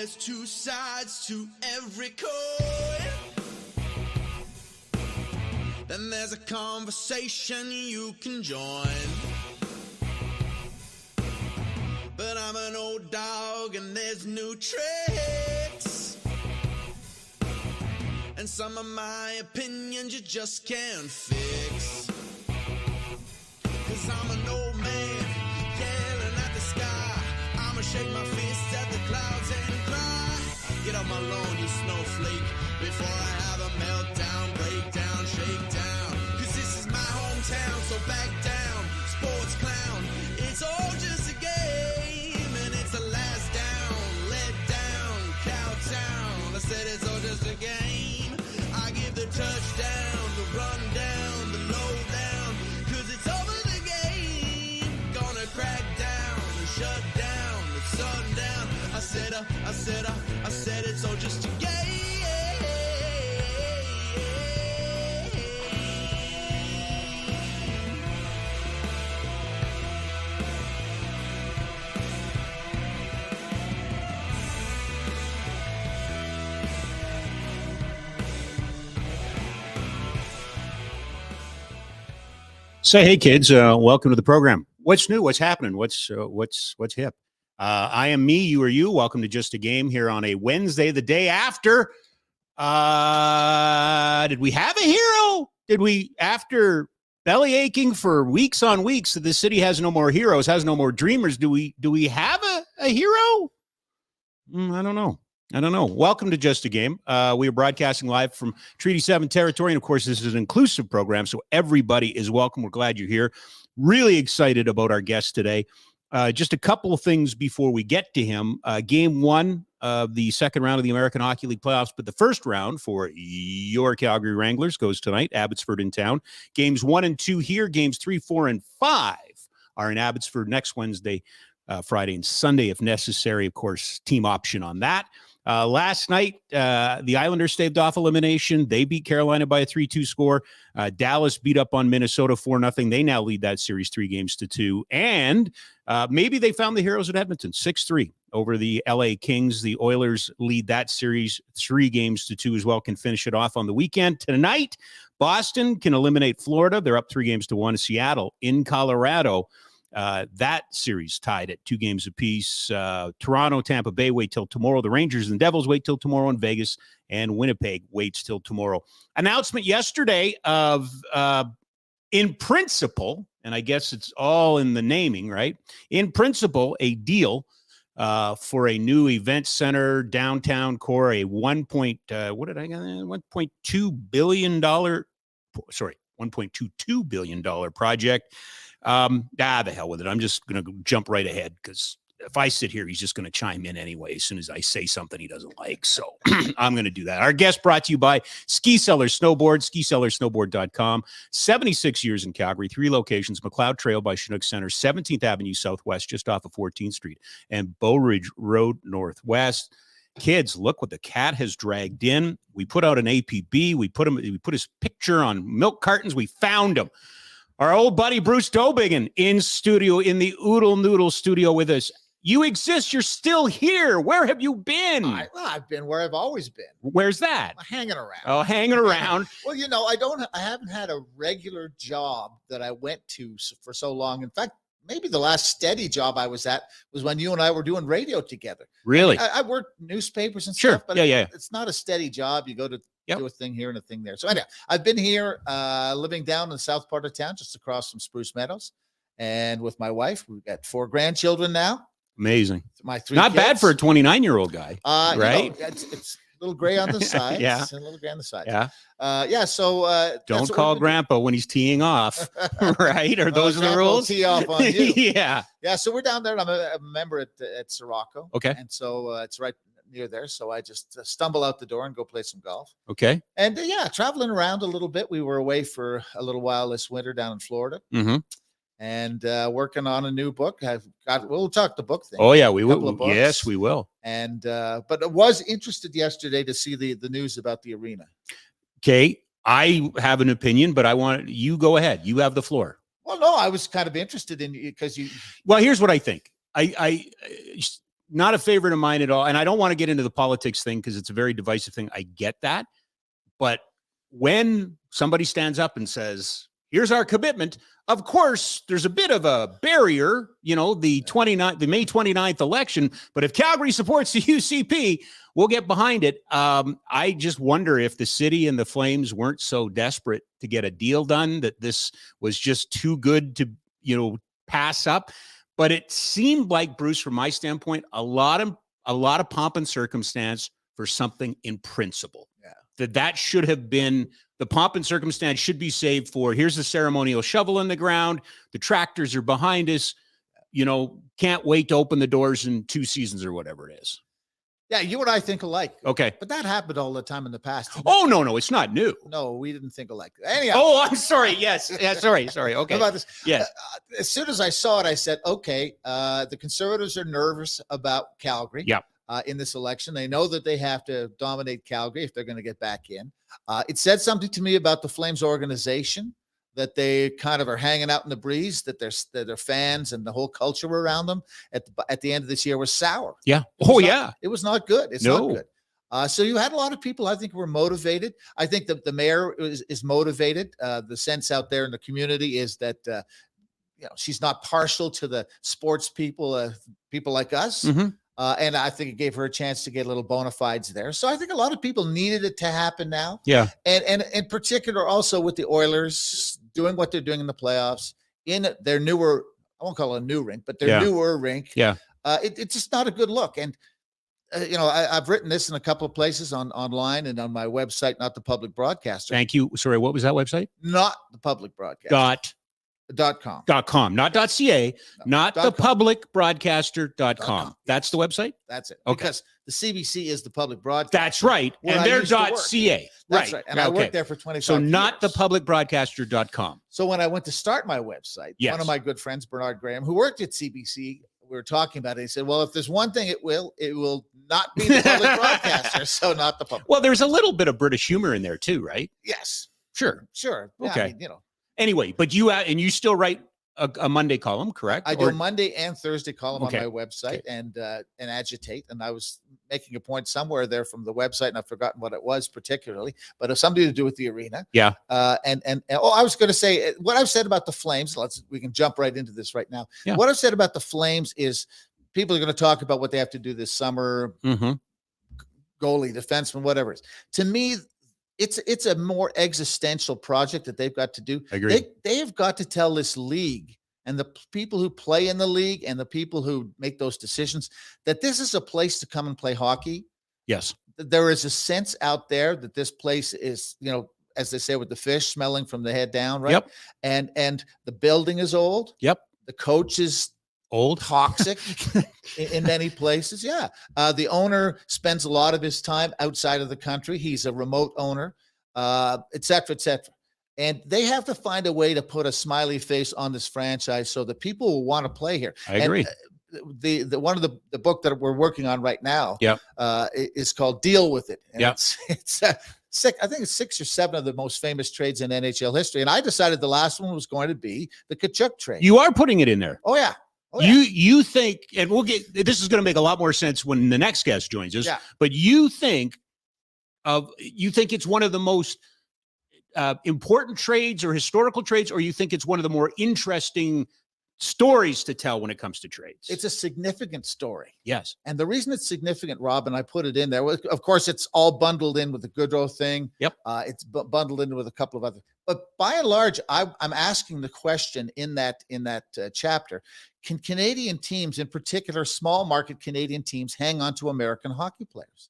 There's two sides to every coin. Then there's a conversation you can join. But I'm an old dog and there's new tricks. And some of my opinions you just can't fix. 'Cause I'm an old man yelling at the sky. I'ma shake my fist at the clouds and cry. Get off my lawn, you snowflake, before I have a meltdown, breakdown, shakedown. 'Cause this is my hometown, so back down, sports clown. It's all just a game, and it's the last down, let down, cowtown. I said it's all just a game. I give the touchdown, the rundown, the lowdown. 'Cause it's over the game, gonna crack down and shut down at sundown. I said it's all just a game. Say, hey kids, welcome to the program. What's new? What's happening? What's hip? I am me, you are you. Welcome to Just a Game here on a Wednesday, the day after. Did we have a hero? Did we, after belly aching for weeks on weeks that the city has no more heroes, has no more dreamers, do we have a hero? I don't know. Welcome to Just a Game. We are broadcasting live from Treaty 7 territory. And of course, this is an inclusive program, so everybody is welcome. We're glad you're here. Really excited about our guest today. Just a couple of things before we get to him. Game one of the second round of the American Hockey League playoffs, but the first round for your Calgary Wranglers goes tonight, Abbotsford in town. Games 1 and 2 here. Games 3, 4, and 5 are in Abbotsford next Wednesday, Friday, and Sunday if necessary. Of course, team option on that. Last night, the Islanders staved off elimination. They beat Carolina by a 3-2 score. Dallas beat up on Minnesota 4-0. They now lead that series 3-2. And maybe they found the heroes at Edmonton, 6-3 over the LA Kings. The Oilers lead that series 3-2 as well, can finish it off on the weekend. Tonight, Boston can eliminate Florida. They're up 3-1. Seattle in Colorado. That series tied at 2 games apiece. Toronto, Tampa Bay wait till tomorrow. The Rangers and Devils wait till tomorrow. And Vegas and Winnipeg waits till tomorrow. Announcement yesterday of, in principle, and I guess it's all in the naming, right? In principle, a deal for a new event center, downtown core, a $1.2 billion, $1.22 billion project. The hell with it. I'm just going to jump right ahead because if I sit here, he's just going to chime in anyway as soon as I say something he doesn't like. So I'm going to do that. Our guest brought to you by Ski Cellar Snowboard, skicellarsnowboard.com. 76 years in Calgary, 3 locations, McLeod Trail by Chinook Center, 17th Avenue Southwest, just off of 14th Street, and Bow Ridge Road Northwest. Kids, look what the cat has dragged in. We put out an APB. We put his picture on milk cartons. We found him. Our old buddy Bruce Dowbiggen in studio, in the Oodle Noodle studio with us. You exist. You're still here. Where have you been? I've been where I've always been. Where's that? Hanging around. Oh, hanging around. Well, I haven't had a regular job that I went to for so long. In fact, maybe the last steady job I was at was when you and I were doing radio together. Really? I worked newspapers and sure. stuff, but yeah. It's not a steady job. You go to Yep. do a thing here and a thing there. So anyway, I've been here living down in the south part of town, just across from Spruce Meadows. And with my wife, we've got 4 grandchildren now. Amazing. My 3 Not kids. bad for a 29-year-old guy, right? It's a little gray on the side. Yeah. It's a little gray on the side. Yeah. So don't call grandpa when he's teeing off, right? Or those are the rules? Tee off on you. Yeah. So we're down there, and I'm a member at Sirocco. Okay. And so it's right near there. So I just stumble out the door and go play some golf. Okay. And traveling around a little bit. We were away for a little while this winter down in Florida. Mm-hmm. And working on a new book. We'll talk the book thing. Oh yeah, we will. Yes, we will. And but I was interested yesterday to see the news about the arena. Okay, I have an opinion, but I want you go ahead. You have the floor. Well, no, I was kind of interested in because you. Well, here's what I think. not a favorite of mine at all. And I don't want to get into the politics thing because it's a very divisive thing. I get that. But when somebody stands up and says, here's our commitment, of course, there's a bit of a barrier, the May 29th election. But if Calgary supports the UCP, we'll get behind it. I just wonder if the city and the Flames weren't so desperate to get a deal done that this was just too good to, pass up. But it seemed like, Bruce, from my standpoint, a lot of pomp and circumstance for something in principle. Yeah. That should have been, the pomp and circumstance should be saved for, here's the ceremonial shovel in the ground, the tractors are behind us, can't wait to open the doors in 2 seasons or whatever it is. Yeah, you and I think alike. Okay. But that happened all the time in the past. Oh, no, it's not new. No, we didn't think alike. Anyhow. Oh, I'm sorry. Yes. Yeah, sorry. Okay. How about this? Yes. As soon as I saw it, I said, okay, the Conservatives are nervous about Calgary. Yeah. In this election. They know that they have to dominate Calgary if they're going to get back in. It said something to me about the Flames organization, that they kind of are hanging out in the breeze, that their fans and the whole culture around them at the end of this year was sour. Yeah. It was not good. It's not good. So you had a lot of people, I think, who were motivated. I think that the mayor is motivated. The sense out there in the community is that, she's not partial to the sports people, people like us. Mm-hmm. And I think it gave her a chance to get a little bona fides there. So I think a lot of people needed it to happen now. Yeah. And in particular, also with the Oilers doing what they're doing in the playoffs in their newer, I won't call it a new rink, but their newer rink. Yeah. It's just not a good look. And, I've written this in a couple of places online and on my website, Not the Public Broadcaster. Thank you. Sorry, what was that website? Not the Public Broadcaster. .com. Not .ca, not the publicbroadcaster.com. That's the website? That's it. Okay. Because the CBC is the public broadcaster. That's right. And they're .ca. That's right. And I worked there for 25 years. So not the publicbroadcaster.com. So when I went to start my website, one of my good friends, Bernard Graham, who worked at CBC, we were talking about it. He said, well, if there's one thing it will not be the public broadcaster. So not the public. Well, there's a little bit of British humor in there too, right? Yes. Sure. Yeah, okay. Anyway, but you still write a Monday column, correct? I do a Monday and Thursday column on my website and agitate. And I was making a point somewhere there from the website, and I've forgotten what it was particularly, but it's something to do with the arena. Yeah. I was going to say what I've said about the Flames. We can jump right into this right now. Yeah. What I've said about the Flames is people are going to talk about what they have to do this summer, goalie, defenseman, whatever it is. To me, it's a more existential project that they've got to do. I agree. They have got to tell this league and the people who play in the league and the people who make those decisions that this is a place to come and play hockey. Yes. There is a sense out there that this place is, as they say with the fish, smelling from the head down, right? Yep. And the building is old. Yep. The coach is old, toxic in many places. Yeah. The owner spends a lot of his time outside of the country. He's a remote owner, et cetera, et cetera. And they have to find a way to put a smiley face on this franchise so that people will want to play here. I agree. And the one of the book that we're working on right now is called Deal With It. And it's six, I think it's 6 or 7 of the most famous trades in NHL history. And I decided the last one was going to be the Tkachuk trade. You are putting it in there. Oh, yeah. You think, and this is going to make a lot more sense when the next guest joins us, but you think it's one of the most important trades or historical trades, or you think it's one of the more interesting stories to tell when it comes to trades? It's a significant story. Yes. And the reason it's significant, Rob, and I put it in there, of course, it's all bundled in with the Goodrow thing. Yep. It's bundled in with a couple of other, but by and large, I'm asking the question in that chapter, can Canadian teams, in particular, small market Canadian teams, hang on to American hockey players?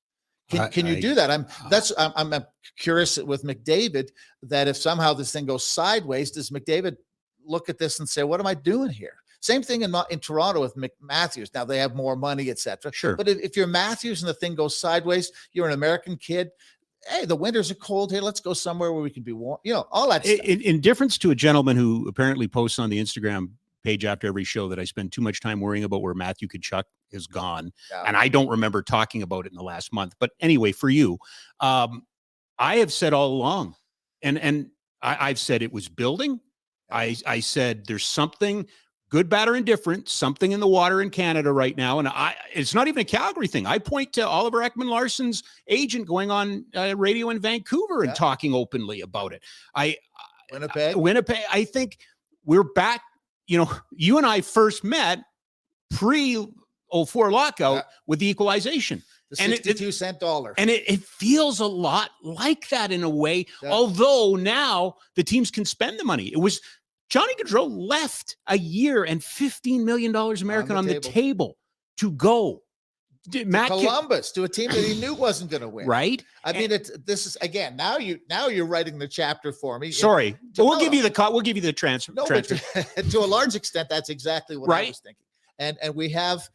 Can you do that? I'm curious with McDavid that if somehow this thing goes sideways, does McDavid look at this and say, what am I doing here? Same thing in Toronto with Matthews. Now they have more money, et cetera. Sure. But if you're Matthews and the thing goes sideways, you're an American kid. Hey, the winters are cold here. Let's go somewhere where we can be warm. All that stuff. In difference to a gentleman who apparently posts on the Instagram page after every show that I spend too much time worrying about where Matthew Tkachuk is gone. Yeah. And I don't remember talking about it in the last month. But anyway, for you, I have said all along, and I've said it was building. I said there's something good, bad, or indifferent, something in the water in Canada right now. And it's not even a Calgary thing. I point to Oliver Ekman-Larsson's agent going on radio in Vancouver and talking openly about it. Winnipeg. I think we're back. You know, you and I first met pre-04 lockout with the equalization. The 62-cent dollar. And it feels a lot like that in a way, although now the teams can spend the money. It was Johnny Gaudreau left a year and $15 million American on the table to go. Columbus, to a team that he knew wasn't going to win. Right. I mean, this is again, now you're writing the chapter for me. Sorry. We'll give you the transfer. No, but to a large extent, that's exactly what I was thinking. And we have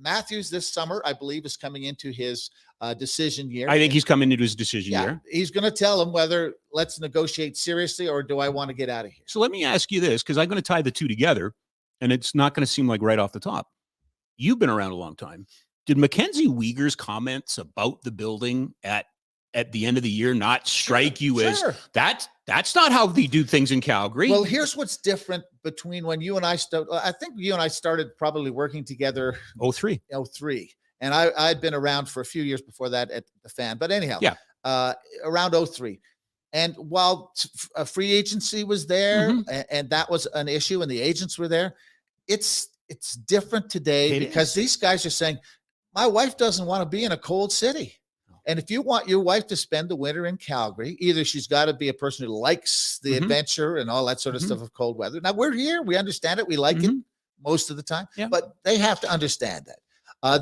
Matthews this summer, I believe, is coming into his decision year. I think he's coming into his decision year. He's going to tell him whether let's negotiate seriously or do I want to get out of here. So let me ask you this, because I'm going to tie the two together, and it's not going to seem like right off the top. You've been around a long time. Did Mackenzie Weegar's comments about the building at the end of the year not strike you as that's not how they do things in Calgary? Well, here's what's different between when you and I started. I think you and I started probably working together 03. And I'd been around for a few years before that at the Fan. But anyhow, around 03. And while a free agency was there and that was an issue and the agents were there, it's different today because these guys are saying, my wife doesn't want to be in a cold city. And if you want your wife to spend the winter in Calgary, either she's got to be a person who likes the adventure and all that sort of stuff of cold weather. Now we're here. We understand it. We like it most of the time, but they have to understand that.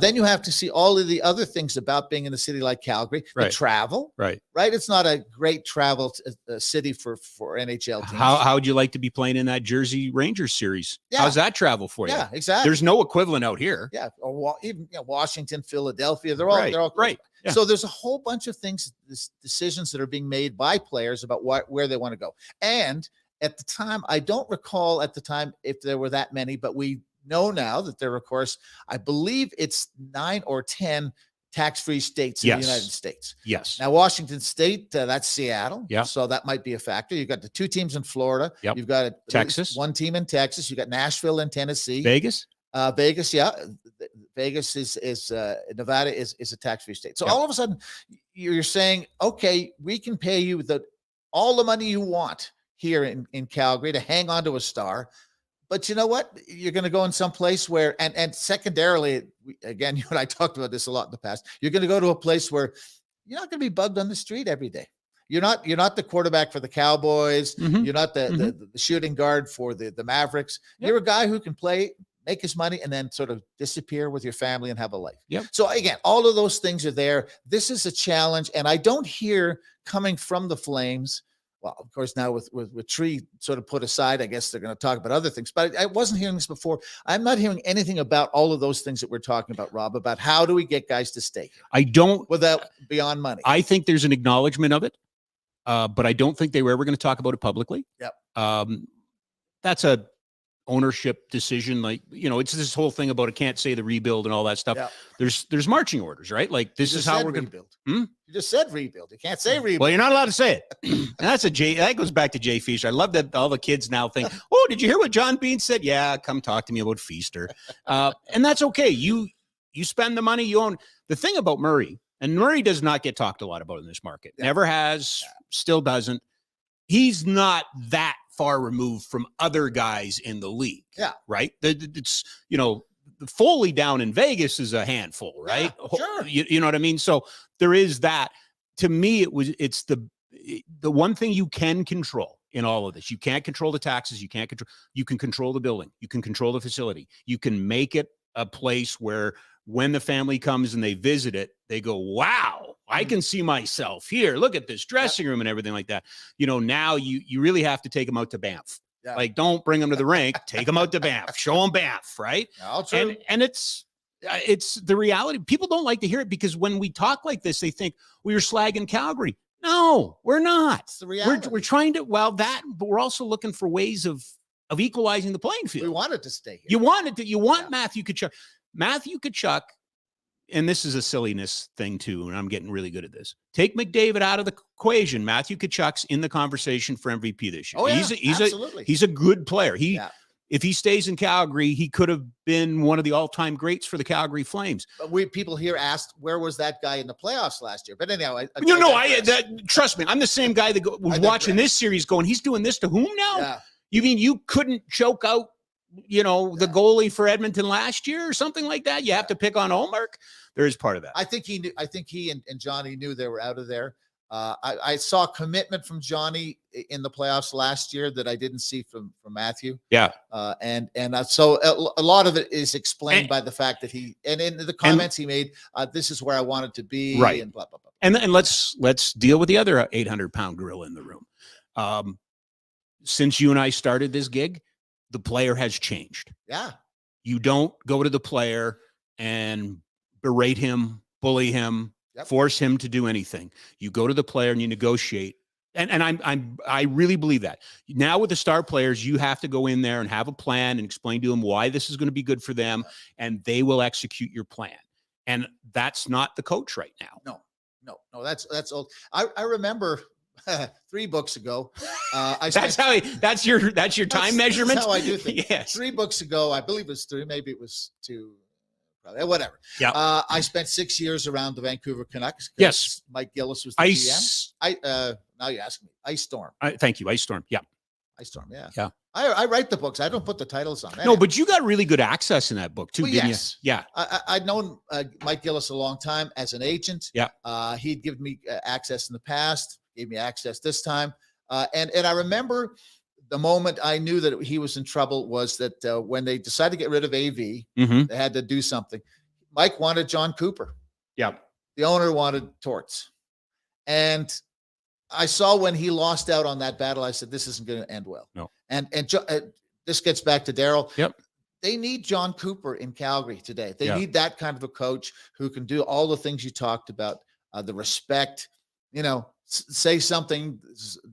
Then you have to see all of the other things about being in a city like Calgary, the travel, right? It's not a great travel city for NHL teams. How would you like to be playing in that Jersey Rangers series? How's that travel for you? Yeah, exactly. There's no equivalent out here. Yeah, or even Washington, Philadelphia, they're all right. Yeah. So there's a whole bunch of things, decisions that are being made by players about where they want to go. And at the time, I don't recall at the time if there were that many, but we know now that there are, of course, I believe it's 9 or 10 tax-free states in the United States. Yes. Now, Washington State, that's Seattle. Yeah. So that might be a factor. You've got the 2 teams in Florida. Yep. You've got Texas. 1 team in Texas. You've got Nashville in Tennessee. Vegas. Vegas, Vegas is Nevada is a tax-free state. So all of a sudden, you're saying, okay, we can pay you all the money you want here in Calgary to hang on to a star. But you know what? You're going to go in some place where, and secondarily, again, you and I talked about this a lot in the past. You're going to go to a place where you're not going to be bugged on the street every day. You're not the quarterback for the Cowboys. You're not the shooting guard for the Mavericks. You're a guy who can play, make his money, and then sort of disappear with your family and have a life. So again, all of those things are there. This is a challenge, and I don't hear coming from the Flames. Well, of course, now with Tree sort of put aside, I guess they're going to talk about other things. But I wasn't hearing this before. I'm not hearing anything about all of those things that we're talking about, Rob, about how do we get guys to stay here? I don't. Without beyond money. I think there's an acknowledgement of it, but I don't think they were ever going to talk about it publicly. That's a ownership decision. Like, it's this whole thing about it can't say the rebuild and all that stuff. There's marching orders, right? Like this is how we're going to build. You just said rebuild. You can't say rebuild. Well, you're not allowed to say it. And that goes back to Jay Feaster. I love that all the kids now think, oh, did you hear what John Bean said? Yeah, come talk to me about Feaster. And that's okay. You spend the money, you own. The thing about Murray, and Murray does not get talked a lot about in this market. Never has, still doesn't. He's not that far removed from other guys in the league. Right. It's, Foley down in Vegas is a handful, right? Sure. You know what I mean? So there is that. To me, it's the one thing you can control in all of this. You can't control the taxes. You can control the building. You can control the facility. You can make it a place where when the family comes and they visit it, they go, wow, I can see myself here. Look at this dressing room and everything like that. Now you really have to take them out to Banff. Like, don't bring them to the rink. Take them out to Banff. Show them Banff, right? And it's the reality. People don't like to hear it because when we talk like this, they think we were slagging Calgary. No, we're not. It's the reality. We're trying to, but we're also looking for ways of equalizing the playing field. We wanted to stay here. You want Matthew Tkachuk. Matthew Tkachuk, and this is a silliness thing too, and I'm getting really good at this. Take McDavid out of the equation. Matthew Tkachuk's in the conversation for MVP this year. Oh, yeah, absolutely. He's a good player. If he stays in Calgary, he could have been one of the all-time greats for the Calgary Flames. But people here asked, where was that guy in the playoffs last year? But anyhow, Trust me, I'm the same guy that was watching this series going, he's doing this to whom now? Yeah. You mean you couldn't choke out, the goalie for Edmonton last year or something like that? You have to pick on Olmark? There is part of that. I think he knew. I think he and Johnny knew they were out of there. I saw commitment from Johnny in the playoffs last year that I didn't see from Matthew. Yeah. So a lot of it is explained by the fact that he, and in the comments he made, this is where I wanted to be. Right. And blah, blah, blah. And let's deal with the other 800-pound gorilla in the room. Since you and I started this gig, the player has changed. Yeah. You don't go to the player and berate him, bully him, force him to do anything. You go to the player and you negotiate. And I really believe that. Now with the star players, you have to go in there and have a plan and explain to them why this is going to be good for them, and they will execute your plan. And that's not the coach right now. No, that's old. I remember 3 books ago. That's your time measurement. That's how I do things. Yes. 3 books ago, I believe it was 3, maybe it was 2. Whatever. Yeah. I spent 6 years around the Vancouver Canucks. Yes. Mike Gillis was the GM. Now you ask me. Ice Storm. Thank you. Ice Storm. Yeah. Ice Storm. Yeah. Yeah. I write the books. I don't put the titles on. No, but you got really good access in that book too, didn't you? Yeah. I'd known Mike Gillis a long time as an agent. Yeah. He'd given me access in the past. Gave me access this time. And I remember the moment I knew that he was in trouble was that when they decided to get rid of AV, they had to do something. Mike wanted John Cooper. Yeah. The owner wanted Torts. And I saw when he lost out on that battle, I said, this isn't going to end well. No. And this gets back to Daryl. Yep. They need John Cooper in Calgary today. They need that kind of a coach who can do all the things you talked about, the respect, say something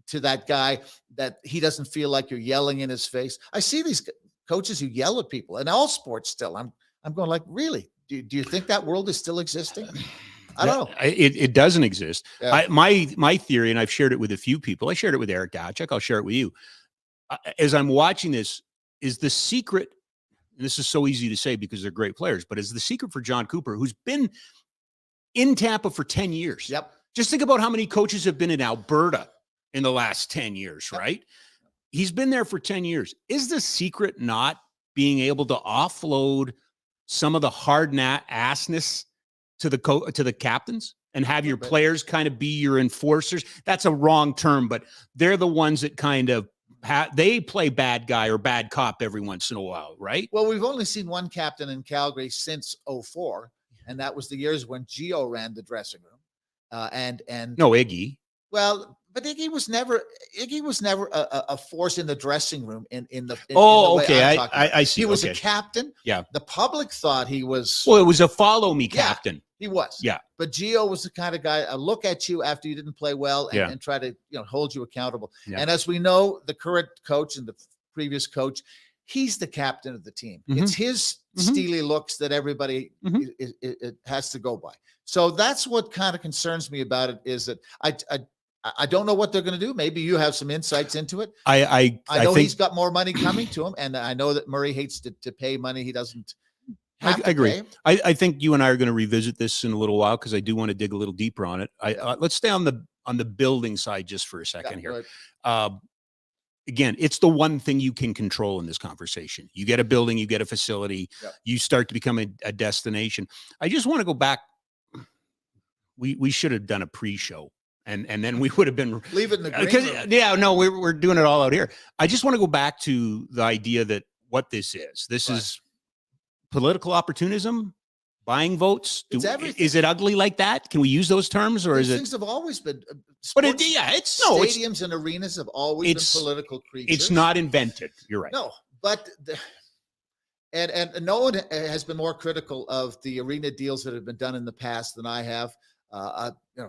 to that guy that he doesn't feel like you're yelling in his face. I see these coaches who yell at people in all sports still. I'm going like, really? Do you think that world is still existing? I don't know. It doesn't exist. Yeah. My theory, and I've shared it with a few people. I shared it with Eric Dachek. I'll share it with you. As I'm watching this, is the secret, and this is so easy to say because they're great players, but is the secret for John Cooper, who's been in Tampa for 10 years. Yep. Just think about how many coaches have been in Alberta in the last 10 years, right? He's been there for 10 years. Is the secret not being able to offload some of the hard assness to the captains and have your players kind of be your enforcers? That's a wrong term, but they're the ones that kind of they play bad guy or bad cop every once in a while, right? Well, we've only seen one captain in Calgary since 2004, and that was the years when Gio ran the dressing room. And no, Iggy. Well, but Iggy was never a force in the dressing room in the okay. I see. He was a captain. Yeah. The public thought he was. Well, it was a follow me captain. He was. Yeah. But Gio was the kind of guy, look at you after you didn't play well and try to hold you accountable. Yeah. And as we know, the current coach and the previous coach, he's the captain of the team. Mm-hmm. It's his steely looks that everybody it has to go by. So that's what kind of concerns me about it, is that I don't know what they're going to do. Maybe you have some insights into it. I know he's got more money coming to him, and I know that Murray hates to pay money he doesn't have I agree. I think you and I are going to revisit this in a little while because I do want to dig a little deeper on it. Let's stay on the building side just for a second here. Again, it's the one thing you can control in this conversation. You get a building, you get a facility, you start to become a destination. I just want to go back. We should have done a pre-show, and then we would have been leave it in the green room. Yeah, no, we're doing it all out here. I just want to go back to the idea that what this is. This is political opportunism, buying votes. Is it ugly like that? Can we use those terms, or is it? Things have always been. Stadiums and arenas have always been political creatures. It's not invented. You're right. No, but and no one has been more critical of the arena deals that have been done in the past than I have.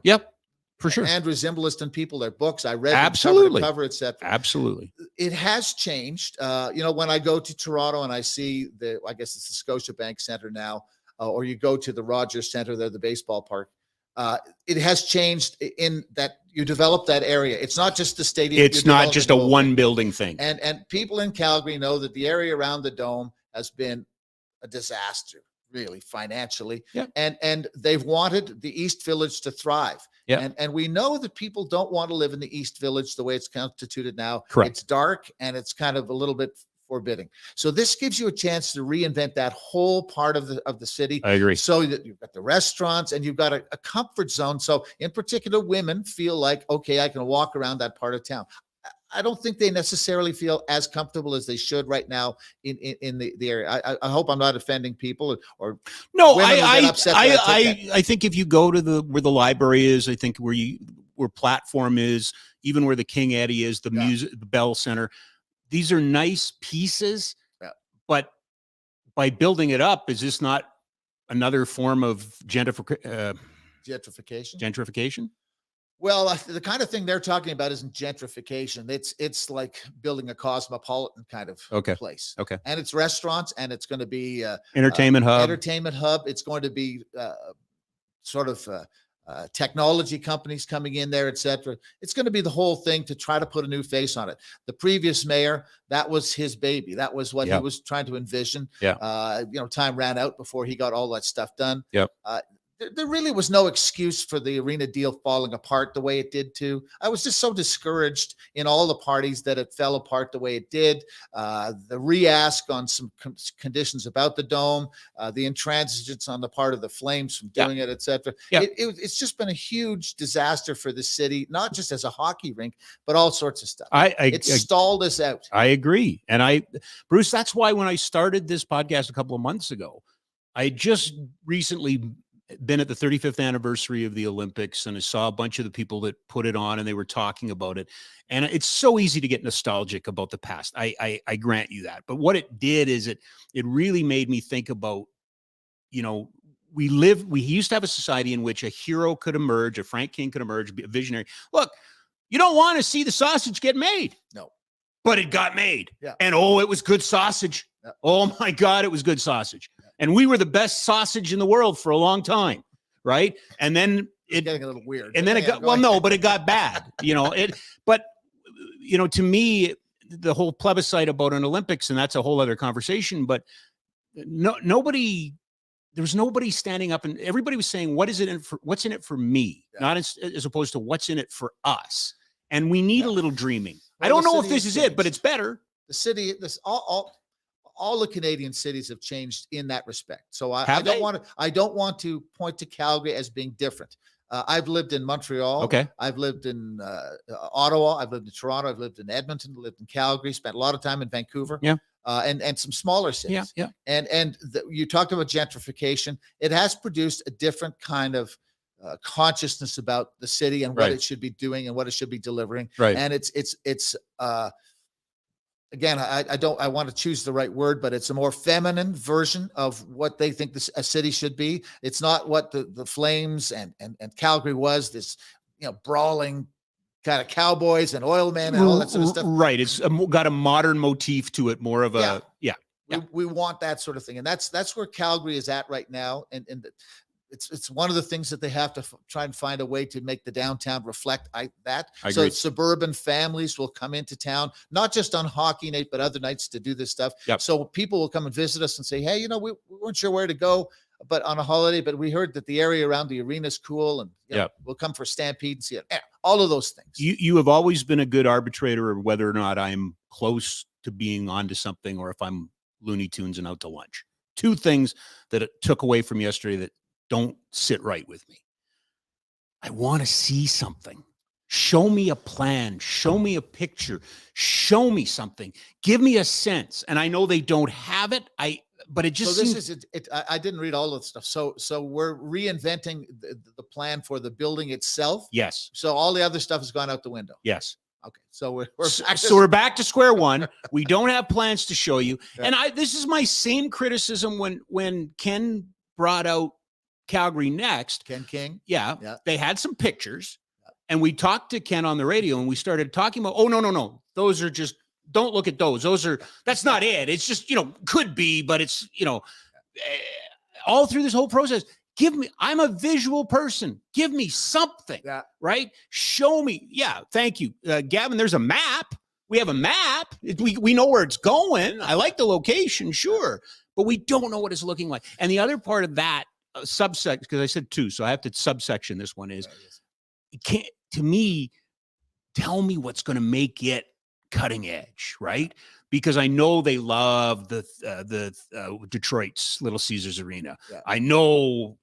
Yep, for sure. Andrew Zimbalist and people, their books I read, absolutely, cover, etc. Absolutely, it has changed. When I go to Toronto and I see I guess it's the Scotiabank Center now, or you go to the Rogers Center, there, the baseball park. it has changed in that you develop that area. It's not just the stadium. It's not just a one building thing. And people in Calgary know that the area around the Dome has been a disaster, really, financially. Yeah. And they've wanted the East Village to thrive. Yeah. And we know that people don't want to live in the East Village the way it's constituted now. Correct. It's dark and it's kind of a little bit forbidding. So this gives you a chance to reinvent that whole part of the city. I agree. So that you've got the restaurants and you've got a comfort zone. So in particular, women feel like, okay, I can walk around that part of town. I don't think they necessarily feel as comfortable as they should right now in the area. I hope I'm not offending people or no. I think if you go to where the library is, I think where Platform is, even where the King Eddie is, the music, the Bell Center. These are nice pieces, but by building it up, is this not another form of gentrification? Well, the kind of thing they're talking about isn't gentrification. It's like building a cosmopolitan kind of place. Okay. And it's restaurants, and it's going to be entertainment hub. It's going to be sort of technology companies coming in there, etc. It's going to be the whole thing to try to put a new face on it. The previous mayor, that was his baby. That was what he was trying to envision. Time ran out before he got all that stuff done. There really was no excuse for the arena deal falling apart the way it did too. I was just so discouraged in all the parties that it fell apart the way it did. The re-ask on some conditions about the Dome, the intransigence on the part of the Flames from doing it, etc. It's just been a huge disaster for the city, not just as a hockey rink, but all sorts of stuff. It stalled us out. I agree. And Bruce, that's why when I started this podcast a couple of months ago, I just recently been at the 35th anniversary of the Olympics, and I saw a bunch of the people that put it on, and they were talking about it. And it's so easy to get nostalgic about the past. I grant you that. But what it did is it really made me think about, we used to have a society in which a hero could emerge, a Frank King could emerge, be a visionary. Look, you don't want to see the sausage get made. No. But it got made. Yeah. And it was good sausage. Yeah. Oh my God, it was good sausage. Yeah. And we were the best sausage in the world for a long time, right? And then it's getting a little weird. And then it got but it got bad. To me, the whole plebiscite about an Olympics, and that's a whole other conversation, but there was nobody standing up, and everybody was saying, what's in it for me? Yeah. Not as opposed to what's in it for us. And we need a little dreaming. Well, I don't know if this is it, but it's better. The city, all the Canadian cities have changed in that respect. So I don't want to point to Calgary as being different. I've lived in Montreal. Okay. I've lived in Ottawa. I've lived in Toronto. I've lived in Edmonton. Lived in Calgary. Spent a lot of time in Vancouver. Yeah. And some smaller cities. Yeah. And you talked about gentrification. It has produced a different kind of consciousness about the city and what it should be doing and what it should be delivering. Right. And it's again, I want to choose the right word, but it's a more feminine version of what they think a city should be. It's not what the Flames and Calgary was, this, brawling kind of cowboys and oil men and all that sort of stuff. Right. It's got a modern motif to it, more of a, We want that sort of thing. And that's where Calgary is at right now. And it's one of the things that they have to try and find a way to make the downtown reflect that. So suburban families will come into town, not just on hockey night, but other nights to do this stuff. Yep. So people will come and visit us and say, hey, we weren't sure where to go, but on a holiday, but we heard that the area around the arena is cool, and we'll come for Stampede and see it. All of those things. You have always been a good arbitrator of whether or not I'm close to being onto something, or if I'm Looney Tunes and out to lunch. Two things that it took away from yesterday that don't sit right with me. I want to see something. Show me a plan. Show me a picture. Show me something. Give me a sense. And I know they don't have it. But it just I didn't read all of the stuff. So we're reinventing the plan for the building itself. Yes. So all the other stuff has gone out the window. Yes. Okay. So we're back to square one. We don't have plans to show you. Yeah. And this is my same criticism when Ken brought out Calgary Next. Ken King. Yeah. They had some pictures, and we talked to Ken on the radio, and we started talking about, no. Those are just, don't look at those. That's not it. It's just, could be, but it's, all through this whole process, I'm a visual person. Give me something, right? Show me. Yeah. Thank you. Gavin, there's a map. We have a map. We know where it's going. I like the location, sure, but we don't know what it's looking like. And the other part of that subsection, because I said 2, so I have to subsection this one is, to me, tell me what's going to make it cutting edge, right? Because I know they love the Detroit's Little Caesars Arena. Yeah. I know,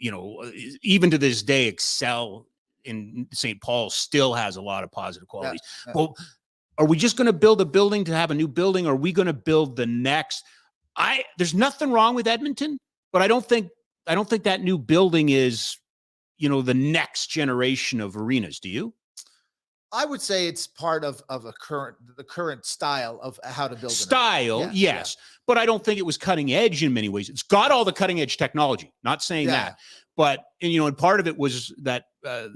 even to this day, Excel in St. Paul still has a lot of positive qualities. Yeah. Well, are we just going to build a building to have a new building? Or are we going to build the next? There's nothing wrong with Edmonton, but I don't think that new building is, the next generation of arenas. Do you? I would say it's part of the current style of how to build style. Yes. But I don't think it was cutting edge in many ways. It's got all the cutting edge technology, not saying that, but, and part of it was that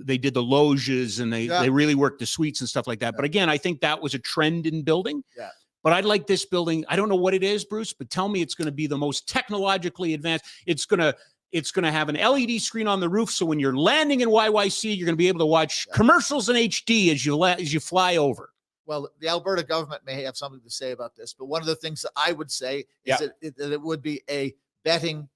they did the loges and they really worked the suites and stuff like that. But again, I think that was a trend in building. Yeah. But I'd like this building. I don't know what it is, Bruce, but tell me it's going to be the most technologically advanced. It's going to have an LED screen on the roof, so when you're landing in YYC, you're going to be able to watch commercials in HD as you fly over. Well, the Alberta government may have something to say about this, but one of the things that I would say is that it would be a betting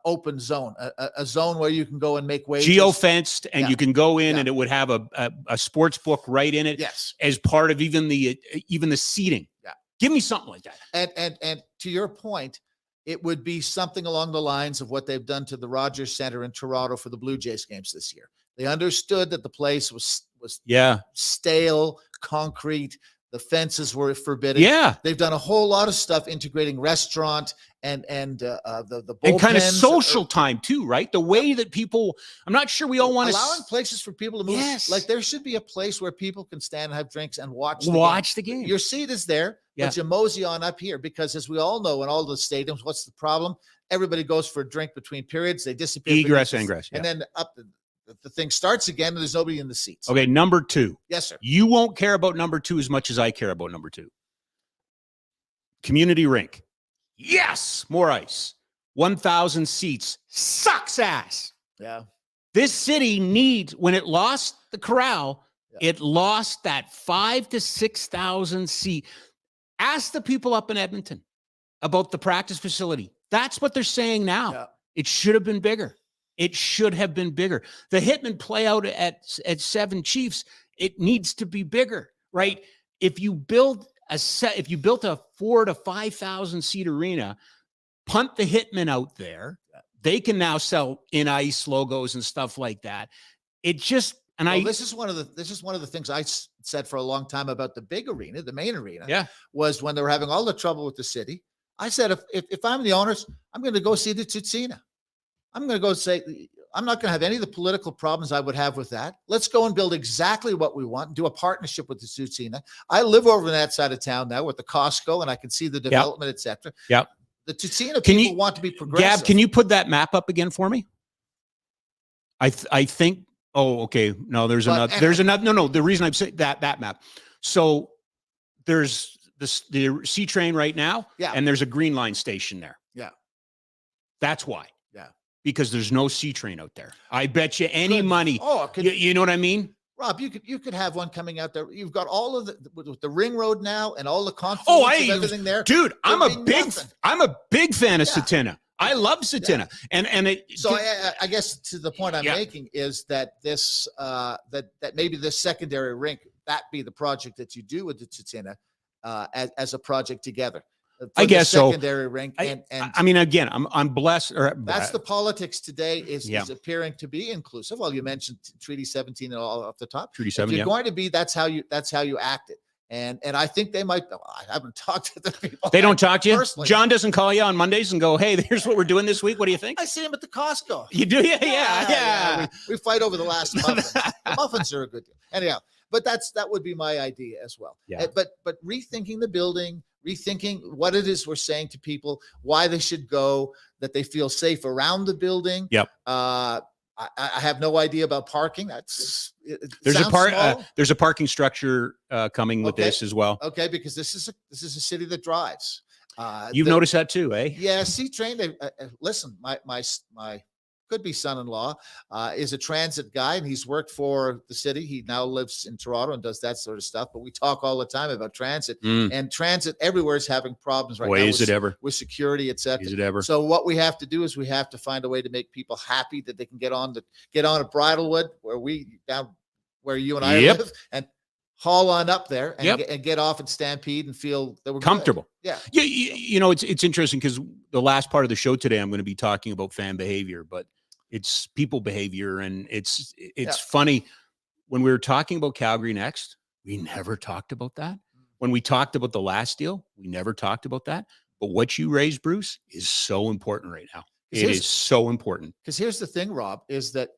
open zone, a zone where you can go and make wages. Geo-fenced, and you can go in and it would have a sports book right in it. Yes. As part of even the seating. Yeah. Give me something like that. And to your point, it would be something along the lines of what they've done to the Rogers Centre in Toronto for the Blue Jays games this year. They understood that the place was stale, concrete. The fences were forbidden. Yeah. They've done a whole lot of stuff integrating restaurant and the and kind of social time too, right? The way that people, I'm not sure we all want to allowing places for people to move. Yes. Like there should be a place where people can stand and have drinks and watch the game. Your seat is there, but you mosey on up here because as we all know in all the stadiums, what's the problem? Everybody goes for a drink between periods. They disappear. Egress, ingress. And then the thing starts again and there's nobody in the seats. Okay, number 2. Yes, sir. You won't care about number 2 as much as I care about number 2. Community rink. Yes, more ice. 1,000 seats. Sucks ass. Yeah. This city needs, when it lost the corral, it lost that 5,000 to 6,000 seat. Ask the people up in Edmonton about the practice facility. That's what they're saying now. Yeah. It should have been bigger. It should have been bigger. The Hitman play out at 7 Chiefs, it needs to be bigger, right? If you built a 4,000 to 5,000 seat arena, punt the Hitman out there. They can now sell in ice logos and stuff like that. It just this is one of the things I said for a long time about the big arena, the main arena. Yeah, was when they were having all the trouble with the city. I said if I'm the owners, I'm going to go see the Tsutsina. I'm going to go say, I'm not going to have any of the political problems I would have with that. Let's go and build exactly what we want and do a partnership with the Tsutsina. I live over on that side of town now with the Costco and I can see the development, et cetera. Yeah. The Tsutsina people want to be progressive. Gab, can you put that map up again for me? I think, okay. No, there's another. No, the reason I'm saying that map. So there's the C train right now. Yeah. And there's a Green Line station there. Yeah. That's why. Yeah. Because there's no C train out there. I bet you any money. You know what I mean? Rob, you could have one coming out there. You've got all of the ring road now and all the confluence of everything there. Dude, I'm a big fan of Tsutsina. I love Tsutsina. Yeah. I guess to the point I'm making is that this that maybe this secondary rink, that be the project that you do with the Tsutsina as a project together. I guess secondary rink. I mean, again, I'm blessed. That's the politics today is appearing to be inclusive. Well, you mentioned Treaty 17 and all off the top. Treaty 17. If you're going to be, that's how you act it. And I think they might. I haven't talked to the people. They don't talk to you. Personally. John doesn't call you on Mondays and go, "Hey, here's what we're doing this week. What do you think?" I see him at the Costco. You do, yeah. We fight over the last muffins. The muffins are a good deal. Anyhow, but that would be my idea as well. Yeah. But rethinking the building. Rethinking what it is we're saying to people, why they should go, that they feel safe around the building. Yep. I have no idea about parking. There's a parking structure coming with this as well. Okay, because this is a city that drives. You've noticed that too, eh? Yeah, C train. Listen, my could be son-in-law, is a transit guy, and he's worked for the city. He now lives in Toronto and does that sort of stuff. But we talk all the time about transit, and transit everywhere is having problems right now. Is it ever? With security, etc. Is it ever? So what we have to do is we have to find a way to make people happy that they can get on at Bridlewood, where you and I live, and haul on up there and get off at Stampede and feel that we're comfortable. Good. Yeah. You know, it's interesting because the last part of the show today, I'm going to be talking about fan behavior, but it's people behavior. And it's funny when we were talking about Calgary Next, we never talked about that. When we talked about the last deal, we never talked about that. But what you raised, Bruce, is so important right now. It is so important. Because here's the thing, Rob, is that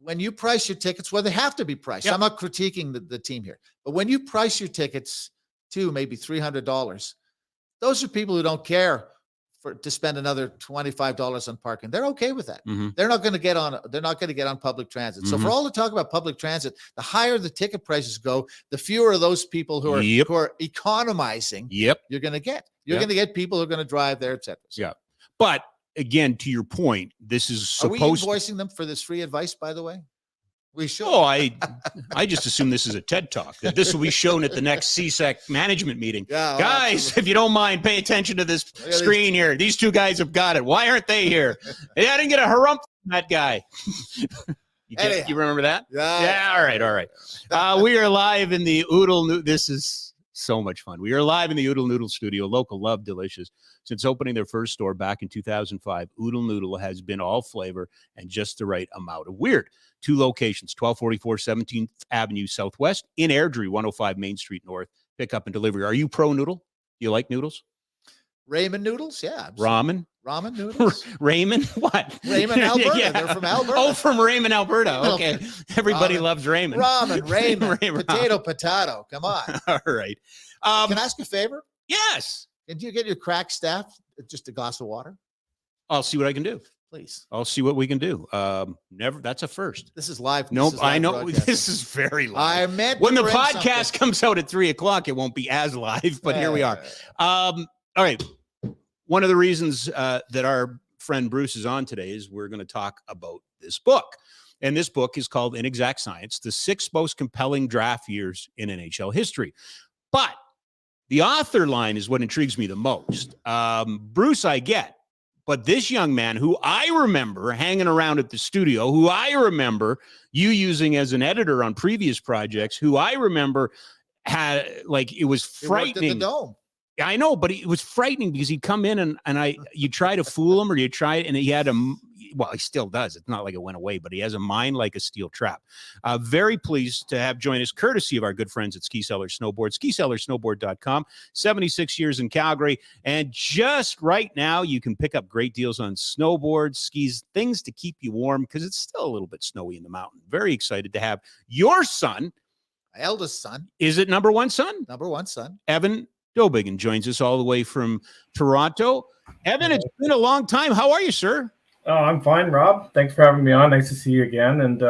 when you price your tickets, well, they have to be priced. Yep. I'm not critiquing the team here, but when you price your tickets to maybe $300, those are people who don't care to spend another $25 on parking. They're okay with that. Mm-hmm. They're not going to get on public transit. So for all the talk about public transit, the higher the ticket prices go, the fewer of those people who are economizing. You're going to get. You're going to get people who are going to drive there, et cetera. Yeah. But again, to your point, this is supposed. Are we invoicing them for this free advice, by the way? We should. Oh, I just assume this is a TED Talk, that this will be shown at the next CSEC management meeting. Yeah, guys, if you don't mind, pay attention to this screen here. These two guys have got it. Why aren't they here? Hey, I didn't get a harump from that guy. You remember that? Yeah. All right. We are live in the Oodle. This is so much fun. We are live in the Oodle Noodle studio. Local, love, delicious. Since opening their first store back in 2005, Oodle Noodle has been all flavor and just the right amount of weird. 2 locations, 1244 17th Avenue Southwest, in Airdrie, 105 Main Street North. Pick up and delivery. Are you pro noodle? Do you like noodles? Ramen noodles? Yeah. Ramen noodles? Raymond? What? Raymond, Alberta. Yeah. They're from Alberta. Oh, from Raymond, Alberta. Okay. Everybody loves Raymond. Ramen. Potato. Come on. All right. Can I ask a favor? Yes. Can you get your crack staff just a glass of water? I'll see what I can do. Please. I'll see what we can do. That's a first. This is live. Nope. I know this is very live. I meant when the podcast comes out at 3:00, it won't be as live, but here we are. All right. One of the reasons that our friend Bruce is on today is we're going to talk about this book. And this book is called Inexact Science, the 6 most compelling draft years in NHL history. But the author line is what intrigues me the most. Bruce, I get. But this young man who I remember hanging around at the studio, who I remember you using as an editor on previous projects, who I remember had, like, it was frightening. He worked at the Dome. I know, but it was frightening because he'd come in and you try to fool him, or you try, and he had he still does. It's not like it went away, but he has a mind like a steel trap. Very pleased to have join us, courtesy of our good friends at Ski Cellar Snowboard, skicellarsnowboard.com, 76 years in Calgary. And just right now, you can pick up great deals on snowboards, skis, things to keep you warm because it's still a little bit snowy in the mountain. Very excited to have your son. My eldest son. Is it number one son? Number one son. Evan Dowbiggen joins us all the way from Toronto. Evan, it's been a long time. How are you, sir? Oh, I'm fine, Rob. Thanks for having me on. Nice to see you again, and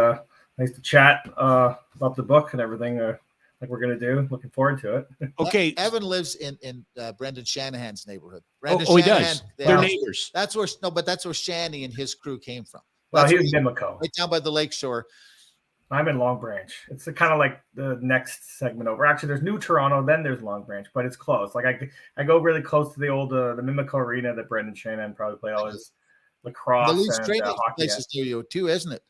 nice to chat about the book and everything like we're going to do. Looking forward to it. Okay. Evan lives in Brendan Shanahan's neighborhood. He does. They're neighbors. That's where Shanny and his crew came from. Well, he was in Pimlico. Right down by the lakeshore. I'm in Long Branch. It's kind of like the next segment over. Actually, there's New Toronto, then there's Long Branch, but it's close. Like I go really close to the old the Mimico Arena that Brendan Shanahan probably played all his lacrosse the Leafs and training hockey places near you too, isn't it?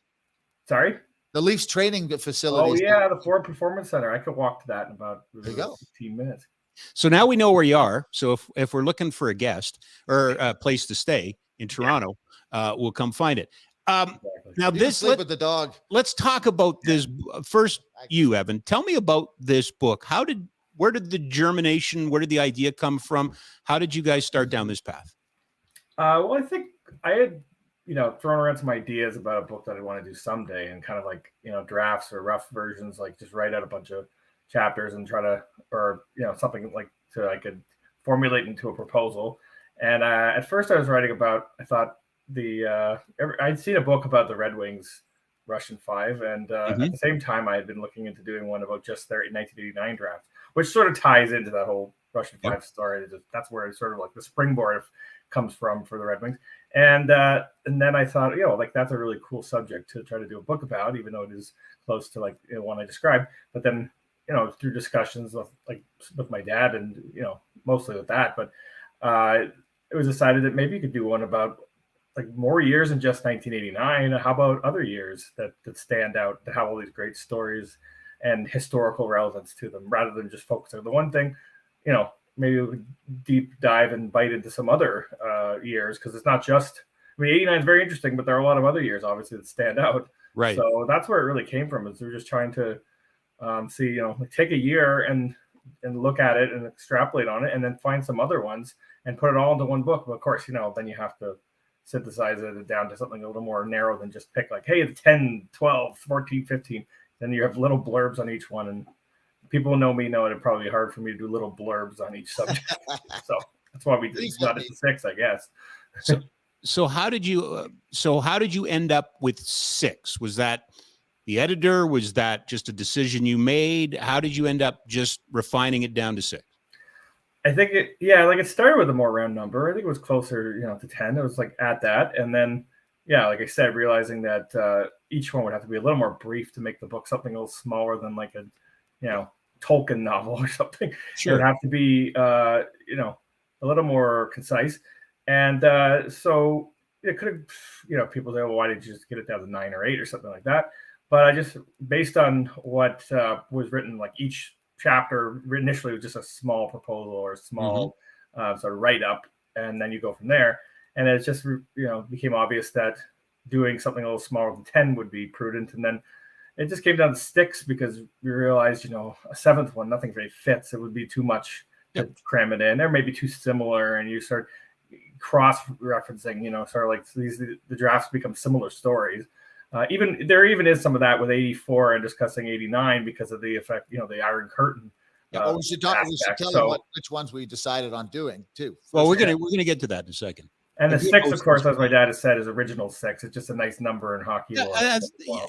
Sorry? The Leafs training facilities. Oh yeah, the Ford Performance Center. I could walk to that in about 15 minutes. So now we know where you are. So if we're looking for a guest or a place to stay in Toronto, we'll come find it. Now sleep with the dog. Let's talk about this first. You, Evan, tell me about this book. Where did the germination? Where did the idea come from? How did you guys start down this path? Well, I think I had, thrown around some ideas about a book that I want to do someday, and kind of like, drafts or rough versions, like just write out a bunch of chapters and try to, or, something like I could formulate into a proposal. And at first I was writing about, I thought I'd seen a book about the Red Wings Russian 5. And at the same time, I had been looking into doing one about just their 1989 draft, which sort of ties into that whole Russian 5 story. That's where it's sort of like the springboard of comes from for the Red Wings. And then I thought, like that's a really cool subject to try to do a book about, even though it is close to like the one I described. But then, through discussions with my dad and, mostly with that, but it was decided that maybe you could do one about like more years than just 1989. How about other years that stand out, that have all these great stories and historical relevance to them, rather than just focusing on the one thing, maybe we could deep dive and bite into some other years, because it's not just, 89 is very interesting, but there are a lot of other years, obviously, that stand out. Right. So that's where it really came from, is we're just trying to see, take a year and look at it and extrapolate on it, and then find some other ones and put it all into one book. But of course, then you have to synthesize it down to something a little more narrow than just pick like, hey, the 10, 12, 14, 15. Then you have little blurbs on each one, and people know me know it'd probably be hard for me to do little blurbs on each subject. So that's why we got it to 6, I guess. So how did you end up with 6? Was that the editor? Was that just a decision you made? How did you end up just refining it down to 6? I think it started with a more round number. I think it was closer, to 10. It was like at that. And then, like I said, realizing that each one would have to be a little more brief to make the book something a little smaller than like a, Tolkien novel or something. Sure. It would have to be, a little more concise. And so it could have, people say, well, why did you just get it down to 9 or 8 or something like that? But I just, based on what was written, like each chapter initially was just a small proposal or a small sort of write-up, and then you go from there. And it just, became obvious that doing something a little smaller than 10 would be prudent. And then it just came down to sticks, because we realized, a 7th one, nothing really fits. It would be too much to cram it in. They're maybe too similar, and you start cross-referencing, sort of like the drafts become similar stories. There is some of that with 84 and discussing 89 because of the effect, the Iron Curtain. We should tell them which ones we decided on doing too. Well, we're gonna get to that in a second. And the 6, of course, as my dad has said, is original 6. It's just a nice number in hockey.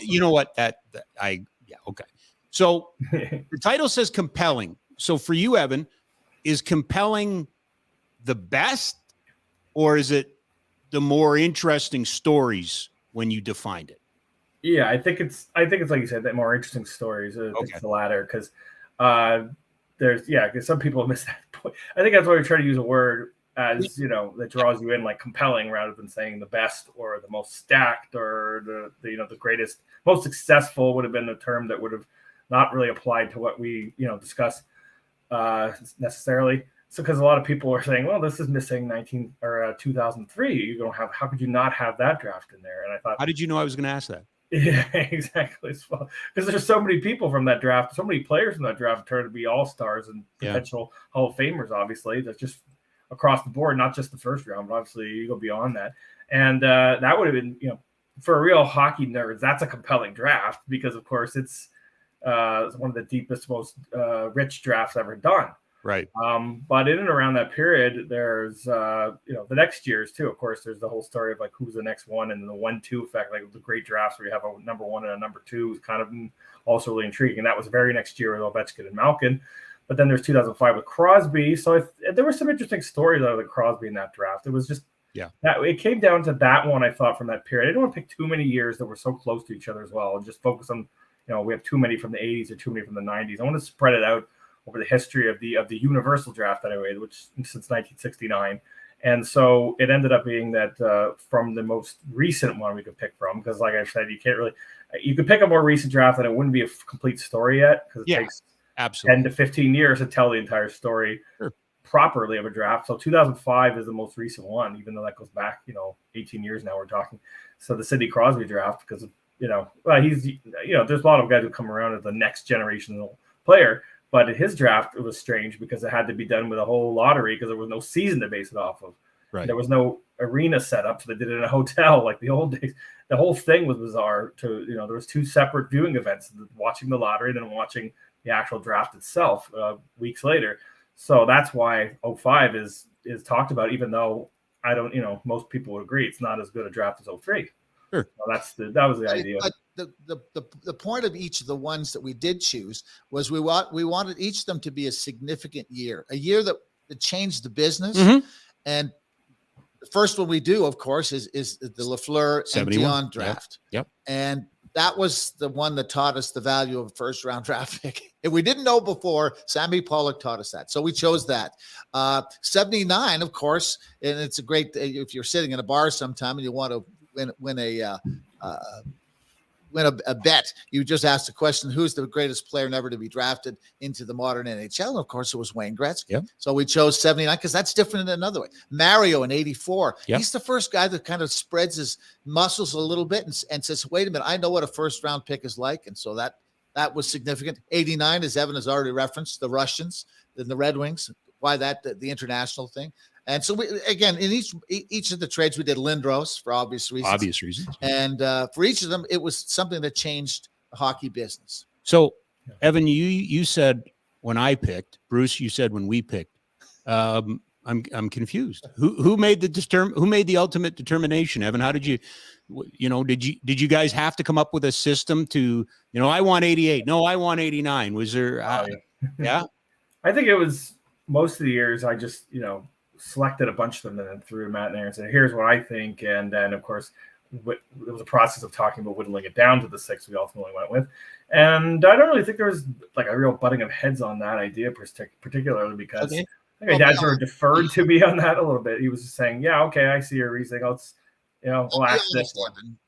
You know what? Okay. So the title says compelling. So for you, Evan, is compelling the best, or is it the more interesting stories when you defined it? Yeah, I think it's like you said, that more interesting stories. It's the latter, because because some people miss that point. I think that's why we try to use a word as that draws you in, like compelling, rather than saying the best or the most stacked or the greatest, most successful would have been a term that would have not really applied to what we discuss necessarily. So, because a lot of people are saying, well, this is missing 2003. You don't have. How could you not have that draft in there? And I thought, how did you know I was going to ask that? Yeah, exactly. Well, because there's so many people from that draft, so many players from that draft turned to be all-stars and potential Hall of Famers, obviously. That's just across the board, not just the first round, but obviously you go beyond that. And that would have been, for real hockey nerds, that's a compelling draft, because, of course, it's one of the deepest, most rich drafts ever done. Right. But in and around that period, there's, the next years too. Of course, there's the whole story of like who's the next one, and the 1-2 effect, like the great drafts where you have a number 1 and a number 2 is kind of also really intriguing. That was very next year with Ovechkin and Malkin. But then there's 2005 with Crosby. So there were some interesting stories out of the Crosby in that draft. It was just that it came down to that one. I thought from that period, I didn't want to pick too many years that were so close to each other as well, and just focus on we have too many from the 80s or too many from the 90s. I want to spread it out over the history of the universal draft anyway, which since 1969. And so it ended up being that from the most recent one we could pick from, because like I said, you could pick a more recent draft and it wouldn't be a complete story yet, because it takes 10 to 15 years to tell the entire story properly of a draft. So 2005 is the most recent one, even though that goes back, 18 years now we're talking. So the Sidney Crosby draft, because, he's, there's a lot of guys who come around as the next generational player. But in his draft, it was strange because it had to be done with a whole lottery, because there was no season to base it off of. Right. There was no arena set up, so they did it in a hotel like the old days. The whole thing was bizarre. There was 2 separate viewing events: watching the lottery and then watching the actual draft itself weeks later. So that's why 05 is talked about, even though I don't, most people would agree it's not as good a draft as 03. Sure. So that was the idea. But the point of each of the ones that we did choose was we wanted each of them to be a significant year, a year that changed the business. Mm-hmm. And The first one we do, of course, is the Lafleur and 71. Dion draft. Yep. And that was the one that taught us the value of a first-round draft pick. If we didn't know before, Sammy Pollock taught us that. So we chose that. 79, of course, and it's a great, if you're sitting in a bar sometime and you want to win a bet, you just ask the question, who's the greatest player never to be drafted into the modern NHL? And of course, it was Wayne Gretzky. Yep. So we chose 79 because that's different in another way. Mario in 84. Yep. He's the first guy that kind of spreads his muscles a little bit and says, wait a minute, I know what a first round pick is like. And so that was significant. 89, as Evan has already referenced, the Russians, then the Red Wings, why that, the international thing. And so we, again, in each of the trades, we did Lindros for obvious reasons. And for each of them, it was something that changed the hockey business. So, Evan, you said when I picked, Bruce, you said when we picked. I'm confused. Who made the ultimate determination, Evan? How did you guys have to come up with a system to, I want 88. No, I want 89. Was there? Yeah. I think it was most of the years. I just selected a bunch of them and then threw them out there and said, here's what I think. And then, of course, it was a process of talking about whittling it down to the 6 we ultimately went with. And I don't really think there was like a real butting of heads on that idea, particularly because I think my dad sort of deferred to me on that a little bit. He was just saying, yeah, okay, I see your reasoning. We'll ask this one.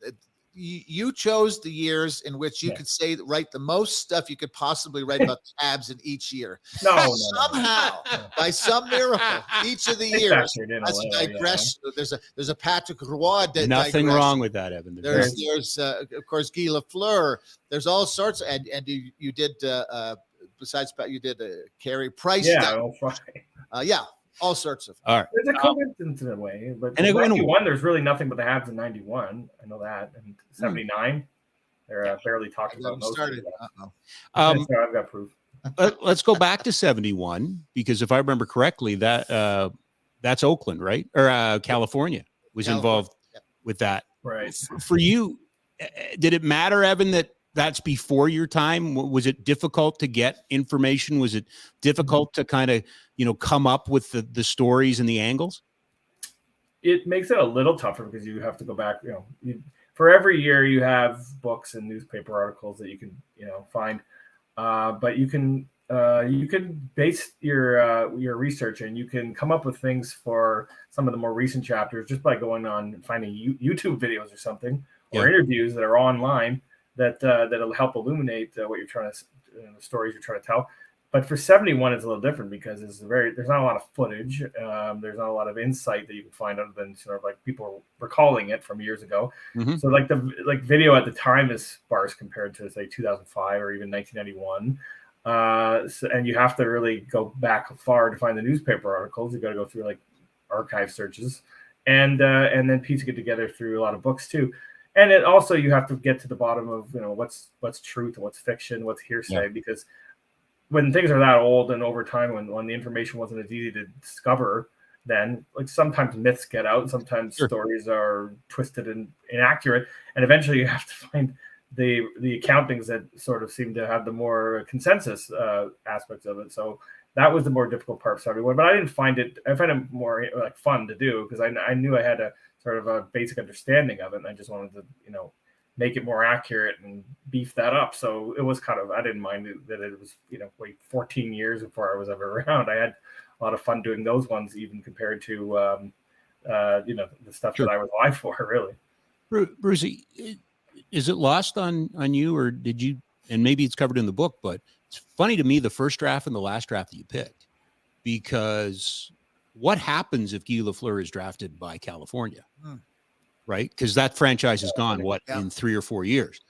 You chose the years in which you could write the most stuff you could possibly write about the Habs in each year. Somehow, by some miracle, each of the years has a digression. There's a Patrick Roy. Nothing wrong with that, Evan. There's of course Guy Lafleur. There's all sorts, and you did besides you did Carey Price. All sorts of. All right. There's a coincidence in a way, but in 91, there's really nothing but the Habs in 91. I know that. And 79, they're barely talking about most of it. I've got proof. Let's go back to 71 because if I remember correctly, that's Oakland, right? Or California was involved with that. Right. For you, did it matter, Evan, that's before your time? Was it difficult to get information? Was it difficult to kind of, come up with the stories and the angles? It makes it a little tougher because you have to go back, for every year you have books and newspaper articles that you can, find. But you can base your research and you can come up with things for some of the more recent chapters just by going on and finding YouTube videos or something or interviews that are online that'll help illuminate what you're trying to, the stories you're trying to tell. But for 71, it's a little different because there's not a lot of footage. There's not a lot of insight that you can find other than sort of like people recalling it from years ago. Mm-hmm. So like the video at the time is sparse compared to say 2005 or even 1991. And you have to really go back far to find the newspaper articles. You got to go through like archive searches and then piece it together through a lot of books too. And it also, you have to get to the bottom of, what's truth and what's fiction, what's hearsay, because when things are that old and over time, when the information wasn't as easy to discover, then like sometimes myths get out, sometimes stories are twisted and inaccurate. And eventually you have to find the accountings that sort of seem to have the more consensus aspects of it. So that was the more difficult part for everyone, but I found it more like fun to do because I knew I had a sort of a basic understanding of it. And I just wanted to, make it more accurate and beef that up. So it was kind of, I didn't mind that it was, wait 14 years before I was ever around. I had a lot of fun doing those ones, even compared to, the stuff that I was alive for, really. Brucey, is it lost on you or did you, and maybe it's covered in the book, but it's funny to me, the first draft and the last draft that you picked, because what happens if Guy Lafleur is drafted by California? Right? Because that franchise is gone, in 3 or 4 years.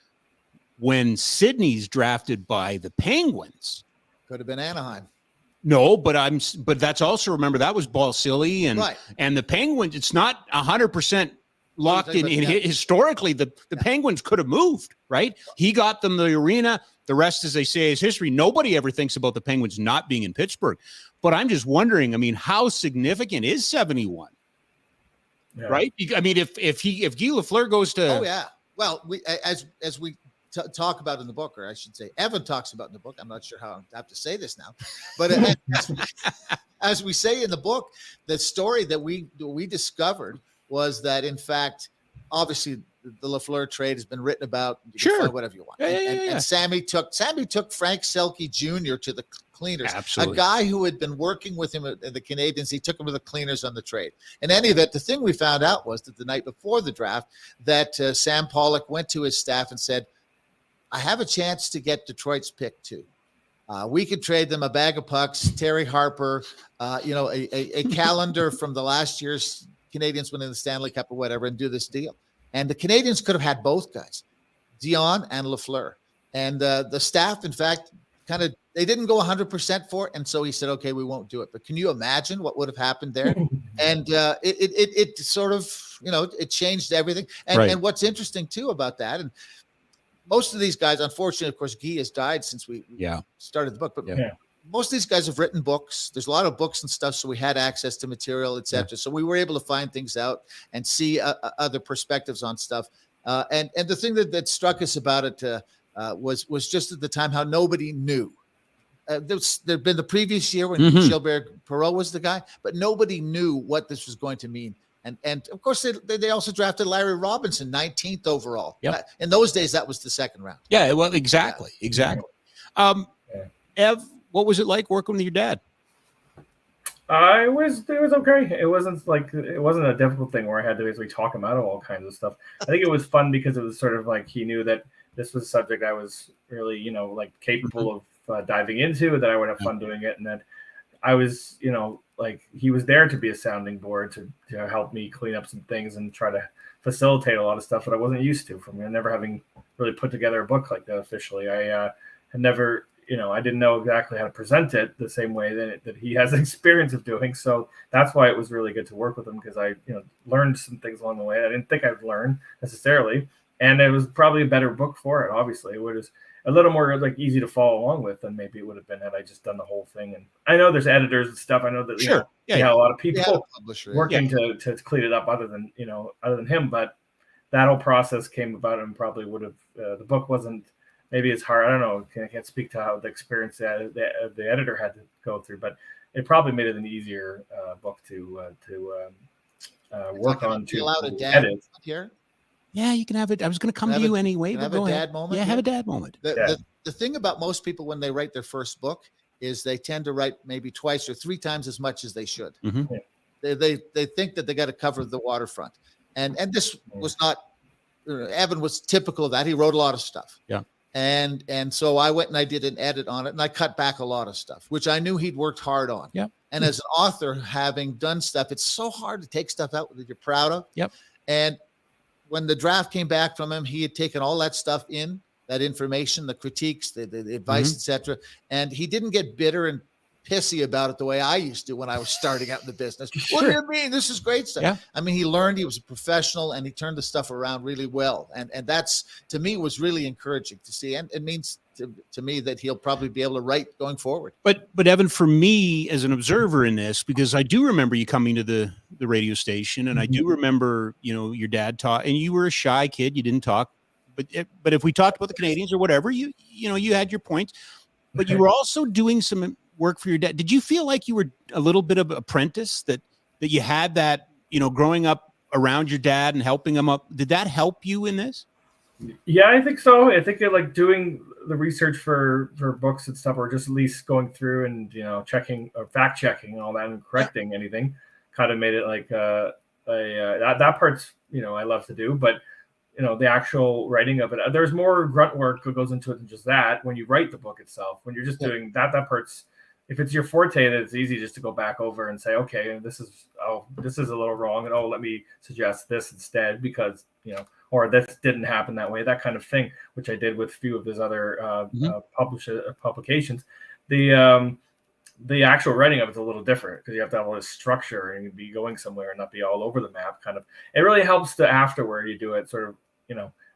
When Sydney's drafted by the Penguins. Could have been Anaheim. No, but that's also, remember, that was Balsillie and the Penguins, it's not 100% locked in. Historically, the Penguins could have moved, right? He got them the arena. The rest, as they say, is history. Nobody ever thinks about the Penguins not being in Pittsburgh. But I'm just wondering, how significant is 71? Yeah. Right? I mean, if Guy Lafleur goes to, well, we as we talk about in the book, or I should say Evan talks about in the book. I'm not sure how I have to say this now, but as we say in the book, the story that we discovered was that, in fact, obviously the LaFleur trade has been written about. You can find whatever you want. And Sammy took Frank Selke Jr. to the Cleaners. Absolutely. A guy who had been working with him at the Canadians. He took him to the Cleaners on the trade. In any event, the thing we found out was that the night before the draft, that Sam Pollock went to his staff and said, I have a chance to get Detroit's pick too. We could trade them a bag of pucks, Terry Harper, a calendar from the last year's Canadians winning the Stanley Cup or whatever, and do this deal. And the Canadians could have had both guys, Dion and LaFleur. And the staff, in fact, they didn't go 100% for it. And so he said, okay, we won't do it. But can you imagine what would have happened there? And it sort of, it changed everything. And what's interesting too about that, and most of these guys, unfortunately, of course, Guy has died since we started the book, but most of these guys have written books. There's a lot of books and stuff. So we had access to material, et cetera. So we were able to find things out and see other perspectives on stuff. And the thing that struck us about it was just at the time how nobody knew. There'd been the previous year when Gilbert Perreault was the guy, but nobody knew what this was going to mean. And of course, they also drafted Larry Robinson, 19th overall. Yep. In those days, that was the second round. Yeah, well, exactly. Ev, what was it like working with your dad? It was okay. It wasn't a difficult thing where I had to basically talk him out of all kinds of stuff. I think it was fun because it was sort of like he knew that this was a subject I was really, capable of diving into, that I would have fun doing it, and that I was, he was there to be a sounding board to help me clean up some things and try to facilitate a lot of stuff that I wasn't used to from me. Never having really put together a book like that officially. I had never, I didn't know exactly how to present it the same way that he has experience of doing. So that's why it was really good to work with him, because I, learned some things along the way I didn't think I'd learn necessarily. And it was probably a better book for it. Obviously, it was a little more easy to follow along with than maybe it would have been had I just done the whole thing. And I know there's editors and stuff. I know that a lot of people working to clean it up other than him. But that whole process came about and probably would have the book wasn't maybe as hard. I don't know. I can't speak to how the experience that the editor had to go through, but it probably made it an easier book to work on. To allow a dad edit here. Yeah, you can have it. I was going to come to you anyway. Have a dad moment. Yeah, have a dad moment. The thing about most people when they write their first book is they tend to write maybe twice or three times as much as they should. Mm-hmm. They think that they got to cover the waterfront, and this was not. Evan was typical of that. He wrote a lot of stuff. Yeah. And so I went and I did an edit on it, and I cut back a lot of stuff, which I knew he'd worked hard on. Yep. And as an author, having done stuff, it's so hard to take stuff out that you're proud of. Yep. And when the draft came back from him, he had taken all that stuff in, that information, the critiques, the advice, etc. And he didn't get bitter and pissy about it the way I used to when I was starting out in the business. What do you mean? This is great stuff. Yeah. I mean, he learned, he was a professional, and he turned the stuff around really well. And that's, to me, was really encouraging to see. And it means to me that he'll probably be able to write going forward. But Evan, for me as an observer in this, because I do remember you coming to the radio station, and I do remember, your dad taught, and you were a shy kid, you didn't talk. But if we talked about the Canadians or whatever, you had your points, but you were also doing some work for your dad. Did you feel like you were a little bit of an apprentice, that you had that, growing up around your dad and helping him up? Did that help you in this? Yeah, I think so. I think doing the research for books and stuff, or just at least going through and, checking or fact checking and all that and correcting anything kind of made it like that part's, I love to do, but the actual writing of it, there's more grunt work that goes into it than just that. When you write the book itself, when you're just doing that part's, if it's your forte, then it's easy just to go back over and say, okay, this is a little wrong, and let me suggest this instead because or this didn't happen that way, that kind of thing, which I did with a few of his other publications. The actual writing of it's a little different because you have to have all this structure and be going somewhere and not be all over the map. Kind of, it really helps to afterward you do it sort of,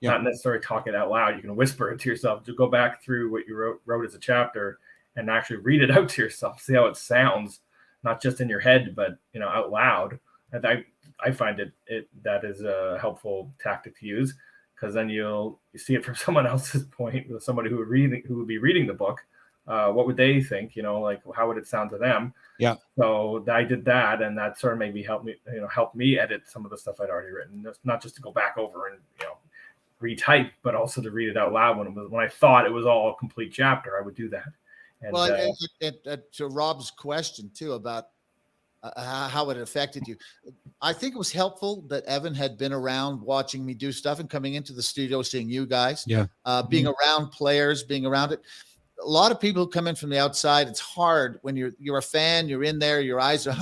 not necessarily talk it out loud. You can whisper it to yourself to go back through what you wrote as a chapter and actually read it out to yourself, see how it sounds, not just in your head, but out loud. And I find that is a helpful tactic to use because then you see it from someone else's point, with somebody who would be reading the book. What would they think? Like how would it sound to them? Yeah. So I did that, and that sort of helped me edit some of the stuff I'd already written. Not just to go back over and retype, but also to read it out loud when I thought it was all a complete chapter. I would do that. And, to Rob's question too about how it affected you, I think it was helpful that Evan had been around watching me do stuff and coming into the studio, seeing you guys, being around players, being around it. A lot of people who come in from the outside, it's hard when you're a fan, you're in there, your eyes are,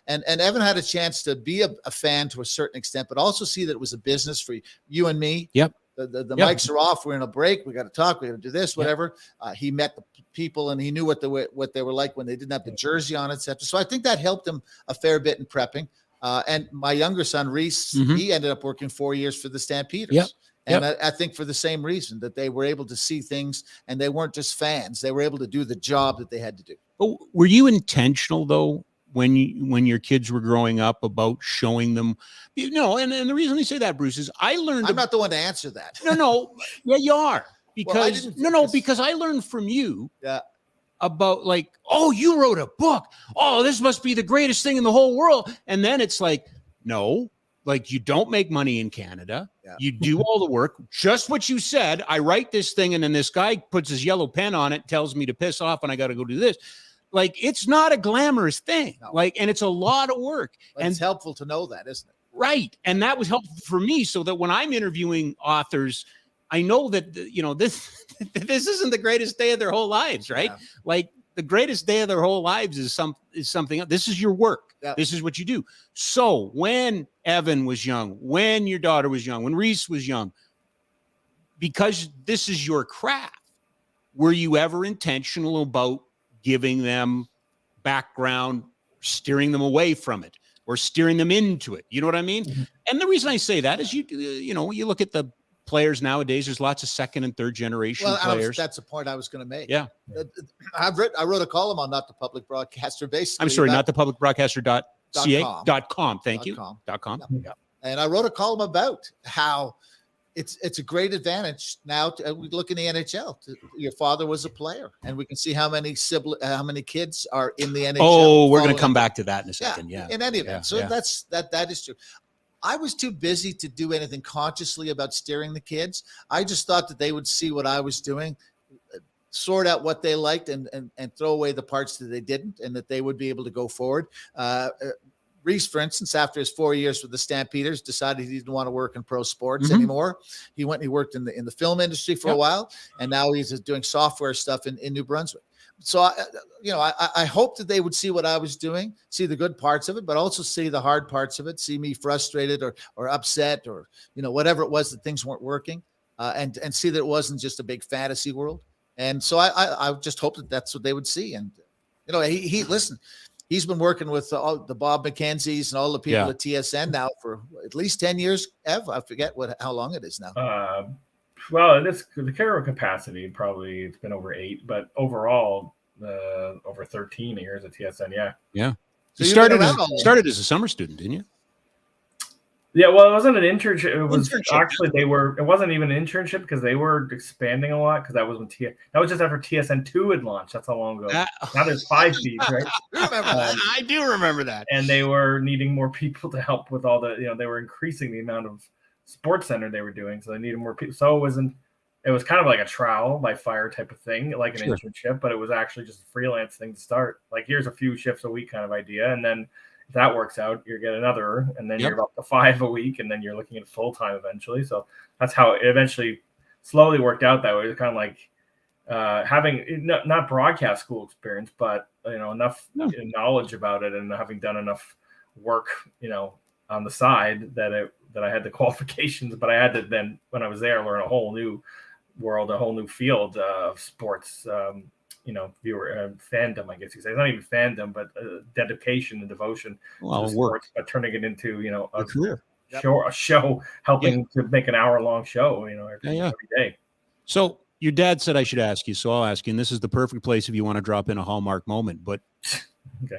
And Evan had a chance to be a fan to a certain extent, but also see that it was a business for you and me. Yep. The mics are off. We're in a break. We got to talk. We got to do this, whatever. He met the people and he knew what they were like when they didn't have the jersey on, etc. So I think that helped him a fair bit in prepping. And my younger son, Reese, he ended up working 4 years for the Stampeders. Yep. And I think for the same reason, that they were able to see things and they weren't just fans. They were able to do the job that they had to do. But were you intentional though, when your kids were growing up, about showing them, and the reason I say that, Bruce, is I learned. I'm not the one to answer that. No. Yeah, you are. Because because I learned from you. Yeah. About like, oh, you wrote a book. Oh, this must be the greatest thing in the whole world. And then it's like, no, like you don't make money in Canada. Yeah. You do all the work. Just what you said. I write this thing and then this guy puts his yellow pen on it, tells me to piss off and I got to go do this. Like, it's not a glamorous thing. No. Like, and it's a lot of work. But it's helpful to know that, isn't it? Right. And that was helpful for me, so that when I'm interviewing authors, I know that, this isn't the greatest day of their whole lives, right? Yeah. Like, the greatest day of their whole lives is something else. This is your work. Yeah. This is what you do. So when Evan was young, when your daughter was young, when Reese was young, because this is your craft, were you ever intentional about giving them background, steering them away from it, or steering them into it? You know what I mean? Mm-hmm. And the reason I say that is you look at the players nowadays, there's lots of second and third generation players. That's the point I was going to make. Yeah. I wrote a column on Not the Public Broadcaster, basically. I'm sorry, not the public broadcaster.ca.com. Thank you. .com. Yeah. And I wrote a column about how it's a great advantage now. We look in the NHL. Your father was a player, and we can see how many kids are in the NHL. Oh, we're going to come back to that in a second. Yeah. In any event, that is true. I was too busy to do anything consciously about steering the kids. I just thought that they would see what I was doing, sort out what they liked, and throw away the parts that they didn't, and that they would be able to go forward. Reese, for instance, after his 4 years with the Stampeders, decided he didn't want to work in pro sports anymore. He went and he worked in the film industry for a while, and now he's doing software stuff in New Brunswick. So, I hope that they would see what I was doing, see the good parts of it, but also see the hard parts of it, see me frustrated or upset or, whatever it was that things weren't working, and see that it wasn't just a big fantasy world. And so I just hope that that's what they would see. And, listen, he's been working with all the Bob McKenzie's and all the people at TSN now for at least 10 years. Ev, I forget how long it is now. Well, the Kerr capacity, probably it's been over 8, but overall, over 13 years at TSN. Yeah. Yeah. So you started as a summer student, didn't you? Yeah. Well, it wasn't an internship. It was actually, it wasn't even an internship because they were expanding a lot, because that was when that was just after TSN 2 had launched. That's how long ago. Now there's 5 feeds, right? I do remember that. And they were needing more people to help with all the, they were increasing the amount of sports center they were doing, so they needed more people. So it was kind of like a trial by fire type of thing, like an internship, but it was actually just a freelance thing to start. Like, here's a few shifts a week kind of idea, and then if that works out, you get another, and then you're up to 5 a week, and then you're looking at full time eventually. So that's how it eventually slowly worked out that way. It was kind of like having not broadcast school experience, but enough knowledge about it, and having done enough work, on the side that I had the qualifications, but I had to then, when I was there, learn a whole new world, a whole new field of sports, viewer fandom, I guess you say. It's not even fandom, but dedication and devotion to sports, but turning it into, a career. A show, helping to make an hour-long show, every day. So your dad said I should ask you, so I'll ask you, and this is the perfect place if you want to drop in a Hallmark moment, but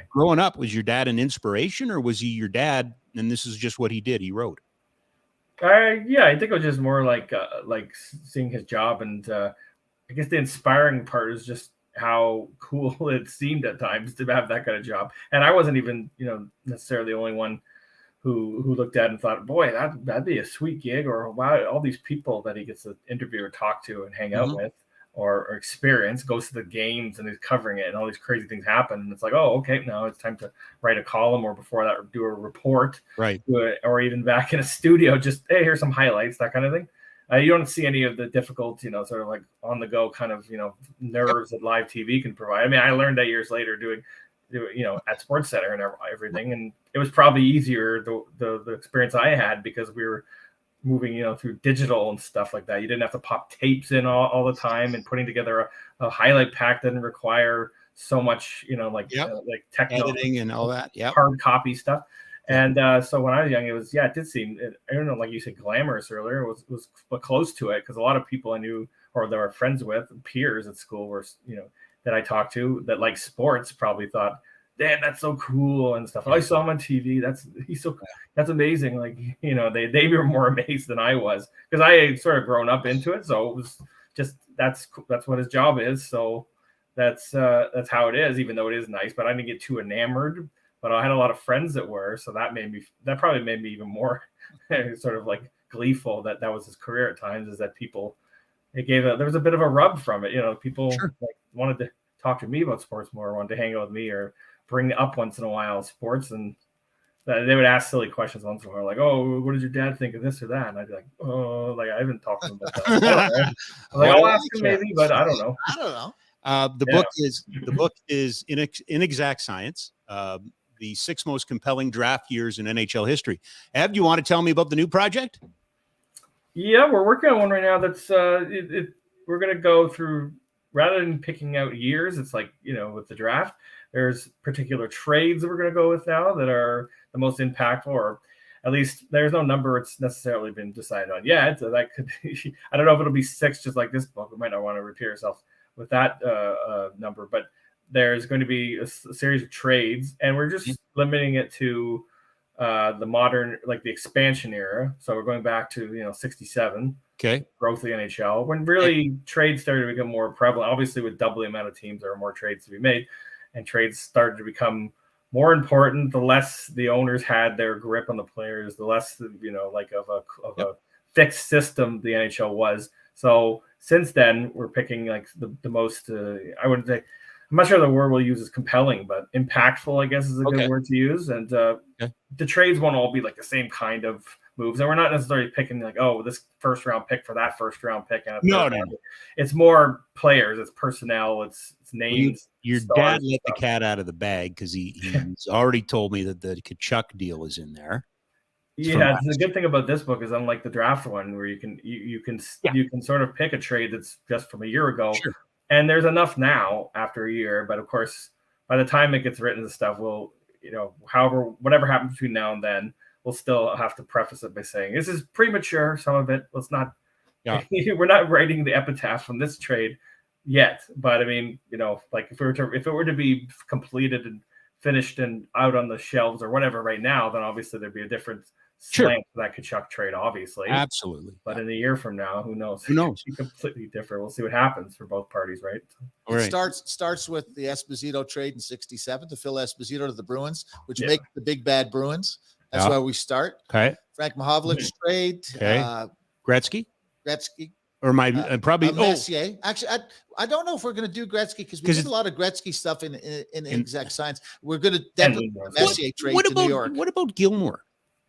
growing up, was your dad an inspiration, or was he your dad and this is just what he did? He wrote. Yeah, I think it was just more like seeing his job, and I guess the inspiring part is just how cool it seemed at times to have that kind of job. And I wasn't even, necessarily the only one who looked at it and thought, boy, that'd be a sweet gig, or wow, all these people that he gets to interview or talk to and hang out with, or experience, goes to the games and is covering it, and all these crazy things happen. And it's like, oh, okay, now it's time to write a column, or before that, do a report, right? Or even back in a studio, just hey, here's some highlights, that kind of thing. You don't see any of the difficult, sort of like on the go kind of, nerves that live TV can provide. I mean, I learned that years later doing at Sports Center and everything, and it was probably easier the experience I had because we were moving through digital and stuff like that. You didn't have to pop tapes in all the time, and putting together a highlight pack didn't require so much like techno editing and all that, hard copy stuff. And so when I was young, it did seem, I don't know, like you said, glamorous earlier. It was close to it, because a lot of people I knew or that were friends with, peers at school, were that I talked to that like sports, probably thought, "Damn, that's so cool," and stuff. I saw him on TV. That's amazing. Like they were more amazed than I was, because I had sort of grown up into it. So it was just that's what his job is. So that's how it is. Even though it is nice, but I didn't get too enamored. But I had a lot of friends that were, so that probably made me even more sort of like gleeful that was his career at times. Is that people, there was a bit of a rub from it. People like wanted to talk to me about sports more, wanted to hang out with me, or bring up once in a while sports, and they would ask silly questions once in a while, like, "Oh, what did your dad think of this or that?" And I'd be like, "Oh, like I haven't talked to him about that." I'll ask him maybe, but I don't know. The book is Inexact Science. The 6 most compelling draft years in NHL history. Ev, do you want to tell me about the new project? Yeah, we're working on one right now. That's we're going to go through, rather than picking out years. It's like, with the draft, there's particular trades that we're going to go with now that are the most impactful, or at least there's no number it's necessarily been decided on yet. So that could be, I don't know if it'll be 6, just like this book. We might not want to repeat ourselves with that number, but there's going to be a series of trades, and we're just limiting it to the modern, like the expansion era. So we're going back to 67. Okay. Growth of the NHL, when really trades started to become more prevalent. Obviously, with double the amount of teams, there are more trades to be made, and trades started to become more important. The less the owners had their grip on the players, the less like of a fixed system the NHL was. So since then, we're picking like the most. I wouldn't say. I'm not sure the word we'll use is compelling, but impactful, I guess, is a good word to use. And the trades won't all be like the same kind of moves. And we're not necessarily picking like, oh, this first round pick for that first round pick. No. It's more players, it's personnel, it's names. Your dad let the cat out of the bag, because he's already told me that the Kachuk deal is in there. Yeah, the good thing about this book is, unlike the draft one, where you can sort of pick a trade that's just from a year ago. Sure. And there's enough now after a year, but of course, by the time it gets written and stuff, we'll, whatever happens between now and then, we'll still have to preface it by saying this is premature. Some of it, let's not. Yeah. We're not writing the epitaph from this trade yet, but I mean, like if it were to be completed and finished and out on the shelves or whatever right now, then obviously there'd be a different slant for that Kachuk trade, obviously. Absolutely. But in a year from now, who knows? Who knows? It's completely different. We'll see what happens for both parties, right? It starts with the Esposito trade in 67 to Phil Esposito to the Bruins, which make the big bad Bruins. That's where we start. Okay. Frank Mahovlich trade. Okay. Gretzky. Or probably Messier. Actually, I don't know if we're going to do Gretzky, because we did a lot of Gretzky stuff in Exact Science. We're going to definitely Messier trade to New York. What about Gilmore?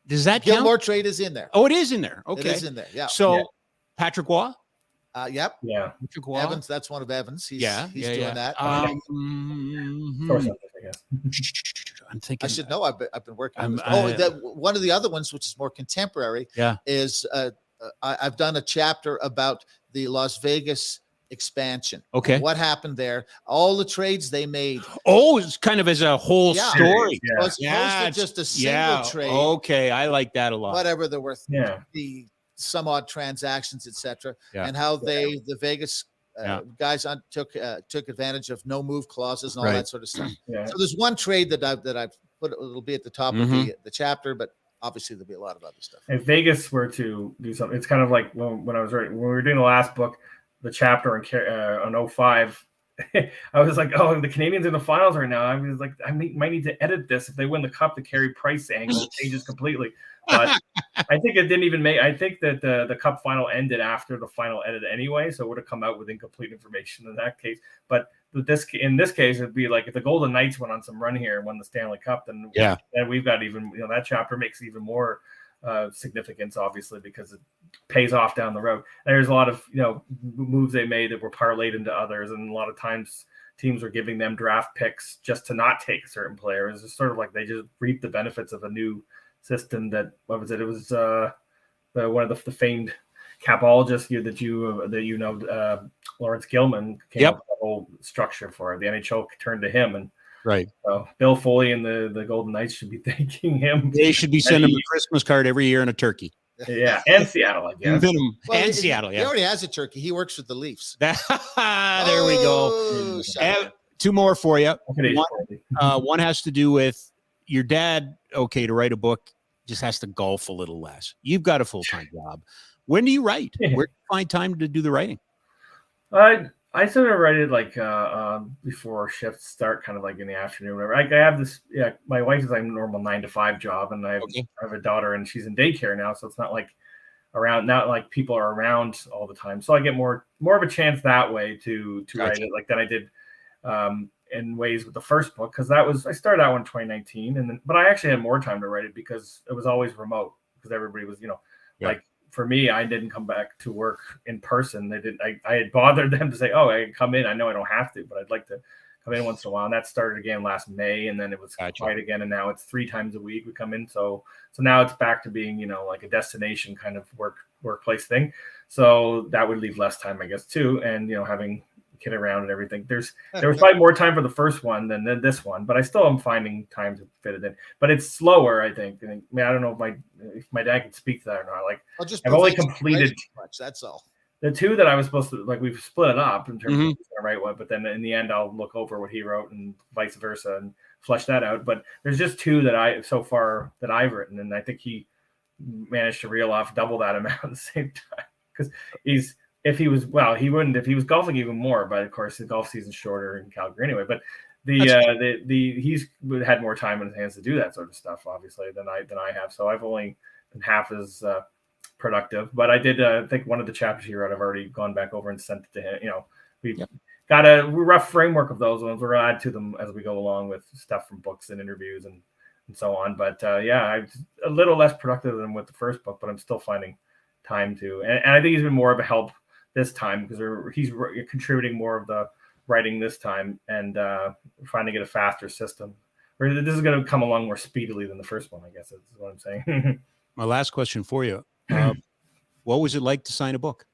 Does that Gilmore count? trade is in there? Oh, it is in there. Okay, it is in there. Yeah. So Patrick Waugh. Yep. Yeah. Patrick Waugh. Evans. That's one of Evans. He's doing that. I'm thinking. I should know. I've been working on this. One of the other ones, which is more contemporary, is I've done a chapter about the Las Vegas expansion. Okay. What happened there? All the trades they made. Oh, it's kind of as a whole story. Yeah. As opposed to just a single trade. Okay, I like that a lot. Whatever there were some odd transactions, etc. And how the Vegas guys took advantage of no move clauses and all that sort of stuff. So there's one trade that I've put. It'll be at the top of the chapter, but obviously there'll be a lot of other stuff. If Vegas were to do something, it's kind of like when I was writing, when we were doing the last book, the chapter on 05. I was like, oh, the Canadians in the finals right now. I was like, I might need to edit this. If they win the cup, the Carey Price angle changes completely. But I think it didn't even make. I think that the cup final ended after the final edit anyway, so it would have come out with incomplete information in that case. But in this case, it'd be like if the Golden Knights went on some run here and won the Stanley Cup, then we've got even that chapter makes even more significance, obviously, because it pays off down the road. There's a lot of moves they made that were parlayed into others, and a lot of times teams were giving them draft picks just to not take certain players. It's sort of like they just reap the benefits of a new system that what was it? It was one of the famed capologists Lawrence Gilman came up with the whole structure for it. The NHL turned to him, and so Bill Foley and the Golden Knights should be thanking him. They should be sending him a Christmas card every year and a turkey. Yeah, and Seattle, I guess. Seattle, He already has a turkey. He works with the Leafs. There we go. Two more for you. One has to do with your dad. Okay, to write a book, just has to golf a little less. You've got a full-time job. When do you write? Where do you find time to do the writing? I sort of write it like before shifts start, kind of like in the afternoon. Whatever. I have this. Yeah, my wife is like a normal 9 to 5 job, and I have a daughter, and she's in daycare now, so it's not like people are around all the time. So I get more of a chance that way to write it, like than I did in ways with the first book, because I started out in 2019, but I actually had more time to write it because it was always remote, because everybody was like. For me, I didn't come back to work in person. They didn't. I had bothered them to say, "Oh, I can come in. I know I don't have to, but I'd like to come in once in a while." And that started again last May, and then it was quiet again. And now it's 3 times a week we come in. So now it's back to being, like a destination kind of workplace thing. So that would leave less time, I guess, too. And having a kid around and everything. There was probably more time for the first one than this one, but I still am finding time to fit it in. But it's slower, I think. I don't know if my dad can speak to that or not. Like, I've only completed much. That's all. The 2 that I was supposed to, like, we've split it up in terms of who's going to write what, but then in the end, I'll look over what he wrote and vice versa and flesh that out. But there's just 2 that I've written, and I think he managed to reel off double that amount at the same time, because he was golfing even more, but of course the golf season's shorter in Calgary anyway. But he's had more time in his hands to do that sort of stuff, obviously, than I have. So I've only been half as productive. But I did think one of the chapters he wrote, I've already gone back over and sent it to him. We've got a rough framework of those ones. We're gonna add to them as we go along with stuff from books and interviews and so on. But I'm a little less productive than with the first book, but I'm still finding time to. And I think he's been more of a help this time, because he's contributing more of the writing this time, and trying to get a faster system. Or this is going to come along more speedily than the first one, I guess is what I'm saying. My last question for you. What was it like to sign a book?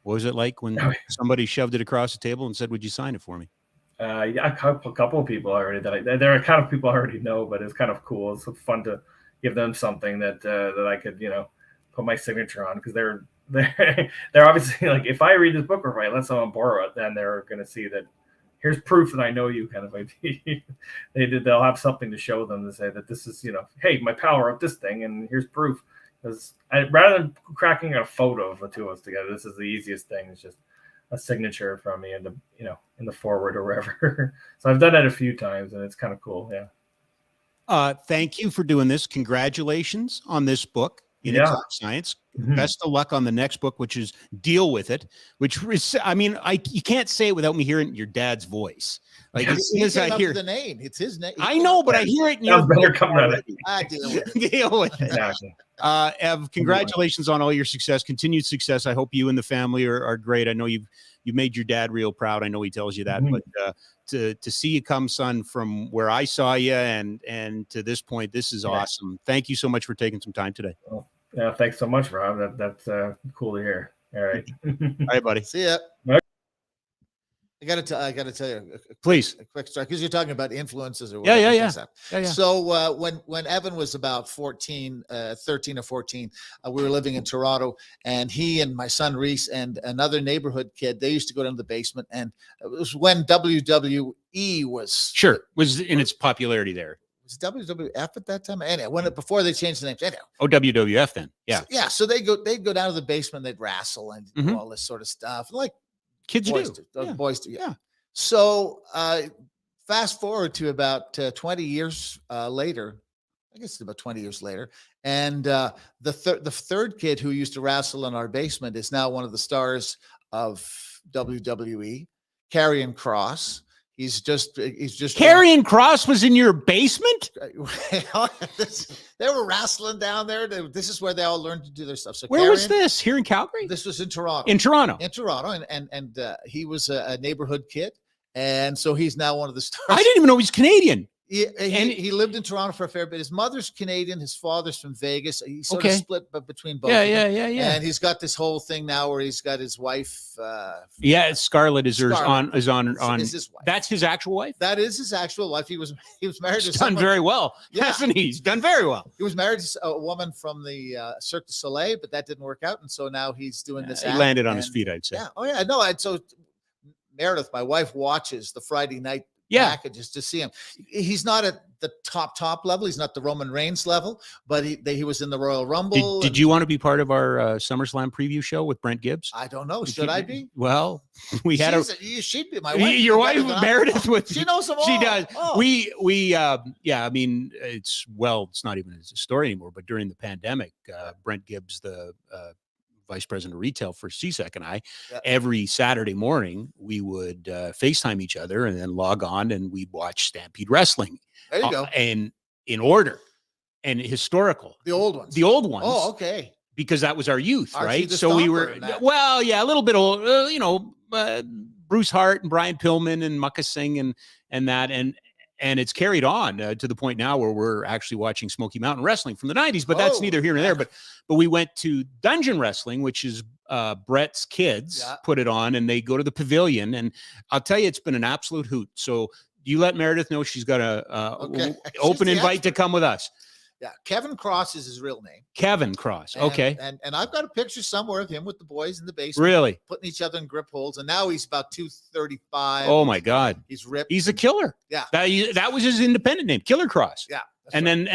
What was it like when somebody shoved it across the table and said, "Would you sign it for me?" A couple of people already there are kind of people I already know, but it's kind of cool. It's fun to give them something that I could, put my signature on, because they're obviously like, if I read this book or if I let someone borrow it, then they're going to see that here's proof that I know you, kind of idea. They'll have something to show them to say that this is, hey, my pal wrote this thing and here's proof. Because rather than cracking a photo of the 2 of us together, this is the easiest thing. It's just a signature from me in the forward or wherever. So I've done that a few times, and it's kind of cool. Yeah. Thank you for doing this. Congratulations on this book. Inexact Science. Best of luck on the next book, which is Deal With It, which is, you can't say it without me hearing your dad's voice. Like, as soon as I hear the name, it's his name. I know, but I hear it in your better coming out of it. I deal with it. Deal with it. Exactly. Ev, congratulations on all your success, continued success. I hope you and the family are great. I know you've made your dad real proud. I know he tells you that, but to see you come, son, from where I saw you and to this point, this is awesome. Thank you so much for taking some time today. Well, yeah, thanks so much, Rob. That's cool to hear. All right. All right, buddy. See ya. I got to tell you, please, a quick story, because you're talking about influences or whatever. Yeah. So when Evan was about 13 or 14, we were living in Toronto, and he and my son Reese and another neighborhood kid, they used to go down to the basement, and it was when WWE was in its popularity there. was WWF at that time. Anyway, before they changed the names. Anyhow. Oh, WWF then. Yeah. So they'd go down to the basement, they'd wrestle and do all this sort of stuff. Like Kids boys do. do. Yeah. Boys do. Yeah. So fast forward to about 20 years later. I guess it's about 20 years later. And the third kid who used to wrestle in our basement is now one of the stars of WWE, Karrion Kross. He's just Karrion Kross was in your basement? They were wrestling down there. This is where they all learned to do their stuff. So where was this? Here in Calgary? This was in Toronto. In Toronto. And he was a neighborhood kid. And so he's now one of the stars. I didn't even know he was Canadian. He lived in Toronto for a fair bit. His mother's Canadian. His father's from Vegas. He sort of split between both. Yeah. And he's got this whole thing now where he's got his wife. Scarlett is his his wife. That's his actual wife. That is his actual wife. He was married to someone. Done very well, hasn't he? He's done very well. He was married to a woman from the Cirque du Soleil, but that didn't work out, and so now he's doing this. He landed on his feet, I'd say. Yeah. Oh yeah. No. So Meredith, my wife, watches the Friday night packages to see him. He's not at the top level. He's not the Roman Reigns level, but he was in the Royal Rumble. Did you want to be part of our SummerSlam preview show with Brent Gibbs? I don't know. Should I be? Well, we had she'd be my wife. Your wife Meredith with she knows them all. She does. Oh. I mean, it's not even a story anymore, but during the pandemic, Brent Gibbs, the vice president of retail for CSEC, and I, every Saturday morning, we would FaceTime each other and then log on and we'd watch Stampede Wrestling. There you go. And in order and historical. The old ones. Oh, okay. Because that was our youth, right? So we were, a little bit old, Bruce Hart and Brian Pillman and Mukka Singh and that. And it's carried on to the point now where we're actually watching Smoky Mountain Wrestling from the 90s, but that's neither here nor there. But we went to Dungeon Wrestling, which is Brett's kids put it on, and they go to the pavilion. And I'll tell you, it's been an absolute hoot. So you let Meredith know she's got a open invite to come with us. Yeah, Kevin Kross is his real name. Kevin Kross. Okay. And I've got a picture somewhere of him with the boys in the basement. Really? Putting each other in grip holds. And now he's about 235. Oh my God. He's ripped. He's a killer. Yeah. That was his independent name, Killer Kross. Yeah. And then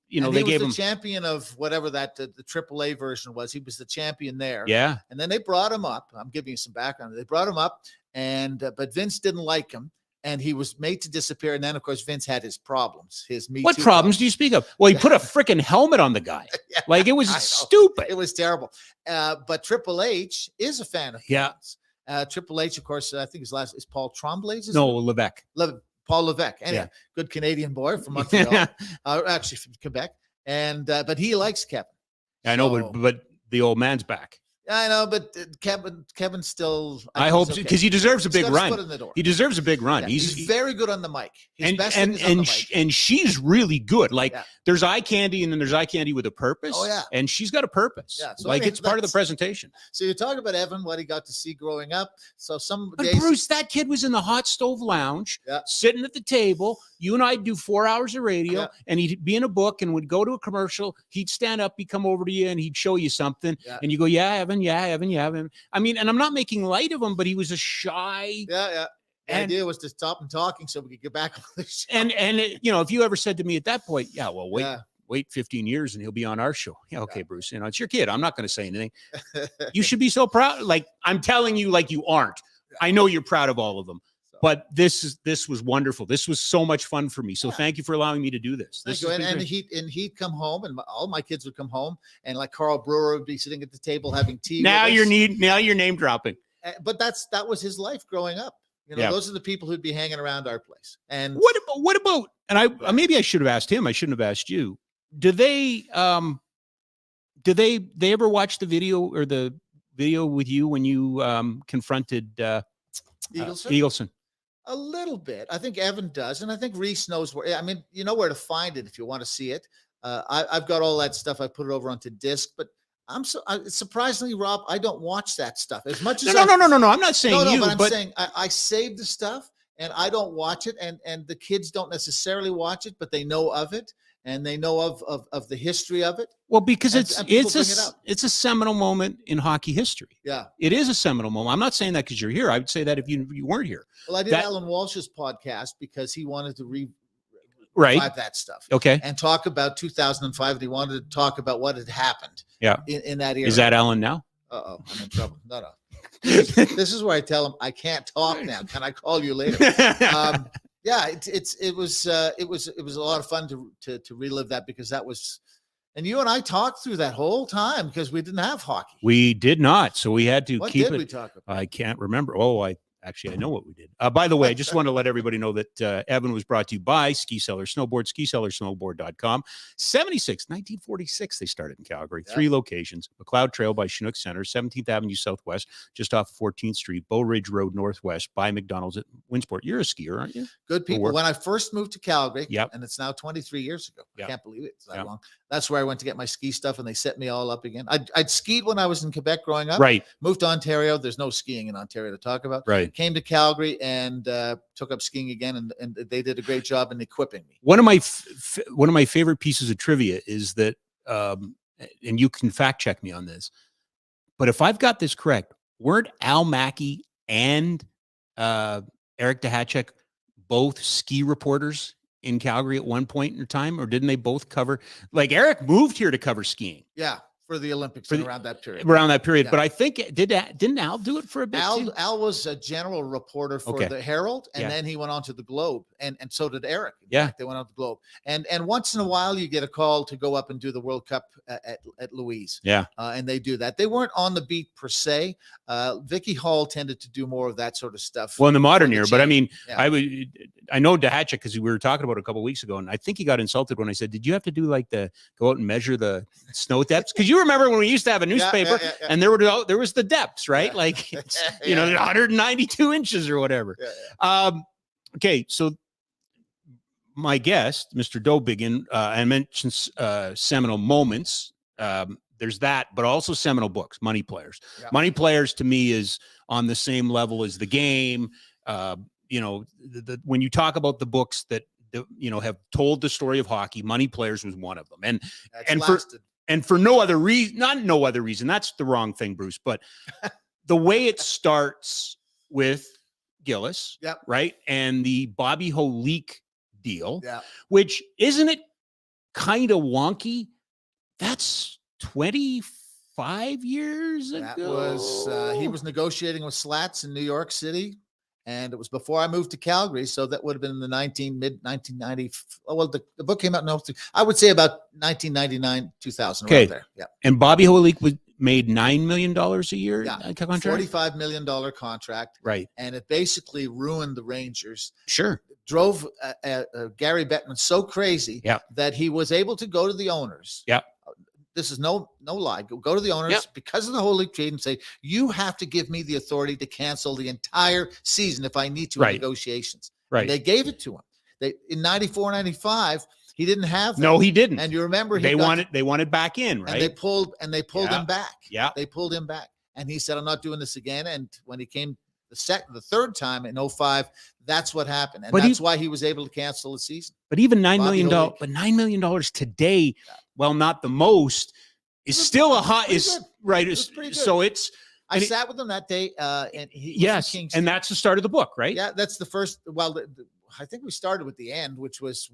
they gave him the champion of whatever the AAA version was. He was the champion there. Yeah. And then they brought him up. I'm giving you some background. They brought him up, but Vince didn't like him. And he was made to disappear. And then, of course, Vince had his problems. What problems do you speak of? Well, he put a freaking helmet on the guy. Like, it was stupid. It was terrible. But Triple H is a fan of Vince. Triple H, of course, I think his last is Paul Tremblay. No, Levesque. Paul Levesque. Anyway, good Canadian boy from Montreal. Actually from Quebec. But he likes Kevin. I know, but the old man's back. I know, but Kevin still. I hope because he deserves a big run. He deserves a big run. Yeah, he's very good on the mic. And she's really good. Like there's eye candy, and then there's eye candy with a purpose. Oh yeah, and she's got a purpose. Yeah, so it's part of the presentation. So you're talking about Evan, what he got to see growing up. So but Bruce, that kid was in the hot stove lounge, sitting at the table. You and I'd do 4 hours of radio, and he'd be in a book, and would go to a commercial. He'd stand up, he'd come over to you, and he'd show you something, and you go, "Yeah, Evan. Yeah, Evan. Yeah, Evan." I mean, and I'm not making light of him, but he was a shy. The idea was to stop him talking so we could get back on the show. And if you ever said to me at that point, wait 15 years and he'll be on our show. Yeah, okay, Bruce. It's your kid. I'm not going to say anything. You should be so proud. Like I'm telling you, like you aren't. I know you're proud of all of them. But this was wonderful. This was so much fun for me. So thank you for allowing me to do this. And he'd come home, and all my kids would come home, and like Carl Brewer would be sitting at the table having tea. Now you're name dropping. But that was his life growing up. Those are the people who'd be hanging around our place. And what about? And I maybe I should have asked him. I shouldn't have asked you. Do they ever watch the video with you when you confronted Eagleson? A little bit. I think Evan does. And I think Reese knows where. I mean, you know where to find it if you want to see it. I've got all that stuff. I put it over onto disc. But surprisingly, Rob, I don't watch that stuff as much as No. I'm not saying you. But I'm saying I save the stuff and I don't watch it. And the kids don't necessarily watch it, but they know of it. And they know of the history of it. Well, because it's a seminal moment in hockey history. Yeah, it is a seminal moment. I'm not saying that because you're here. I would say that if you weren't here. Well, I did Alan Walsh's podcast because he wanted to Right. that stuff. Okay. And talk about 2005. And he wanted to talk about what had happened. Yeah. In that era. Is that Alan now? Uh-oh, I'm in trouble. No. This is where I tell him I can't talk now. Can I call you later? Yeah, it was a lot of fun to relive that, because that was, and you and I talked through that whole time because we didn't have hockey. We did not, so we had to What keep did it. we talk about? I can't remember. Oh, I know what we did. By the way, I just want to let everybody know that Evan was brought to you by Ski Cellar Snowboard, skicellarsnowboard.com. 1946, they started in Calgary. Yeah. 3 locations: McLeod Trail by Chinook Center, 17th Avenue Southwest, just off 14th Street, Bow Ridge Road Northwest, by McDonald's at Winsport. You're a skier, aren't you? Good people. When I first moved to Calgary, Yep. and it's now 23 years ago. Yep. I can't believe it. It's that Yep. long. That's where I went to get my ski stuff, and they set me all up again. I'd skied when I was in Quebec growing up. Right. Moved to Ontario. There's no skiing in Ontario to talk about. Right. Came to Calgary and took up skiing again, and they did a great job in equipping me. One of my favorite pieces of trivia is that, and you can fact check me on this, but if I've got this correct, weren't Al Mackey and Eric Dehacek both ski reporters in Calgary at one point in time, or didn't they both cover? Like, Eric moved here to cover skiing. Yeah, for the Olympics around that period. Yeah. But I think didn't Al do it for a bit? Al was a general reporter for the Herald, and then he went on to the Globe, and so did Eric. In fact, they went on to the Globe, and once in a while you get a call to go up and do the World Cup at Louise. Yeah, and they do that. They weren't on the beat per se. Vicky Hall tended to do more of that sort of stuff. Well, in the modern era, but I mean, Yeah. I know Dehacek because we were talking about it a couple of weeks ago, and I think he got insulted when I said, "Did you have to do like go out and measure the snow depths?" Because you remember when we used to have a newspaper, and there was the depths, right? Yeah. Like, 192 inches or whatever. Okay, so my guest, Mr. Dowbiggen, I mentioned seminal moments. There's that, but also seminal books, Money Players. Yeah. Money Players to me is on the same level as The Game. When you talk about the books that have told the story of hockey, Money Players was one of them. And for no other reason, not no other reason, that's the wrong thing, Bruce, but the way it starts with Gillis, right? And the Bobby Holeek deal, which isn't it kind of wonky? That's 25 years ago. That was he was negotiating with Slats in New York City, and it was before I moved to Calgary, so that would have been in the mid 1990. Well, the book came out in I would say about 1999, 2000. Okay, right there. Yeah. And Bobby Holeek made $9 million a year. Contract? $45 million contract. Right. And it basically ruined the Rangers. Sure. Drove Gary Bettman so crazy that he was able to go to the owners. Yeah. This is no lie. Go to the owners because of the Holeek trade and say, you have to give me the authority to cancel the entire season if I need to in negotiations. Right. And they gave it to him. In 94, 95, he didn't have that. No, he didn't. And you remember they wanted back in, right? And they pulled him back. Yeah. They pulled him back. And he said, I'm not doing this again. And when he came the third time in 05, that's what happened. And that's why he was able to cancel the season. But even $9 million, but $9 million today, well, not the most, is still a high, right. So it's, I sat with him that day, and and that's the start of the book, right? Yeah, that's the first. Well, I think we started with the end, which was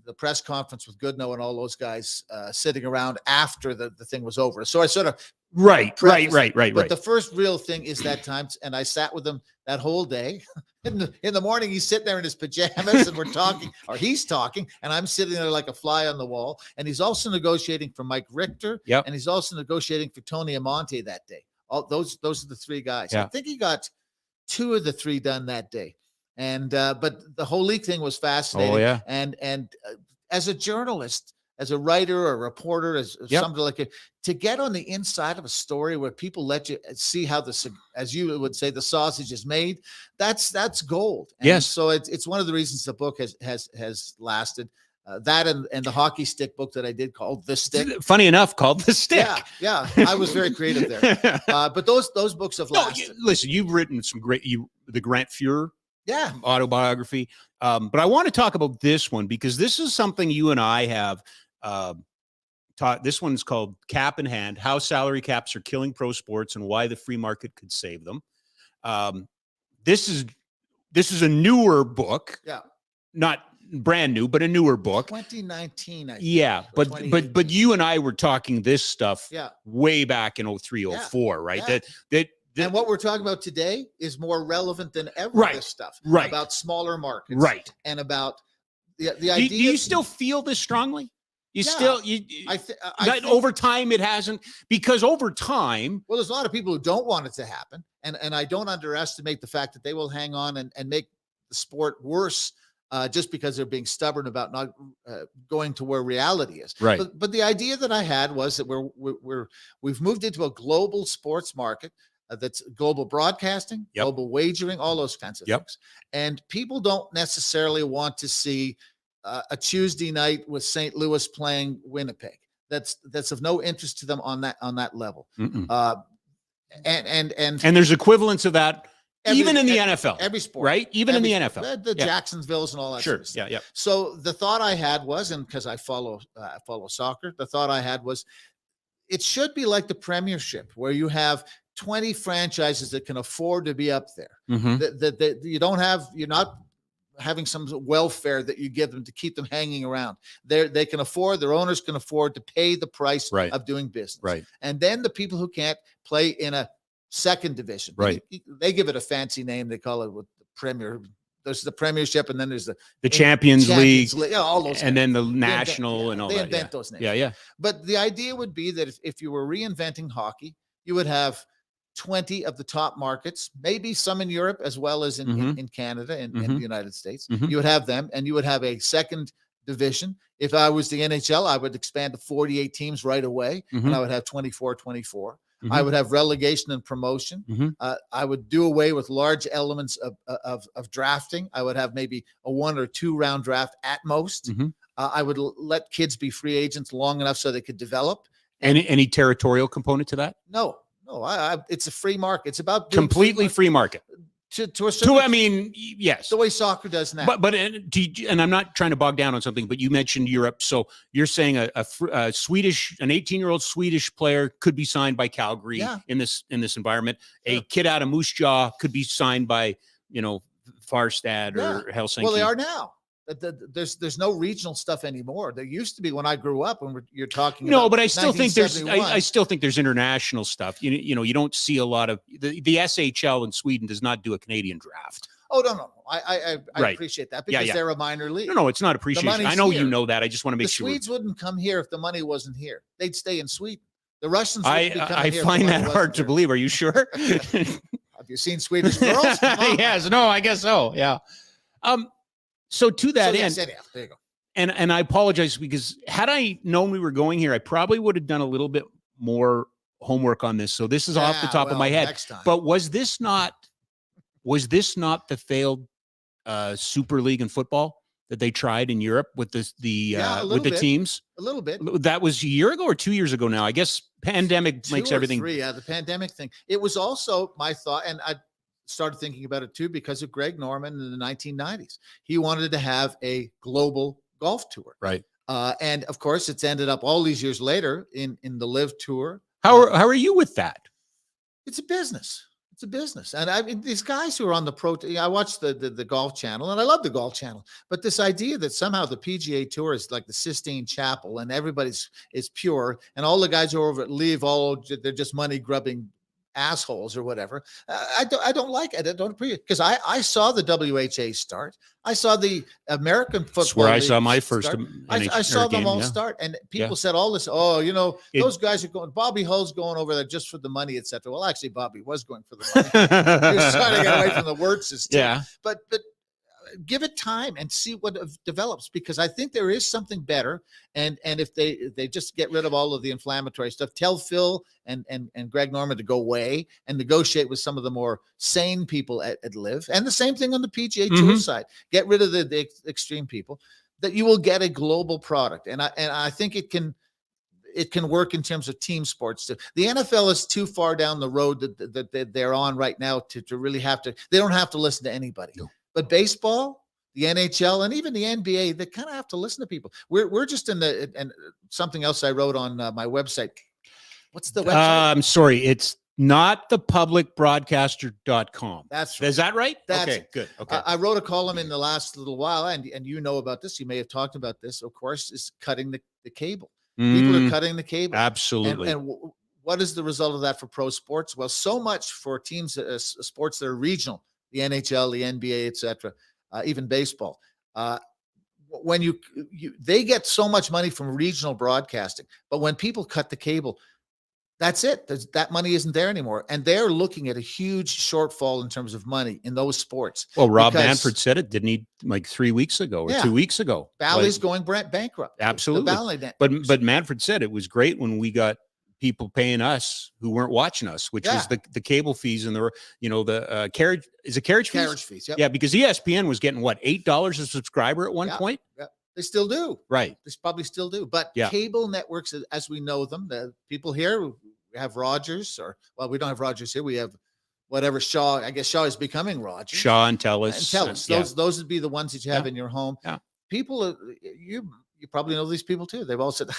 the press conference with Goodnow and all those guys sitting around after the thing was over. So I sort of right. But the first real thing is that time, and I sat with him that whole day. In the morning, he's sitting there in his pajamas, and we're talking, or he's talking, and I'm sitting there like a fly on the wall. And he's also negotiating for Mike Richter, and he's also negotiating for Tony Amonte that day. All those are the three guys. I think he got 2 of the 3 done that day. And but the Holeek thing was fascinating. Oh, yeah. And as a journalist, as a writer or a reporter, as something like it, to get on the inside of a story where people let you see how as you would say, the sausage is made, that's gold. And yes. So it's one of the reasons the book has lasted. That and the hockey stick book that I did called The Stick. Funny enough, called The Stick. Yeah. I was very creative there. But those books have lasted. Listen, you've written some great, the Grant Fuhrer autobiography. But I want to talk about this one because this is something you and I have taught. This one's called Cap in Hand: How Salary Caps Are Killing Pro Sports and Why the Free Market Could Save Them. This is a newer book. Yeah. brand new, but a newer book. 2019, I think. Yeah, or but you and I were talking this stuff Yeah. way back in 03, 04, right? Yeah. That And what we're talking about today is more relevant than ever. Right, This stuff, right. about smaller markets, right. and about the Do idea. you still feel this strongly? You Yeah. still I that think, over time it hasn't, because over time. well, there's a lot of people who don't want it to happen, and I don't underestimate the fact that they will hang on and make the sport worse. Just because they're being stubborn about not going to where reality is. Right. But the idea that I had was that we've moved into a global sports market that's global broadcasting, Yep. global wagering, all those kinds of Yep. things. And people don't necessarily want to see a Tuesday night with St. Louis playing Winnipeg. That's of no interest to them on that level. And there's equivalents of that. Even in the NFL, every sport, right? Even in the sport. NFL, the Jacksonvilles and all that. Sure. Sort of stuff. Yeah. So the thought I had was, and because I follow soccer, the thought I had was, it should be like the Premiership, where you have 20 franchises that can afford to be up there. That you're not having some welfare that you give them to keep them hanging around. They can afford, their owners can afford to pay the price of doing business. Right. And then the people who can't play in a second division. Right. They give it a fancy name. They call it with the Premier. There's the Premiership, and then there's the Champions League, all those, and then the National and all that. They invent those names. Yeah. But the idea would be that if you were reinventing hockey, you would have 20 of the top markets, maybe some in Europe as well as in Canada and in the United States. You would have them, and you would have a second division. If I was the NHL, I would expand to 48 teams right away, and I would have 24. I would have relegation and promotion. I would do away with large elements of drafting. I would have maybe a 1 or 2 round draft at most. I would let kids be free agents long enough so they could develop. Any territorial component to that? No. It's a free market. It's about completely free market. To a certain, I mean, yes, the way soccer does now. But and I'm not trying to bog down on something, but you mentioned Europe, so you're saying an 18-year-old Swedish player could be signed by Calgary in this environment. A kid out of Moose Jaw could be signed by Farstad or Helsinki. Well, they are now. There's no regional stuff anymore. There used to be when I grew up. When you're talking, but I still think I still think there's international stuff. You don't see a lot of the SHL in Sweden does not do a Canadian draft. Oh no. I appreciate that because they're a minor league. No, it's not appreciation. I know you know that. I just want to make sure. The Swedes wouldn't come here if the money wasn't here. They'd stay in Sweden. The Russians. I find that hard to believe. Are you sure? Have you seen Swedish girls? Yes. No. I guess so. Yeah. So to that end, there you go. And I apologize because had I known we were going here, I probably would have done a little bit more homework on this. So this is off the top of my head. But was this not the failed Super League in football that they tried in Europe with the teams? A little bit. That was a year ago or 2 years ago now. I guess pandemic makes everything. The pandemic thing. It was also my thought, and I started thinking about it too because of Greg Norman in the 1990s. He wanted to have a global golf tour, right? And of course, it's ended up all these years later in the Live Tour. How are you with that? It's a business. And I mean, these guys who are on the pro. I watch the Golf Channel, and I love the Golf Channel. But this idea that somehow the PGA Tour is like the Sistine Chapel, and everybody's is pure, and all the guys who are over at Live, they're just money grubbing assholes or whatever. I don't like it. I don't appreciate it because I saw the WHA start. I saw the American football. That's where I saw my first. I saw them all start, and people said all this. Oh, those guys are going. Bobby Hull's going over there just for the money, etc. Well, actually, Bobby was going for the money. He was trying to get away from the word system. Yeah, but give it time and see what develops because I think there is something better. And if they just get rid of all of the inflammatory stuff, tell Phil and Greg Norman to go away and negotiate with some of the more sane people at Live. And the same thing on the PGA Tour side. Get rid of the extreme people. That you will get a global product. And I think it can work in terms of team sports too. The NFL is too far down the road that they're on right now to really have to. They don't have to listen to anybody. No. But baseball, the NHL, and even the NBA, they kind of have to listen to people. We're just and something else I wrote on my website. What's the website? I'm sorry, it's Not the publicbroadcaster.com. That's right. Is that right? That's okay, good. Okay. I wrote a column in the last little while, and you know about this. You may have talked about this. Of course, is cutting the cable. People are cutting the cable. Absolutely. And what is the result of that for pro sports? Well, so much for teams, sports that are regional, the NHL, the NBA, etc., even baseball. When they get so much money from regional broadcasting, but when people cut the cable, that's it. That money isn't there anymore. And they're looking at a huge shortfall in terms of money in those sports. Well, Rob Manfred said it, didn't he, like 3 weeks ago or 2 weeks ago? Bally's going bankrupt. Absolutely. But Manfred said it was great when we got people paying us who weren't watching us, which was the cable fees and the carriage. Is it carriage fees? Carriage fees, yeah. Because ESPN was getting what, $8 a subscriber at one point? Yeah. They still do. Right. They probably still do. But cable networks, as we know them, the people here, we have Rogers, we don't have Rogers here. We have whatever Shaw. I guess Shaw is becoming Rogers. Shaw and TELUS. Those would be the ones that you have in your home. Yeah. People, you probably know these people too. They've all said,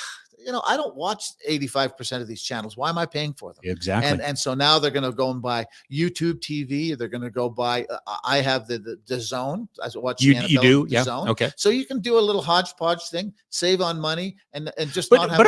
I don't watch 85% of these channels. Why am I paying for them? Exactly. And so now they're going to go and buy YouTube TV. They're going to go buy. I have the Zone. I watch the NFL. You do, the Zone. Okay. So you can do a little hodgepodge thing, save on money, and just not have. But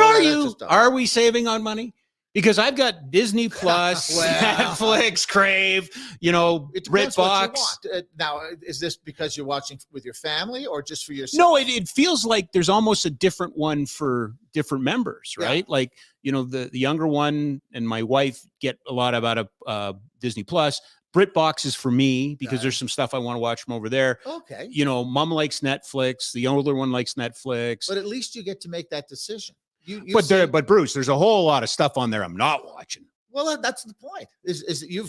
are we saving on money? Because I've got Disney Plus, Netflix, Crave, BritBox. Now, is this because you're watching with your family or just for yourself? No, it feels like there's almost a different one for different members, right? Yeah. Like, the younger one and my wife get a lot out of Disney Plus. BritBox is for me because there's some stuff I want to watch from over there. Okay. Mom likes Netflix. The older one likes Netflix. But at least you get to make that decision. But Bruce, there's a whole lot of stuff on there I'm not watching. Well, that's the point. Is you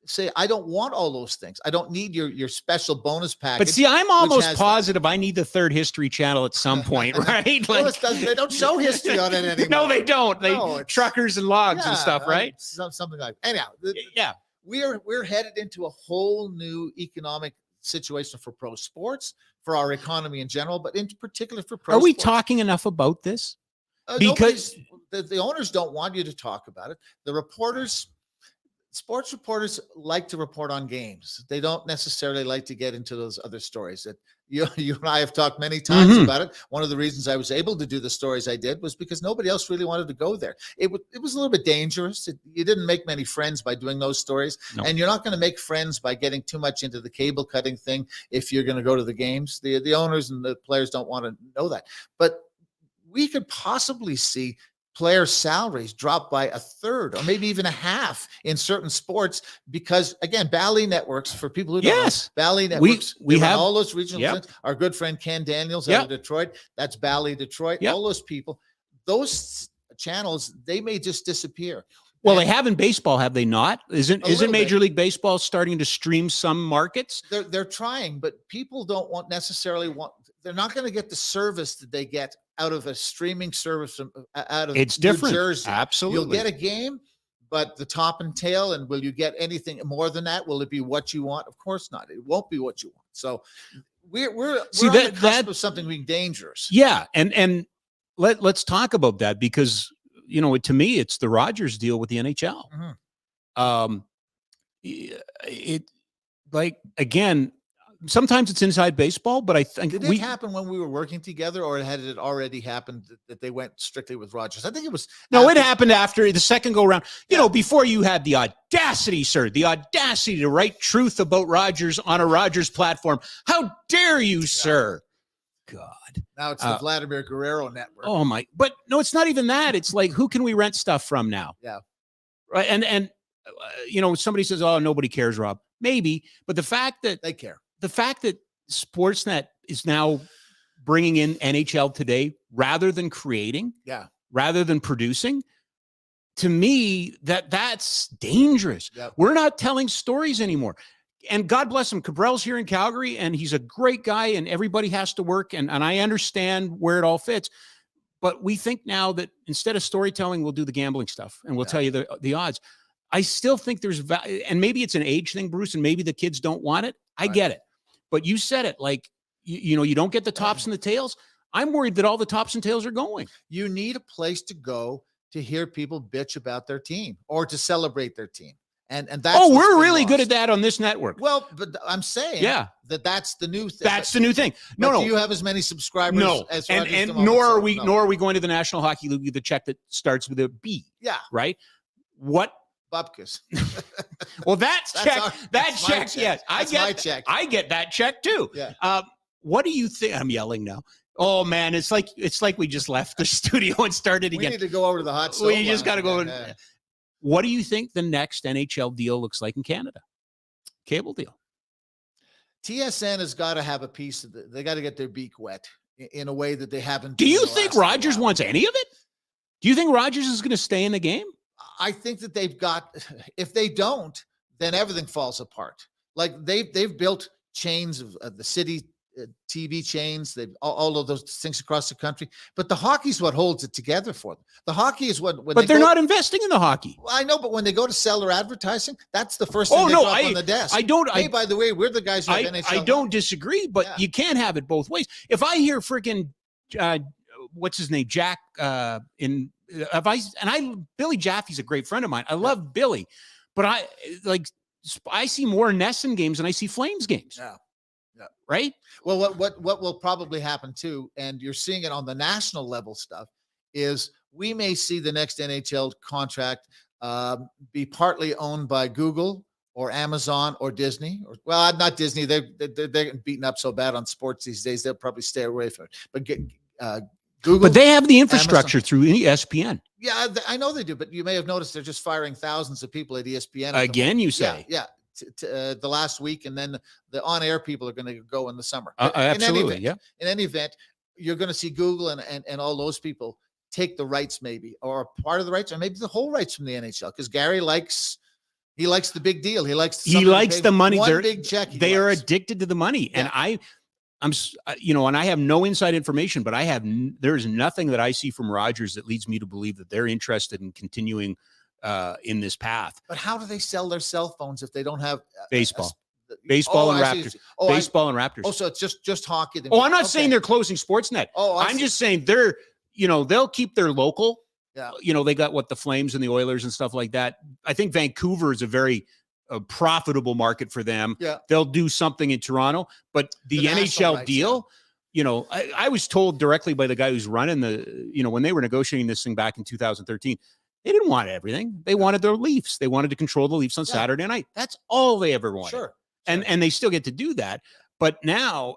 say I don't want all those things. I don't need your special bonus package. But see, I'm almost positive I need the third History Channel at some point, right? They don't show history on it anymore. No, they don't. Truckers and logs and stuff, right? Something like that. Anyhow, yeah, we're headed into a whole new economic situation for pro sports, for our economy in general, but in particular for pro. Are we sports. talking enough about this? Because the owners don't want you to talk about it. The reporters, sports reporters, like to report on games. They don't necessarily like to get into those other stories that you and I have talked many times about it. One of the reasons I was able to do the stories I did was because nobody else really wanted to go there. It was a little bit dangerous. You didn't make many friends by doing those stories. No. And you're not going to make friends by getting too much into the cable cutting thing if you're going to go to the games. The owners and the players don't want to know that. But we could possibly see player salaries drop by a third or maybe even a half in certain sports because, again, Bally Networks, for people who don't know, Bally Networks, we have all those regional things. Our good friend Ken Daniels out of Detroit, that's Bally Detroit, all those people, those channels, they may just disappear. Well, they have in baseball, have they not? Isn't Major League Baseball starting to stream some markets? They're trying, but people don't necessarily want. They're not going to get the service that they get out of a streaming service out of it's New different. Jersey. Absolutely, you'll get a game, but the top and tail. And will you get anything more than that? Will it be what you want? Of course not. It won't be what you want. So we're on the cusp of something being dangerous. Yeah, and let's talk about that because to me it's the Rogers deal with the NHL. Again. Sometimes it's inside baseball, but I think did it happen when we were working together, or had it already happened that they went strictly with Rogers? I think it was. No, it happened after the second go round. Before you had the audacity, sir, to write truth about Rogers on a Rogers platform. How dare you, sir? God. Now it's the Vladimir Guerrero network. Oh my! But no, it's not even that. It's like, who can we rent stuff from now? Yeah. Right. And somebody says, "Oh, nobody cares, Rob." Maybe, but the fact that they care. The fact that Sportsnet is now bringing in NHL Today rather than creating, rather than producing, to me, that's dangerous. Yep. We're not telling stories anymore. And God bless him. Cabral's here in Calgary, and he's a great guy, and everybody has to work, and I understand where it all fits. But we think now that instead of storytelling, we'll do the gambling stuff, and we'll tell you the odds. I still think there's value, and maybe it's an age thing, Bruce, and maybe the kids don't want it. I get it. But you said it, like, you don't get the tops and the tails. I'm worried that all the tops and tails are going. You need a place to go to hear people bitch about their team or to celebrate their team. And that's we're really good at that on this network. Well, but I'm saying that's the new thing. That's the new thing. No. Do you have as many subscribers? No. As and nor are we going to the National Hockey League with a check that starts with a B. Yeah. Right. What? Bupkis. Well, that's check. That check. Yes, I get that check too. Yeah. What do you think? I'm yelling now. Oh man, it's like we just left the studio and started again. We need to go over to the hot stove. We just got to go. What do you think the next NHL deal looks like in Canada? Cable deal. TSN has got to have a piece of they got to get their beak wet in a way that they haven't. Do you think Rogers wants any of it? Do you think Rogers is going to stay in the game? I think that they've got, if they don't, then everything falls apart. Like they've built chains of the city TV chains, they've all of those things across the country. But the hockey's what holds it together for them. The hockey is what. But they're not investing in the hockey. Well, I know, but when they go to sell their advertising, that's the first thing they drop on the desk. Hey, by the way, we're the guys who have NHL. I don't disagree, but you can't have it both ways. If I hear freaking what's his name, Jack Billy Jaffe's a great friend of mine. I love Billy, but I see more NESN games than I see Flames games. Yeah. Right. Well, what will probably happen too, and you're seeing it on the national level stuff, is we may see the next NHL contract be partly owned by Google or Amazon or Disney, or not Disney. They're getting beaten up so bad on sports these days. They'll probably stay away from it. But Google, but they have the infrastructure through ESPN. Yeah, I know they do. But you may have noticed they're just firing thousands of people at ESPN. Again, you say? Yeah. The last week, and then the on-air people are going to go in the summer. Absolutely, in any event, you're going to see Google and all those people take the rights, maybe, or part of the rights, or maybe the whole rights from the NHL, because Gary likes the big deal. He likes the money. One big check. They are addicted to the money, and I'm and I have no inside information, but there's nothing that I see from Rogers that leads me to believe that they're interested in continuing in this path. But how do they sell their cell phones if they don't have baseball and Raptors? Baseball and Raptors. Oh, so it's just hockey. I'm not saying they're closing Sportsnet. I'm just saying they'll keep their local. Yeah. They got the Flames and the Oilers and stuff like that. I think Vancouver is a very profitable market for them. Yeah. They'll do something in Toronto, but the NHL deal, I was told directly by the guy who's running when they were negotiating this thing back in 2013, they didn't want everything. They wanted their Leafs. They wanted to control the Leafs on Saturday night. That's all they ever wanted. Sure. And they still get to do that. But now,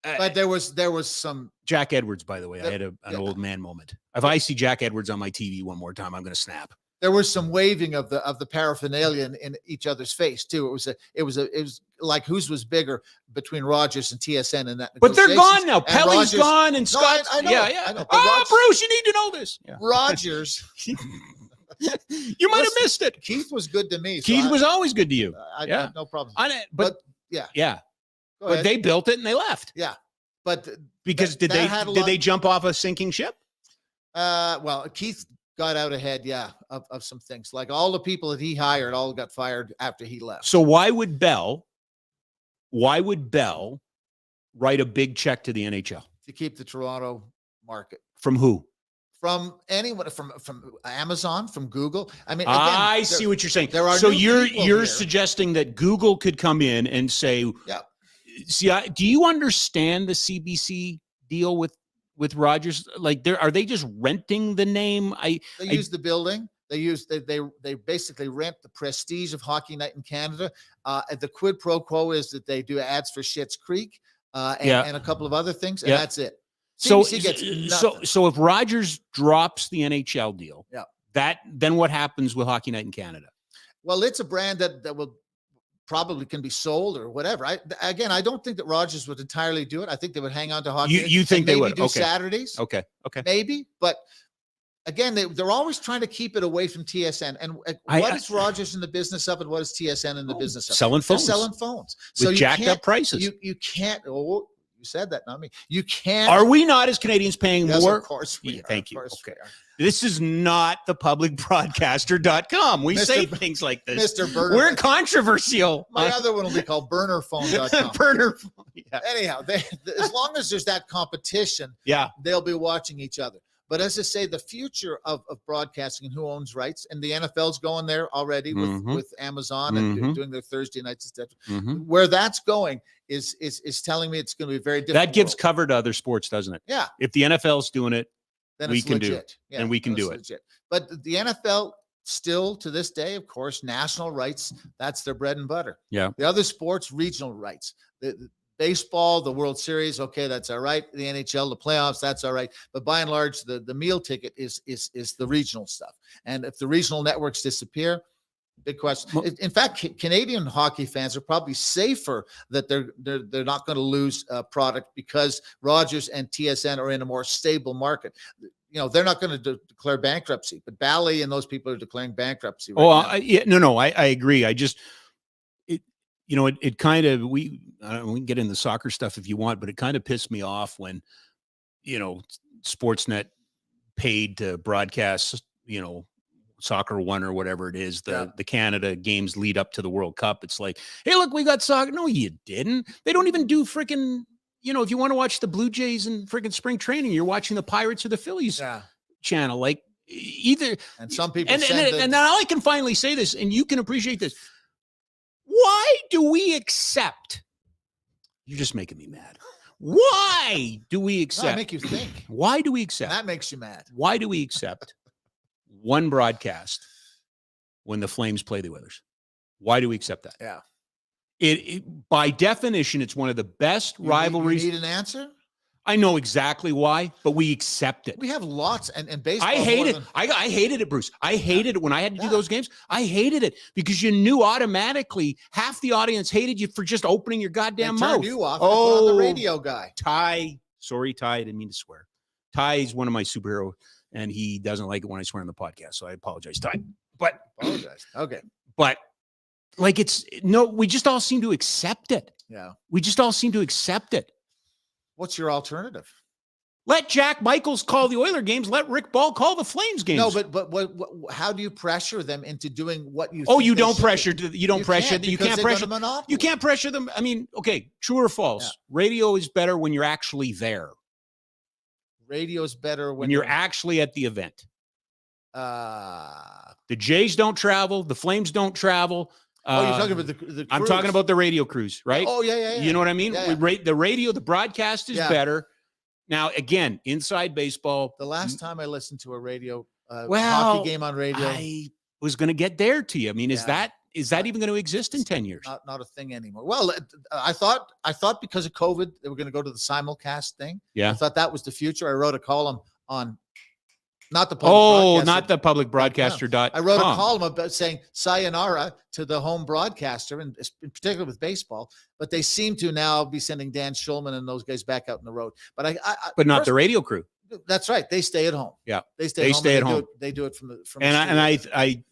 but there was some Jack Edwards, by the way. I had an old man moment. If I see Jack Edwards on my TV one more time, I'm going to snap. There was some waving of the paraphernalia in each other's face too. It was like whose was bigger between Rogers and TSN and that. But they're gone now. Pelly's gone and Scott's. I know. I know. Bruce, you need to know this. Yeah. Rogers. You might have missed it. Keith was good to me. Keith was always good to you. I have no problem. But yeah. But they built it and they left. Yeah. But because did they jump off a sinking ship? Well, Keith got out ahead, of some things. Like all the people that he hired all got fired after he left. So why would Bell write a big check to the NHL? To keep the Toronto market. From who? From anyone, from Amazon, from Google. Again, I see what you're saying. There are you're suggesting that Google could come in and say, see, do you understand the CBC deal with Rogers? Are they just renting the name? They use the building. They basically rent the prestige of Hockey Night in Canada. The quid pro quo is that they do ads for Schitt's Creek and a couple of other things, and that's it. CBC gets nothing. So if Rogers drops the NHL deal, then what happens with Hockey Night in Canada? Well, it's a brand that will probably can be sold or whatever. I don't think that Rogers would entirely do it. I think they would hang on to Hockey. You think they would do Saturdays? Okay. Maybe, but again, they're always trying to keep it away from TSN. And what is Rogers in the business of, and what is TSN in the business of? Selling phones. They're selling phones. With jacked up prices. You can't. Oh, you said that, not me. You can't. Are we not as Canadians paying more? Of course we are. Thank you. Okay. This is not thepublicbroadcaster.com. We say things like this. Mr. Burner. We're controversial. My other one will be called burnerphone.com. Burner phone. Yeah. Anyhow, as long as there's that competition, they'll be watching each other. But as I say, the future of broadcasting and who owns rights, and the NFL's going there already with Amazon and doing their Thursday nights, etc. Where that's going is telling me it's going to be very different. That gives cover to other sports, doesn't it? Yeah. If the NFL's doing it, then we it's can legit. do it. Yeah, and we can do it. Legit. But the NFL still to this day, of course, national rights, that's their bread and butter. Yeah. The other sports, regional rights. The baseball, the World Series, okay, that's all right. The NHL, the playoffs, that's all right. But by and large, the meal ticket is the regional stuff. And if the regional networks disappear, big question. In fact, Canadian hockey fans are probably safer that they're not going to lose product because Rogers and TSN are in a more stable market. They're not going to declare bankruptcy, but Bally and those people are declaring bankruptcy. Right now. I agree. I just, it kind of, we can get into soccer stuff if you want, but it kind of pissed me off when, Sportsnet paid to broadcast, Soccer One or whatever it is, the Canada games lead up to the World Cup. It's like, hey, look, we got soccer. No, you didn't. They don't even do freaking, if you want to watch the Blue Jays and freaking spring training, you're watching the Pirates or the Phillies channel. Like either. And some people and now I can finally say this, and you can appreciate this. Why do we accept? You're just making me mad. Why do we accept? No, I make you think. Why do we accept? And that makes you mad. Why do we accept one broadcast when the Flames play the Oilers? Why do we accept that? Yeah. It by definition, it's one of the best rivalries. You need an answer? I know exactly why, but we accept it. We have lots, and baseball. I hate it. I hated it, Bruce. I hated it when I had to do those games. I hated it because you knew automatically half the audience hated you for just opening your goddamn mouth. Turned you off. Oh, the radio guy. Ty. Sorry, Ty. I didn't mean to swear. Ty is one of my superheroes, and he doesn't like it when I swear on the podcast. So I apologize, Ty. But apologize. Okay. But we just all seem to accept it. Yeah. We just all seem to accept it. What's your alternative? Let Jack Michaels call the Oiler games. Let Rick Ball call the Flames games. No, but what how do you pressure them into doing what you? Oh, you don't pressure. You don't pressure. You can't pressure. You can't pressure them. I mean, okay, true or false? Yeah. Radio is better when you're actually there. Radio is better when you're actually at the event. The Jays don't travel. The Flames don't travel. You're talking about the cruise. I'm talking about the radio crews, right? Oh, yeah. You know what I mean? Yeah. The radio, the broadcast is better. Now, again, inside baseball. The last time I listened to a radio hockey game on radio, I was going to get there to you. I mean, is that even going to exist in 10 years? Not a thing anymore. Well, I thought because of COVID, they were going to go to the simulcast thing. Yeah. I thought that was the future. I wrote a column on not the public not the public broadcaster. I wrote a column about saying sayonara to the home broadcaster, and in particular with baseball. But they seem to now be sending Dan Schulman and those guys back out on the road. But but not the radio crew. That's right. They stay at home. Yeah, they stay at home. They do it from. I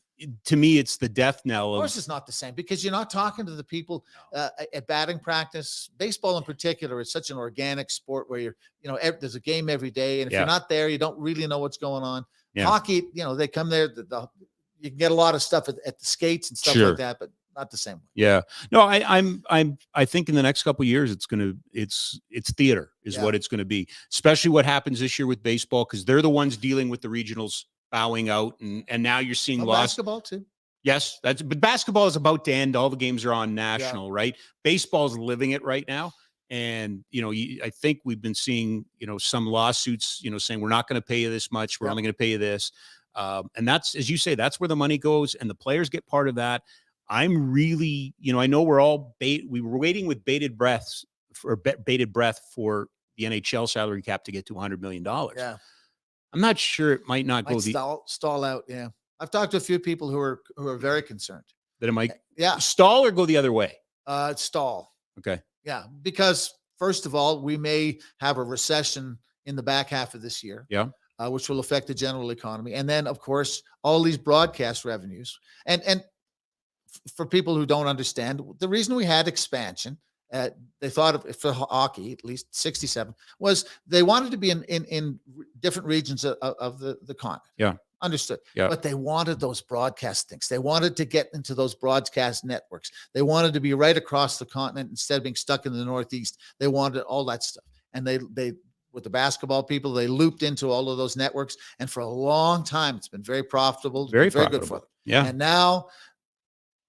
to me, it's the death knell. Of course, it's not the same because you're not talking to the people at batting practice. Baseball, in particular, is such an organic sport where there's a game every day, and if you're not there, you don't really know what's going on. Yeah. Hockey, they come there. You can get a lot of stuff at the skates and stuff like that, but not the same way. Yeah, no, I think in the next couple of years, it's theater is what it's going to be. Especially what happens this year with baseball because they're the ones dealing with the regionals bowing out, and now you're seeing basketball too. Yes, but basketball is about to end. All the games are on national, right? Baseball's living it right now, and I think we've been seeing some lawsuits, saying we're not going to pay you this much, we're only going to pay you this, and that's, as you say, that's where the money goes, and the players get part of that. I'm really, I know we're all we were waiting with bated breath for the NHL salary cap to get to $100 million. Yeah. I'm not sure it might not go stall out. Yeah. I've talked to a few people who are very concerned that it might stall or go the other way. Stall. Okay. Yeah. Because first of all, we may have a recession in the back half of this year. Yeah. Which will affect the general economy. And then of course, all these broadcast revenues and for people who don't understand the reason we had expansion, they thought for hockey, at least 67, was they wanted to be in different regions of the continent. Yeah. Understood. Yeah. But they wanted those broadcast things. They wanted to get into those broadcast networks. They wanted to be right across the continent instead of being stuck in the Northeast. They wanted all that stuff. And they with the basketball people. They looped into all of those networks, and for a long time, it's been very profitable, Very good profitable. for them. Yeah. And now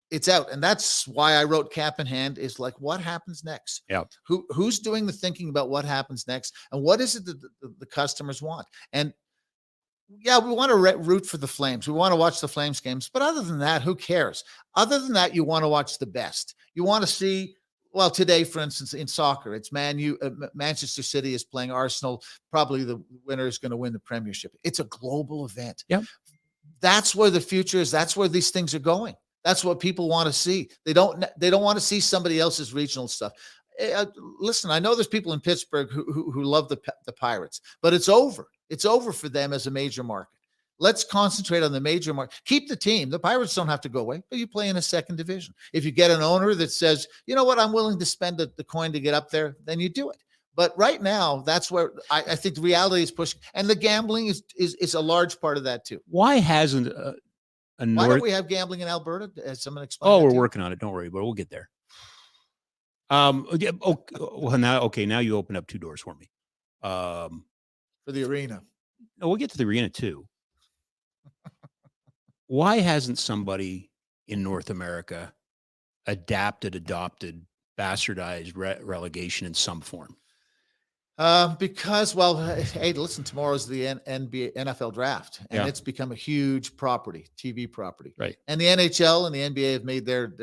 it's out, and that's why I wrote Cap in Hand. Is like, what happens next? Yeah. Who's doing the thinking about what happens next, and what is it that the customers want? And yeah, we want to root for the Flames. We want to watch the Flames games, but other than that, who cares? Other than that, you want to watch the best. You want to see. Well, today, for instance, in soccer, it's Manchester City is playing Arsenal. Probably the winner is going to win the Premiership. It's a global event. Yep. That's where the future is. That's where these things are going. That's what people want to see. They don't want to see somebody else's regional stuff. Listen, I know there's people in Pittsburgh who love the Pirates, but it's over. It's over for them as a major market. Let's concentrate on the major market. Keep the team. The Pirates don't have to go away, but you play in a second division. If you get an owner that says, you know what, I'm willing to spend the coin to get up there, then you do it. But right now, that's where I think the reality is pushing. And the gambling is a large part of that too. Why hasn't Why don't we have gambling in Alberta? As someone explained. Oh, we're working on it. Don't worry, but we'll get there. Well, now you open up two doors for me. For the arena. No, we'll get to the arena too. Why hasn't somebody in North America adopted, bastardized relegation in some form? Because, well, hey, listen, tomorrow's the NFL draft, and it's become a huge TV property. Right. And the NHL and the NBA have made their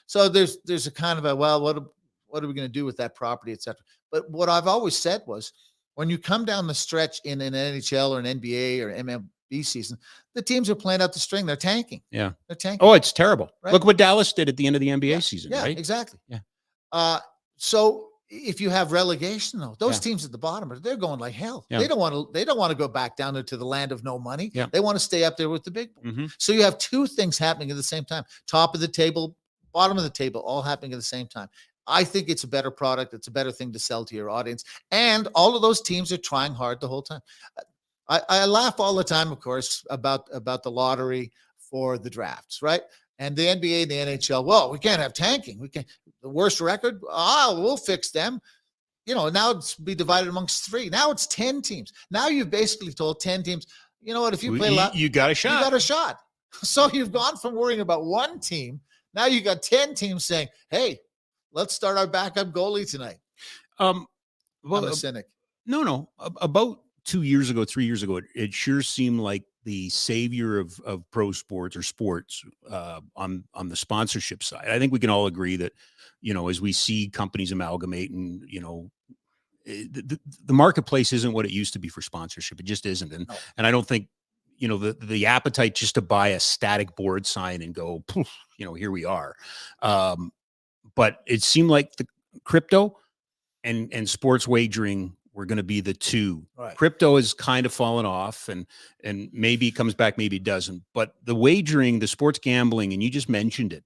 So there's a kind of a, well, what are we going to do with that property, et cetera. But what I've always said was, when you come down the stretch in an NHL or an NBA or MLB season, the teams are playing out the string. They're tanking. Yeah. They're tanking. Oh, it's terrible. Right? Look what Dallas did at the end of the NBA season, yeah, right? Exactly. Yeah. So if you have relegation, though, those teams at the bottom, they're going like hell. Yeah. They don't want to go back down into the land of no money. Yeah. They want to stay up there with the big boys. Mm-hmm. So you have two things happening at the same time. Top of the table, bottom of the table, all happening at the same time. I think it's a better product. It's a better thing to sell to your audience. And all of those teams are trying hard the whole time. I laugh all the time, of course, about the lottery for the drafts, right? And the NBA and the NHL, well, we can't have tanking. We can't. The worst record, we'll fix them. Now it's be divided amongst 3. Now it's 10 teams. Now you've basically told 10 teams, you know what, if you play you got a shot. You got a shot. So you've gone from worrying about one team. Now you got 10 teams saying, hey, let's start our backup goalie tonight. Well, I'm a cynic. No. About 2 years ago, 3 years ago, it sure seemed like the savior of pro sports or sports on the sponsorship side. I think we can all agree that, as we see companies amalgamate and, the marketplace isn't what it used to be for sponsorship. It just isn't. And I don't think, the appetite just to buy a static board sign and go, poof, here we are. But it seemed like the crypto and sports wagering were going to be the two. Right. Crypto has kind of fallen off, and maybe it comes back, maybe it doesn't. But the wagering, the sports gambling, and you just mentioned it,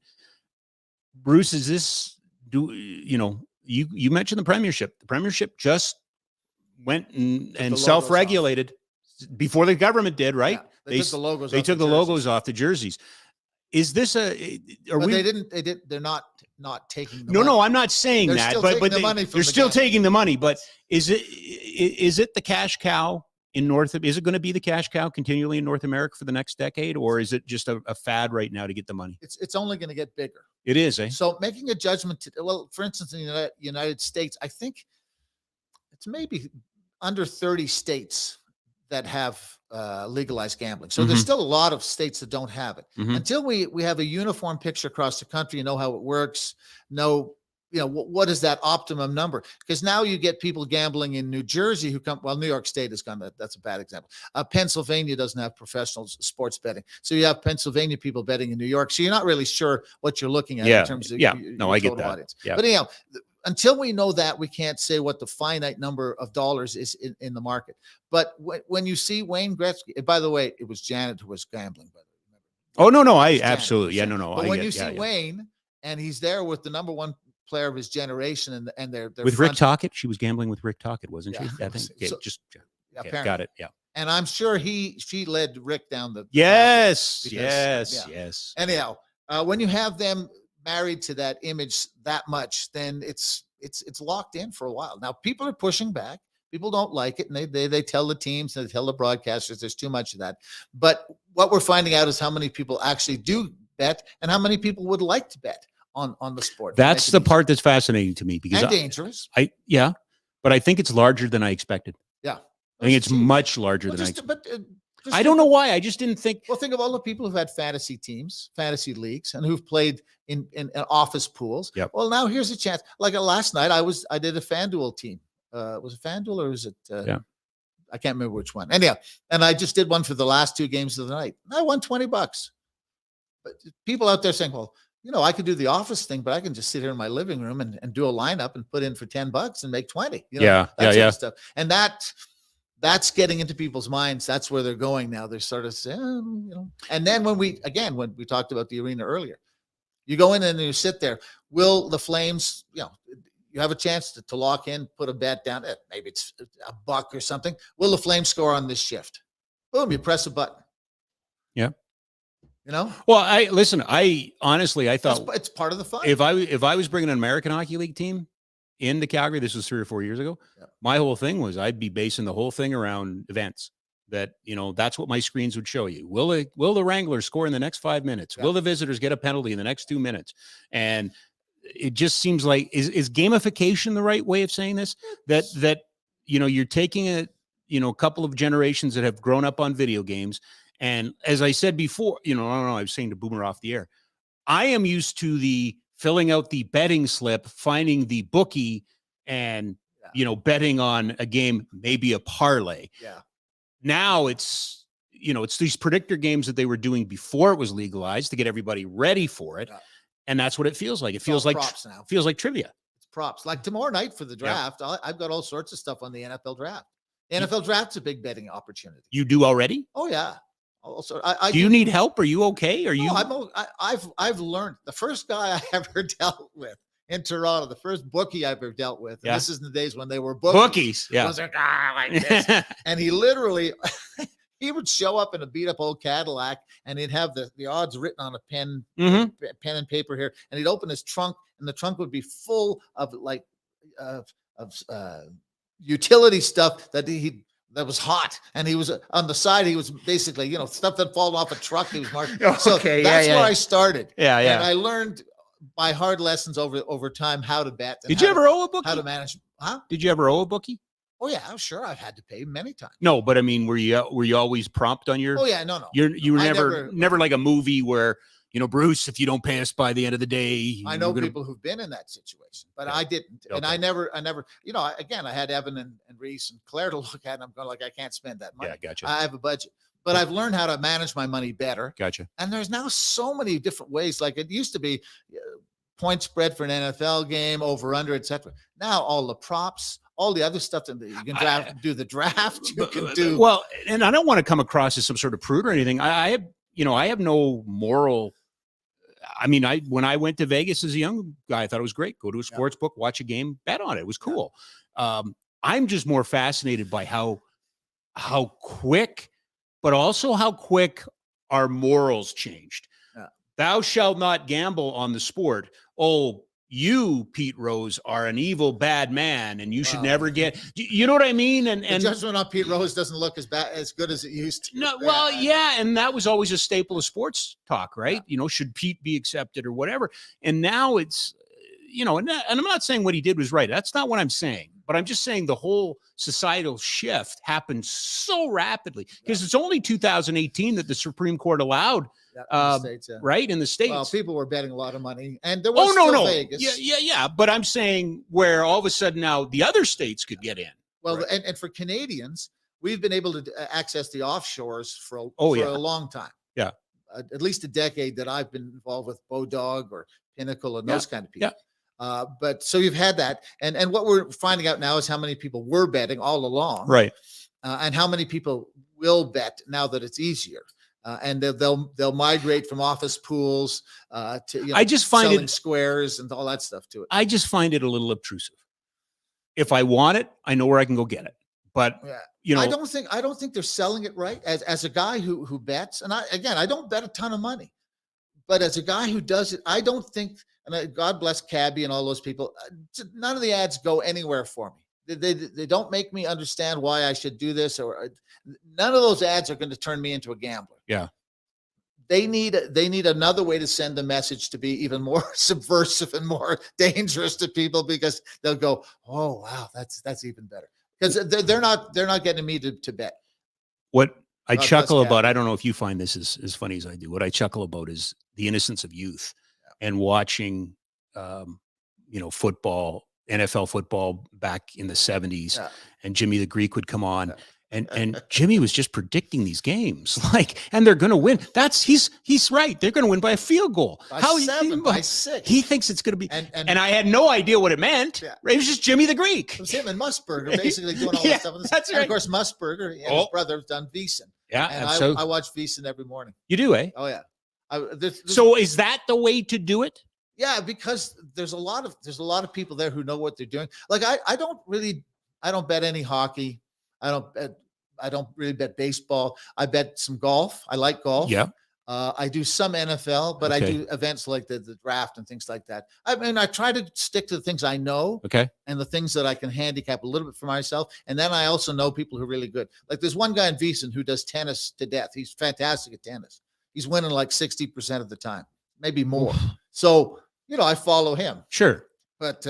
Bruce. Is this you mentioned the Premiership? The Premiership just went and self-regulated before the government did, right? Yeah, they took the logos. They took the logos off the jerseys. Is this They didn't. They're not taking the money. No, I'm not saying that, but they're still taking the money. But is it the cash cow in is it going to be the cash cow continually in North America for the next decade, or is it just a fad right now to get the money? It's only going to get bigger. It is, eh? So making a judgment, for instance, in the United States, I think it's maybe under 30 states that have legalized gambling. So there's still a lot of states that don't have it. Until we have a uniform picture across the country and know how it works, what is that optimum number? Because now you get people gambling in New Jersey New York State has gone, that's a bad example. Pennsylvania doesn't have professional sports betting. So you have Pennsylvania people betting in New York. So you're not really sure what you're looking at in terms of your I get that. audience. Yeah. But anyhow, until we know that, we can't say what the finite number of dollars is in the market. But when you see Wayne Gretzky, and by the way, it was Janet who was gambling. By the way. Oh, no, I absolutely. Yeah, no. But when you see Wayne and he's there with the number one player of his generation and they're with Rick Tocchet, she was gambling with Rick Tocchet, wasn't she? I think. Got it. Yeah. And I'm sure she led Rick down the yes. Anyhow, when you have them married to that image that much, then it's locked in for a while. Now people are pushing back. People don't like it, and they tell the teams and they tell the broadcasters there's too much of that. But what we're finding out is how many people actually do bet and how many people would like to bet on the sport. That's the part that's fascinating to me because dangerous. But I think it's larger than I expected. Yeah. I think it's much larger than I expected. But I don't know why. I just didn't think. Well, think of all the people who've had fantasy teams, fantasy leagues, and who've played in office pools. Yep. Well, now here's a chance. Like last night, I did a FanDuel team. Was it FanDuel or was it? I can't remember which one. Anyhow, and I just did one for the last 2 games of the night. And I won $20. But people out there saying, well, I could do the office thing, but I can just sit here in my living room and do a lineup and put in for $10 and make 20. That sort of stuff. And that's getting into people's minds. That's where they're going now. They're sort of saying, And then when we talked about the arena earlier, you go in and you sit there. Will the Flames, you have a chance to lock in, put a bet down. Maybe it's $1 or something. Will the Flames score on this shift? Boom, you press a button. Yeah. Well, I honestly thought it's part of the fun. If I was bringing an American Hockey League team into Calgary, this was 3 or 4 years ago. Yeah. My whole thing was I'd be basing the whole thing around events. That that's what my screens would show you. Will the Wranglers score in the next 5 minutes? Yeah. Will the visitors get a penalty in the next 2 minutes? And it just seems like is gamification the right way of saying this? That you're taking a couple of generations that have grown up on video games. And as I said before, I don't know, I was saying to Boomer off the air, I am used to the filling out the betting slip, finding the bookie and, betting on a game, maybe a parlay. Yeah. Now it's these predictor games that they were doing before it was legalized to get everybody ready for it. Yeah. And that's what it feels like. It feels like props now. Feels like trivia. It's props. Like tomorrow night for the draft, I've got all sorts of stuff on the NFL draft. The NFL draft's a big betting opportunity. You do already? Oh yeah. Also, do you need help? Are you okay? I've learned. The first guy I ever dealt with in Toronto, the first bookie I ever dealt with. And this is in the days when they were bookies. Yeah. Was like, like this. And he literally, he would show up in a beat up old Cadillac and he'd have the odds written on a pen and paper here. And he'd open his trunk and the trunk would be full of utility stuff that was hot, and he was on the side. He was basically, stuff that fallen off a truck. He was marking. So that's where I started. Yeah. And I learned by hard lessons over time how to bet. Did you ever owe a bookie? How to manage? Huh? Did you ever owe a bookie? Oh yeah, sure. I've had to pay many times. No, but I mean, were you always prompt on your? Oh yeah, no. You were never like a movie where. Bruce, if you don't pay us by the end of the day, I know people who've been in that situation, but I didn't. Okay. And I never, again, I had Evan and Reese and Claire to look at, and I'm going like, I can't spend that money. Yeah, gotcha. I have a budget, but I've learned how to manage my money better. Gotcha. And there's now so many different ways. Like it used to be point spread for an NFL game, over, under, etc. Now all the props, all the other stuff that you can do the draft. You can do well, and I don't want to come across as some sort of prude or anything. I have no moral. I mean, when I went to Vegas as a young guy, I thought it was great. Go to a sports book, watch a game, bet on it. It was cool. I'm just more fascinated by how quick, but also how quick our morals changed. Yeah. Thou shalt not gamble on the sport. Oh, you, Pete Rose, are an evil, bad man, and you should never get. You know what I mean? And the judgment on Pete Rose doesn't look as good as it used to. No, well, yeah, and that was always a staple of sports talk, right? Yeah. Should Pete be accepted or whatever? And now it's, and I'm not saying what he did was right. That's not what I'm saying. But I'm just saying the whole societal shift happened so rapidly because it's only 2018 that the Supreme Court allowed. In the States, right in the States. Well, people were betting a lot of money, and there was still Vegas. Yeah. But I'm saying where all of a sudden now the other states could get in. Well, right? and for Canadians, we've been able to access the offshores for a long time. Yeah, at least a decade that I've been involved with Bodog or Pinnacle and those kind of people. Yeah. But so you've had that, and what we're finding out now is how many people were betting all along, right? And how many people will bet now that it's easier. And they'll migrate from office pools to I just find selling squares and all that stuff to it. I just find it a little obtrusive. If I want it, I know where I can go get it. But I don't think they're selling it right. As a guy who bets, and I don't bet a ton of money, but as a guy who does it, I don't think. And God bless Cabby and all those people. None of the ads go anywhere for me. They don't make me understand why I should do this, or none of those ads are going to turn me into a gambler. Yeah. They need another way to send the message to be even more subversive and more dangerous to people, because they'll go, oh wow, that's even better, because they're not getting me to bet. What I God chuckle bless about, Gavin. I don't know if you find this as funny as I do. What I chuckle about is the innocence of youth and watching, football, NFL football back in the 70s, Yeah. and Jimmy the Greek would come on. Yeah. And Jimmy was just predicting these games, and they're going to win. He's right. They're going to win by a field goal. By 7, by 6. He thinks it's going to be, and I had no idea what it meant. Yeah. It was just Jimmy the Greek. it was him and Musburger basically doing all Yeah, that stuff. that's And right. of course, Musburger and his brother have done VEASAN. Yeah, And and so I watch VEASAN every morning. you do, eh? Oh yeah. So is that the way to do it? Yeah, because there's a lot of people there who know what they're doing. Like I don't bet any hockey. I don't really bet baseball. I bet some golf. I like golf. Yeah. I do some NFL, but I Okay. do events like the draft and things like that. I mean, I try to stick to the things I know Okay. and the things that I can handicap a little bit for myself. And then I also know people who are really good. Like there's one guy in VEASAN who does tennis to death. He's fantastic at tennis. He's winning like 60% of the time, maybe more. So, I follow him. Sure. But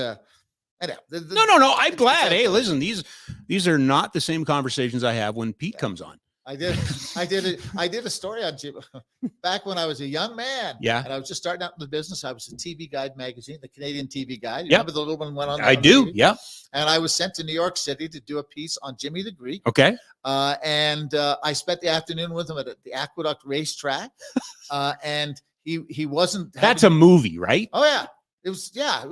anyhow, No. I'm glad. Hey, listen, these are not the same conversations I have when Pete comes on. I did a story on Jim back when I was a young man. Yeah. And I was just starting out in the business. I was a TV Guide magazine, the Canadian TV Guide. You Yep. remember the little one went on? I do. TV? Yeah. And I was sent to New York City to do a piece on Jimmy the Greek. Okay. And I spent the afternoon with him at the Aqueduct racetrack. And he wasn't. That's a movie, right? Oh yeah. It was. Yeah.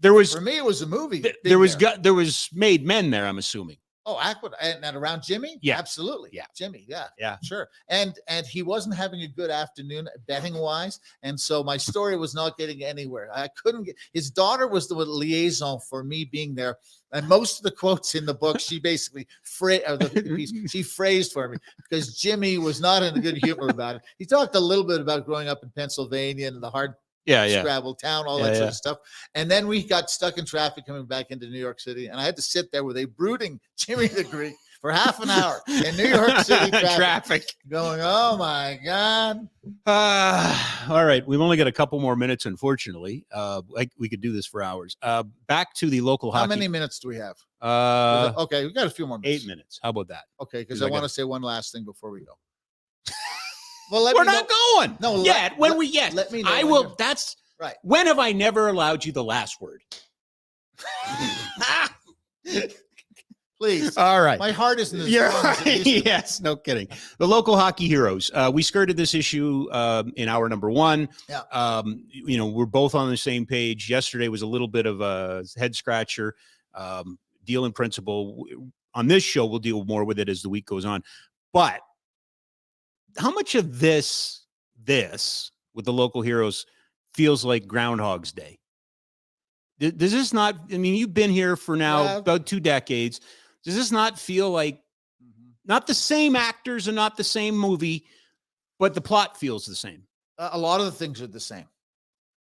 There was For me, it was a movie. there was there. there was made men there, I'm assuming. Oh, Aqueduct and around Jimmy? Yeah. Absolutely. Yeah. Jimmy. Yeah. Yeah. Sure. And he wasn't having a good afternoon betting wise. And so my story was not getting anywhere. I couldn't get his daughter was the liaison for me being there. And most of the quotes in the book, she basically she phrased for me because Jimmy was not in a good humor about it. He talked a little bit about growing up in Pennsylvania and the hard Scrabble town, all that sort of stuff. And then we got stuck in traffic coming back into New York City. And I had to sit there with a brooding Jimmy the Greek for half an hour in New York City traffic. Going, oh my God. All right. We've only got a couple more minutes, unfortunately. We could do this for hours. Back to the local hockey. How many minutes do we have? Okay, we got a few more minutes. 8 minutes. How about that? Okay, because I want to say one last thing before we go. Well, We're not going. No, yet. Let me know. I will. That's right. When have I never allowed you the last word? Please. All right. My heart isn't as You're strong as it right. used to be. Yes, no kidding. The local hockey heroes. We skirted this issue in hour number 1. Yeah. We're both on the same page. Yesterday was a little bit of a head scratcher. Deal in principle. On this show, we'll deal more with it as the week goes on. But how much of this with the local heroes feels like Groundhog's Day? Does this not, I mean, you've been here for now about 2 decades. Does this not feel like not the same actors and not the same movie, but the plot feels the same? A lot of the things are the same.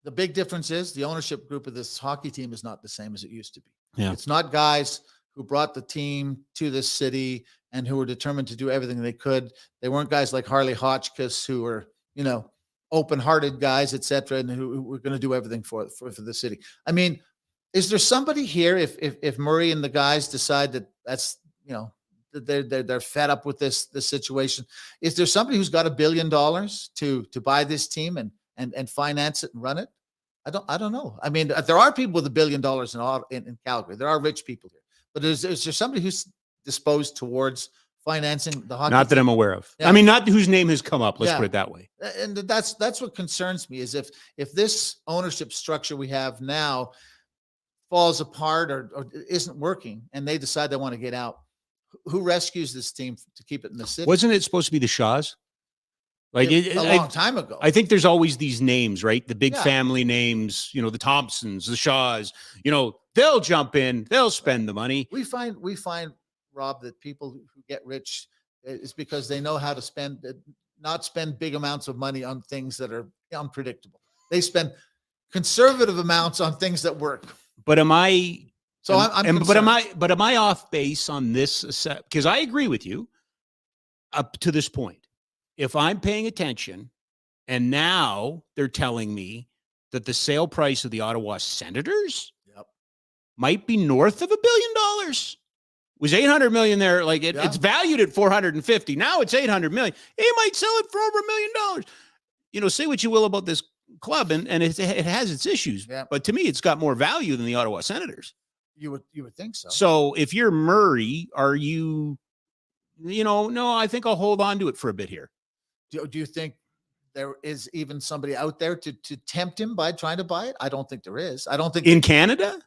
The big difference is the ownership group of this hockey team is not the same as it used to be. Yeah. It's not guys who brought the team to this city and who were determined to do everything they could. They weren't guys like Harley Hotchkiss who were, open-hearted guys, et cetera, and who were going to do everything for the city. I mean, is there somebody here if Murray and the guys decide that that's, they're fed up with this situation? Is there somebody who's got $1 billion to buy this team and finance it and run it? I don't know. I mean, there are people with $1 billion in Calgary. There are rich people here, but is there somebody who's disposed towards financing the hockey Not that team? I'm aware of. Yeah. I mean, not whose name has come up. Let's put it that way. And that's what concerns me is if this ownership structure we have now falls apart or isn't working and they decide they want to get out, who rescues this team to keep it in the city? Wasn't it supposed to be the Shaws? Like a long time ago. I think there's always these names, right? The big Yeah. family names, the Thompsons, the Shaws, they'll jump in, they'll spend the money. We find, Rob, that people who get rich is because they know how to not spend big amounts of money on things that are unpredictable. They spend conservative amounts on things that work. But am I So I'm but am I off base on this? Because I agree with you up to this point. If I'm paying attention, and now they're telling me that the sale price of the Ottawa Senators might be north of $1 billion. Was 800 million there? Like it's valued at 450. Now it's 800 million. They might sell it for over $1 million. You know, say what you will about this club, and it has its issues, but to me, it's got more value than the Ottawa Senators. You would think so. So if you're Murray, are you know, no, I think I'll hold on to it for a bit here. Do you think there is even somebody out there to tempt him by trying to buy it? I don't think there is. I don't think in Canada.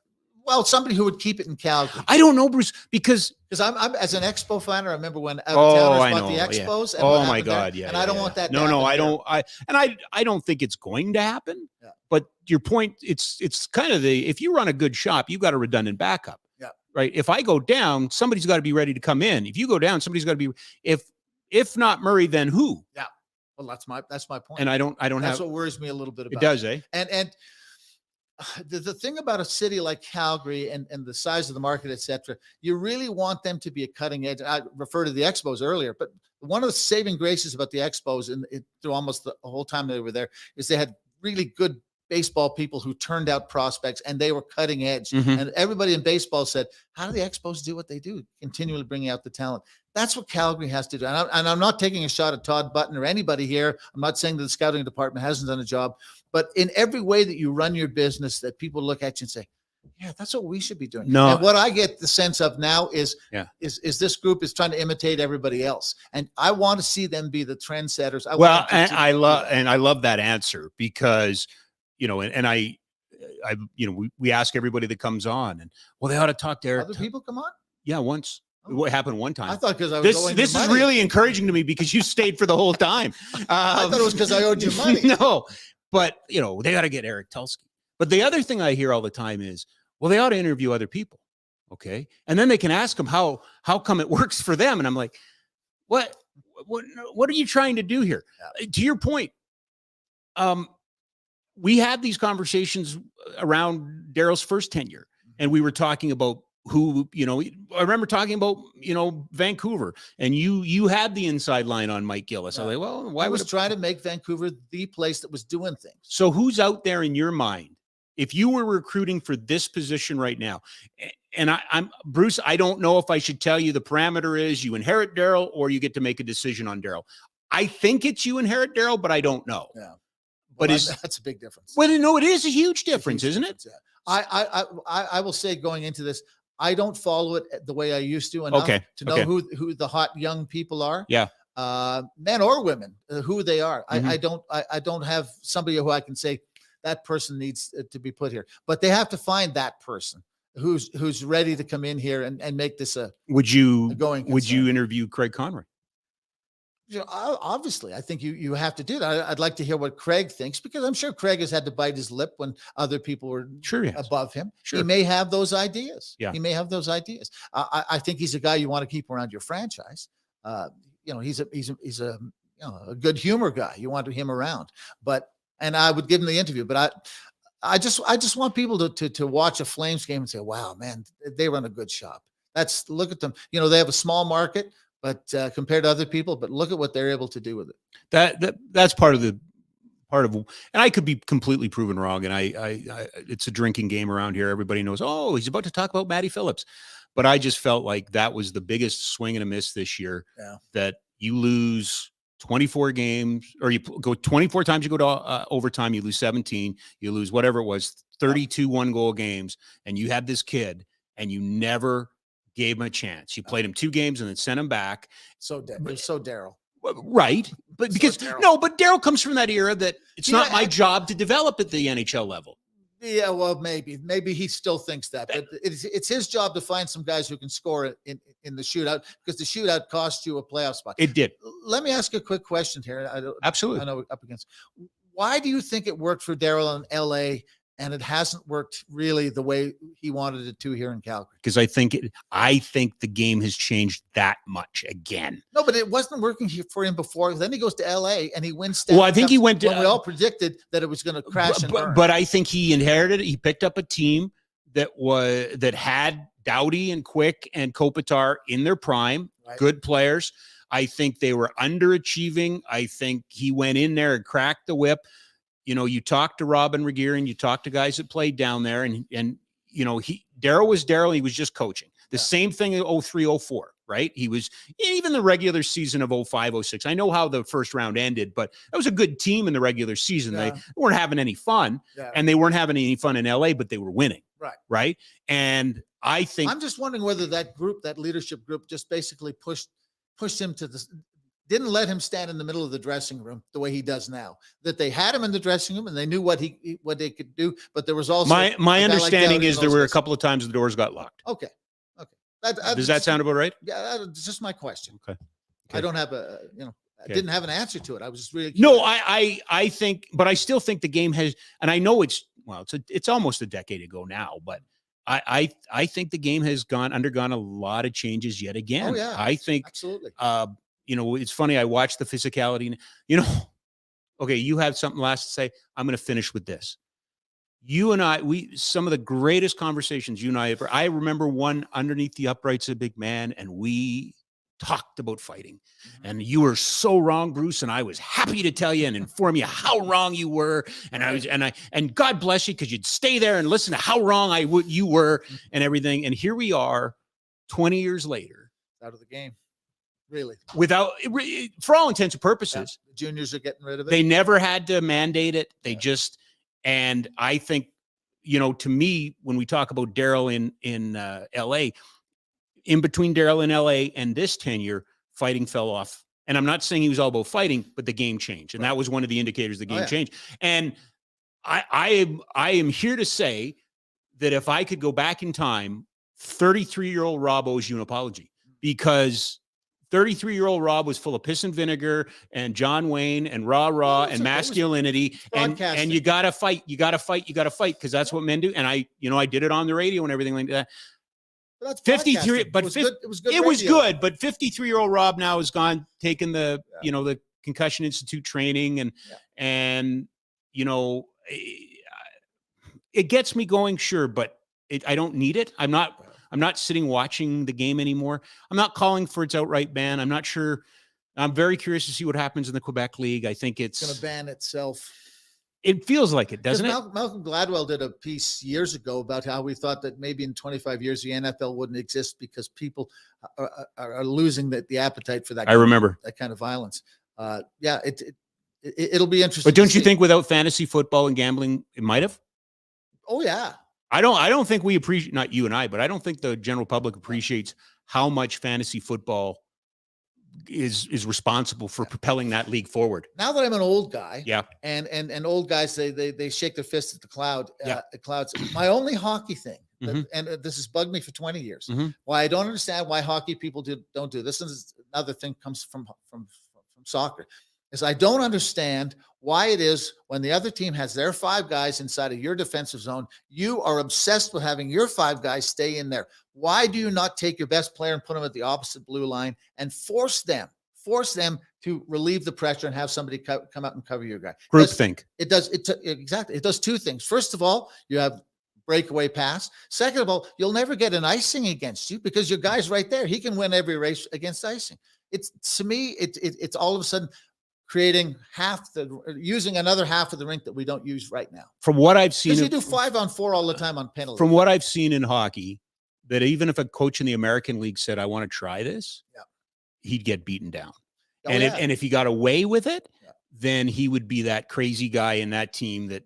Well, somebody who would keep it in Calgary. I don't know, Bruce, because I'm as an Expo fan. I remember when out-of-towners bought the Expos. Yeah. Oh my God, and I don't want that. No, I don't. I don't think it's going to happen. Yeah. But your point, it's kind of if you run a good shop, you've got a redundant backup. Yeah. Right. If I go down, somebody's got to be ready to come in. If you go down, somebody's got to be. If not Murray, then who? Yeah. Well, that's my point. And I don't. That's what worries me a little bit about. It does, eh? And the thing about a city like Calgary and the size of the market, et cetera, you really want them to be a cutting edge. I refer to the Expos earlier, but one of the saving graces about the Expos and through almost the whole time they were there is they had really good baseball people who turned out prospects and they were cutting edge. Mm-hmm. And everybody in baseball said, how do the Expos do what they do? Continually bringing out the talent. That's what Calgary has to do. And I'm not taking a shot at Todd Button or anybody here. I'm not saying that the scouting department hasn't done a job, but in every way that you run your business, that people look at you and say, yeah, that's what we should be doing. No. And what I get the sense of now is this group is trying to imitate everybody else. And I want to see them be the trendsetters. I love that answer because, you know, and I, you know, we ask everybody that comes on and, well, they ought to talk to Eric. Other people come on? Yeah, once. What happened one time? I thought because I was this is really encouraging to me because you stayed for the whole time. I thought it was because I owed you money. No, but you know, they got to get Eric Tulsky. But the other thing I hear all the time is, well, they ought to interview other people. Okay. And then they can ask them how come it works for them. And I'm like, what are you trying to do here? Yeah. To your point, we had these conversations around Daryl's first tenure, and we were talking about who, you know, I remember talking about, you know, Vancouver, and you had the inside line on Mike Gillis. Yeah. I was like, well, why was trying to make Vancouver the place that was doing things. So who's out there in your mind? If you were recruiting for this position right now, and I'm Bruce, I don't know if I should tell you the parameter is you inherit Daryl or you get to make a decision on Daryl. I think it's you inherit Daryl, but I don't know. Yeah. But that's a big difference. Well, no, it is a huge difference, isn't it? Yeah. I will say going into this, I don't follow it the way I used to enough to know who the hot young people are. Yeah. Men or women, who they are. Mm-hmm. I don't have somebody who I can say that person needs to be put here, but they have to find that person who's ready to come in here and make this a going concern. Would you interview Craig Conroy? You know, obviously, I think you have to do that. I'd like to hear what Craig thinks, because I'm sure Craig has had to bite his lip when other people were above him. Sure. He may have those ideas. Yeah. He may have those ideas. I think he's a guy you want to keep around your franchise. You know, he's a good humor guy. You want him around, and I would give him the interview, but I just want people to watch a Flames game and say, wow, man, they run a good shop. Look at them. You know, they have a small market, but compared to other people, but look at what they're able to do with it. That's part of, and I could be completely proven wrong. And I it's a drinking game around here. Everybody knows, oh, he's about to talk about Matty Phillips. But I just felt like that was the biggest swing and a miss this year, that you lose 24 games, or you go 24 times, you go to overtime, you lose 17, you lose whatever it was, 32 one-goal games. And you had this kid and you never gave him a chance. You played him 2 games and then sent him back. So Daryl. Right. But because but Daryl comes from that era that it's not my job to develop at the NHL level. Yeah, well, maybe he still thinks that, but it's his job to find some guys who can score in the shootout, because the shootout cost you a playoff spot. It did. Let me ask you a quick question here. Absolutely. I know we're up against. Why do you think it worked for Daryl in LA and it hasn't worked really the way he wanted it to here in Calgary? Because I think the game has changed that much again. No, but it wasn't working for him before. Then he goes to LA and he wins. Well, I think he went to. We all predicted that it was going to crash and burn. But I think he inherited it. He picked up a team that had Doughty and Quick and Kopitar in their prime, good players. I think they were underachieving. I think he went in there and cracked the whip. You know, you talk to Robin Regier, you talk to guys that played down there, and you know, Darryl was Darryl. He was just coaching. The same thing in 03-04, right? He was even the regular season of 05-06. I know how the first round ended, but it was a good team in the regular season. They weren't having any fun, and they weren't having any fun in LA, but they were winning. Right. And I think I'm just wondering whether that group, that leadership group, just basically pushed him to this. Didn't let him stand in the middle of the dressing room the way he does now. That they had him in the dressing room and they knew what they could do, but there was also my understanding is there were a couple of times the doors got locked. Okay. Does that sound about right? Yeah, that's just my question. Okay. I don't have I didn't have an answer to it. I was just really curious. No, I think, but I still think the game has, and I know it's almost a decade ago now, but I think the game has undergone a lot of changes yet again. Oh yeah, I think absolutely. You know, it's funny. I watched the physicality. You know, okay, you have something last to say. I'm going to finish with this. You and I, some of the greatest conversations you and I ever. I remember one underneath the uprights of a big man, and we talked about fighting. And you were so wrong, Bruce, and I was happy to tell you and inform you how wrong you were. And God bless you, because you'd stay there and listen to how wrong you were and everything. And here we are, 20 years later, out of the game. Really? For all intents and purposes. The juniors are getting rid of it. They never had to mandate it. They just, and I think, you know, to me, when we talk about Darryl in LA, in between Darryl in LA and this tenure, fighting fell off. And I'm not saying he was all about fighting, but the game changed. And that was one of the indicators the game changed. And I am here to say that if I could go back in time, 33-year-old Rob owes you an apology, because 33-year-old Rob was full of piss and vinegar and John Wayne and rah and masculinity. And you got to fight. You got to fight. You got to fight, because that's what men do. And I did it on the radio and everything like that. But that's 53, but it was good. But 53-year-old Rob now has taken the, the Concussion Institute training and, you know, it gets me going. Sure. But I don't need it. I'm not sitting watching the game anymore. I'm not calling for its outright ban. I'm not sure. I'm very curious to see what happens in the Quebec League. I think it's going to ban itself. It feels like it, doesn't it? Malcolm Gladwell did a piece years ago about how we thought that maybe in 25 years the NFL wouldn't exist because people are losing the appetite for that. I remember that kind of violence. It'll be interesting. But don't you think without fantasy football and gambling, it might have? Oh yeah. I don't think we appreciate, not you and I, but I don't think the general public appreciates how much fantasy football is responsible for propelling that league forward. Now that I'm an old guy, and old guys they shake their fists at the clouds. My only hockey thing, and this has bugged me for 20 years. Why I don't understand why hockey people don't do this. Is another thing comes from soccer. Is I don't understand why it is when the other team has their 5 guys inside of your defensive zone, you are obsessed with having your 5 guys stay in there. Why do you not take your best player and put him at the opposite blue line and force them to relieve the pressure and have somebody come out and cover your guy? Groupthink. Exactly. It does 2 things. First of all, you have breakaway pass. Second of all, you'll never get an icing against you because your guy's right there. He can win every race against icing. To me, it's all of a sudden creating using another half of the rink that we don't use right now. From what I've seen, you do 5-on-4 all the time on penalty. From what I've seen in hockey, that even if a coach in the American League said, "I want to try this," he'd get beaten down. Oh, and if he got away with it, then he would be that crazy guy in that team that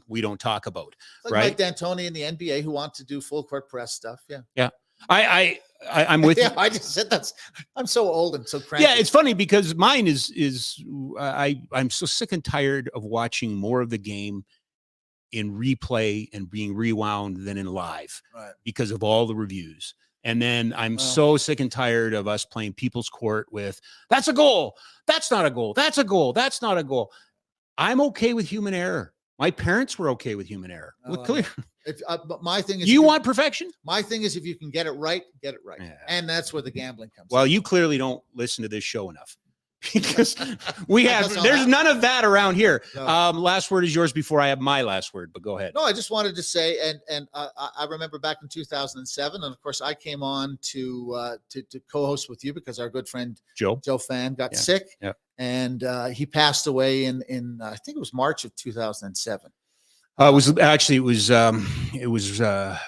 we don't talk about. Like right? Mike D'Antoni in the NBA who wants to do full court press stuff. Yeah. I'm with you. I just said I'm so old and so cranky. Yeah, it's funny because mine I'm so sick and tired of watching more of the game in replay and being rewound than in live, because of all the reviews. And then I'm so sick and tired of us playing people's court with that's a goal, that's not a goal, that's a goal, that's not a goal. I'm okay with human error. My parents were okay with human error. Clear. But my thing is, you want perfection? My thing is, if you can get it right, get it right. Yeah. And that's where the gambling comes Well, in. you clearly don't listen to this show enough. because we have, there's none of that around here. No. Last word is yours before I have my last word, but go ahead. No, I just wanted to say, and I remember back in 2007, and of course I came on to co-host with you because our good friend Joe Fan got sick, and he passed away in I think it was March of 2007. It was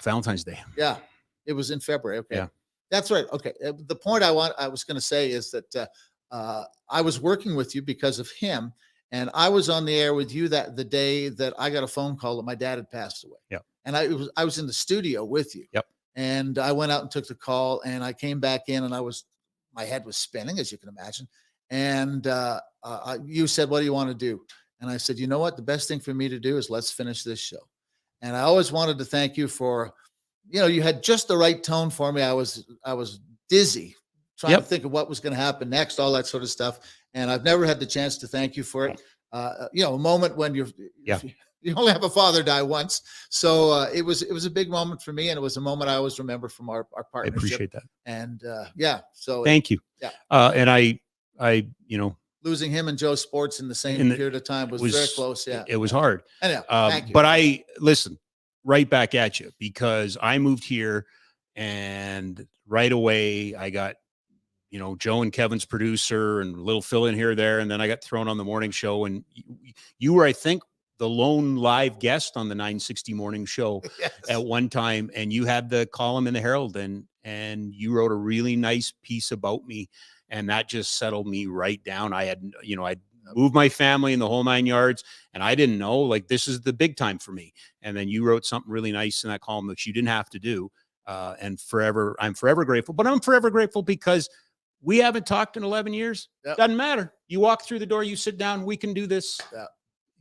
Valentine's Day. Yeah, it was in February. Okay, yeah. That's right. Okay, the point I was going to say is that I was working with you because of him. And I was on the air with you the day that I got a phone call that my dad had passed away. Yeah. And I was in the studio with you. Yep. And I went out and took the call, and I came back in, and my head was spinning, as you can imagine. And you said, "What do you want to do?" And I said, "You know what? The best thing for me to do is let's finish this show." And I always wanted to thank you for, you had just the right tone for me. I was dizzy trying to think of what was going to happen next, all that sort of stuff. And I've never had the chance to thank you for it. A moment when you only have a father die once. So it was a big moment for me. And it was a moment I always remember from our partnership. I appreciate that. And so thank you. Yeah. And I losing him and Joe Sports in the same period of time was very close. Yeah. It was hard. Anyhow, thank you. But I listen right back at you, because I moved here and right away I got, Joe and Kevin's producer and little fill in here or there. And then I got thrown on the morning show, and you were, I think, the lone live guest on the 960 morning show at one time. And you had the column in the Herald, and you wrote a really nice piece about me. And that just settled me right down. I had, I'd moved my family in the whole 9 yards, and I didn't know, like, this is the big time for me. And then you wrote something really nice in that column that you didn't have to do. And I'm forever grateful, but I'm forever grateful because we haven't talked in 11 years. Yep. Doesn't matter. You walk through the door, you sit down, we can do this. Yep.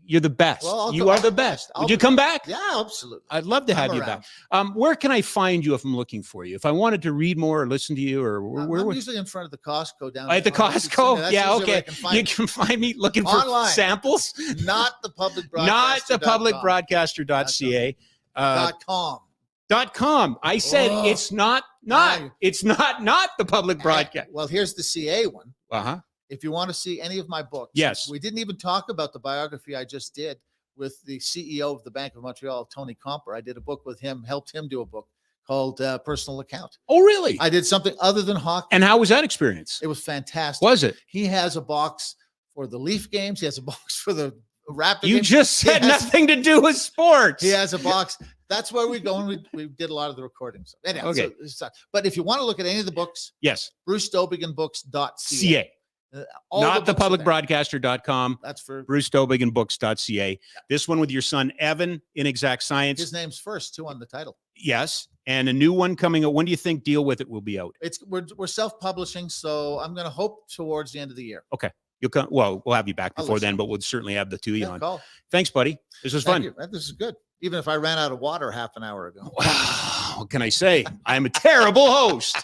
You're the best. Well, you are the best. Would you come back? Yeah, absolutely. I'd love to have you back. Where can I find you if I'm looking for you? If I wanted to read more or listen to you, or where? I'm usually in front of the Costco down at the Costco. Yeah, okay. You can find me looking for online samples. Not the public broadcaster. Not the publicbroadcaster.ca. .com. I said it's not the public broadcast. Well, here's the CA one. If you want to see any of my books. Yes. We didn't even talk about the biography I just did with the CEO of the Bank of Montreal, Tony Comper. I did a book with him, helped him do a book called Personal Account. Oh, really? I did something other than hockey. And how was that experience? It was fantastic. Was it? He has a box for the Leaf games. He has a box for the Raptor games. You just said nothing to do with sports. He has a box. That's where we go, and we did a lot of the recordings. Anyhow, okay. But if you want to look at any of the books, yes, BruceDowbiggenBooks.ca. Not the publicbroadcaster.com. That's for BruceDowbiggenBooks.ca. This one with your son, Evan, Inexact Science. His name's first, too, on the title. Yes. And a new one coming out. When do you think Deal With It will be out? We're self-publishing, so I'm going to hope towards the end of the year. Okay. You'll come. Well, we'll have you back before then, but we'll certainly have the two of you on. Call. Thanks, buddy. This was fun. This is good. Even if I ran out of water half an hour ago. What can I say? I'm a terrible host.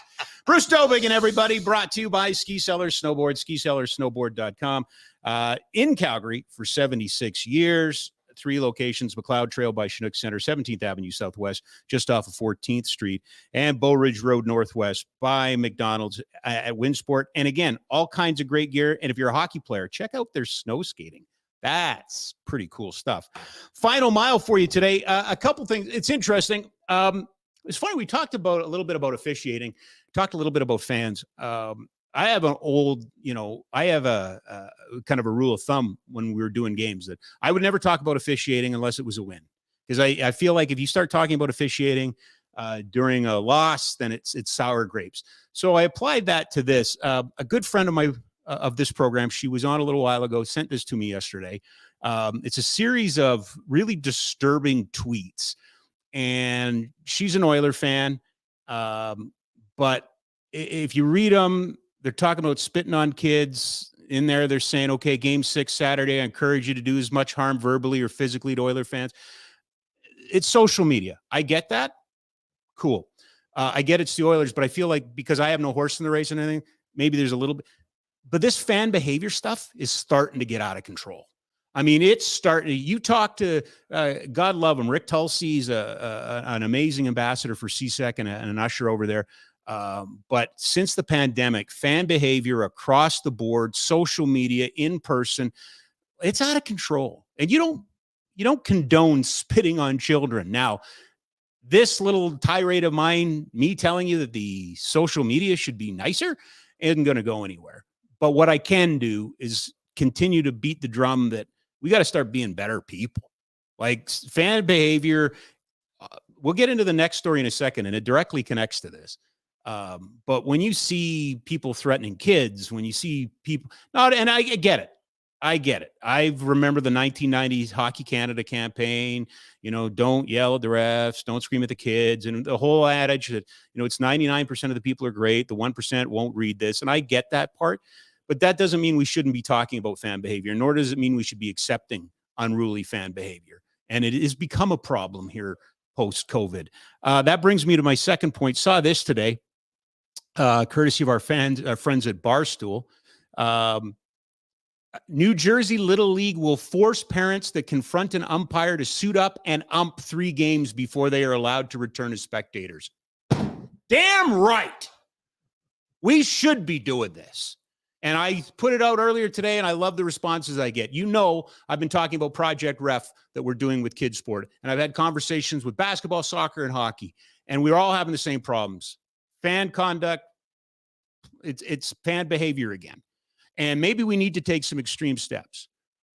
Bruce Dowbiggen, everybody, brought to you by Ski Sellers Snowboard, skisellerssnowboard.com. In Calgary for 76 years, 3 locations: McLeod Trail by Chinook Center, 17th Avenue Southwest, just off of 14th Street, and Bow Ridge Road Northwest by McDonald's at Windsport. And again, all kinds of great gear. And if you're a hockey player, check out their snow skating. That's pretty cool stuff. Final mile for you today. A couple things. It's interesting. It's funny. We talked a little bit about officiating, talked a little bit about fans. I have an old, I have a kind of a rule of thumb when we were doing games that I would never talk about officiating unless it was a win. Because I feel like if you start talking about officiating during a loss, then it's sour grapes. So I applied that to this. A good friend of this program, she was on a little while ago, sent this to me yesterday. It's a series of really disturbing tweets. And she's an Oiler fan. But if you read them, they're talking about spitting on kids. In there, they're saying, okay, game 6 Saturday, I encourage you to do as much harm verbally or physically to Oiler fans. It's social media. I get that. Cool. I get it's the Oilers, but I feel like because I have no horse in the race and anything, maybe there's a little bit. But this fan behavior stuff is starting to get out of control. I mean, it's starting. You talk to, God love him, Rick Tulsey's an amazing ambassador for CSEC and an usher over there. But since the pandemic, fan behavior across the board, social media, in person, it's out of control. And you don't condone spitting on children. Now, this little tirade of mine, me telling you that the social media should be nicer, isn't going to go anywhere. But what I can do is continue to beat the drum that we got to start being better people. Like fan behavior, we'll get into the next story in a second, and it directly connects to this. But when you see people threatening kids, when you see people, and I get it. I get it. I remember the 1990s Hockey Canada campaign, don't yell at the refs, don't scream at the kids, and the whole adage that, it's 99% of the people are great, the 1% won't read this. And I get that part, but that doesn't mean we shouldn't be talking about fan behavior, nor does it mean we should be accepting unruly fan behavior. And it has become a problem here post-COVID. That brings me to my second point. Saw this today, courtesy of our friends at Barstool. New Jersey Little League will force parents that confront an umpire to suit up and ump 3 games before they are allowed to return as spectators. Damn right. We should be doing this. And I put it out earlier today, and I love the responses I get. I've been talking about Project Ref that we're doing with kids sport, and I've had conversations with basketball, soccer, and hockey, and we're all having the same problems. Fan conduct, it's fan behavior again. And maybe we need to take some extreme steps,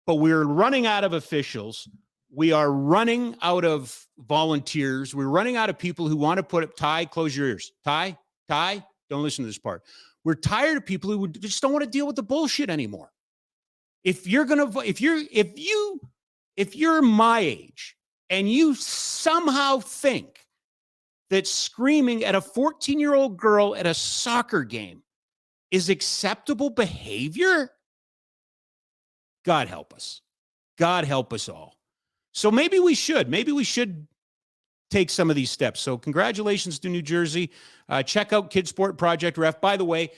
but we're running out of officials. We are running out of volunteers. We're running out of people who want to put up. Ty, close your ears. Ty, don't listen to this part. We're tired of people who just don't want to deal with the bullshit anymore. If you're my age and you somehow think that screaming at a 14-year-old girl at a soccer game is acceptable behavior, God help us. God help us all. So maybe we should take some of these steps. So congratulations to New Jersey. Check out Kids Sport Project Ref. By the way,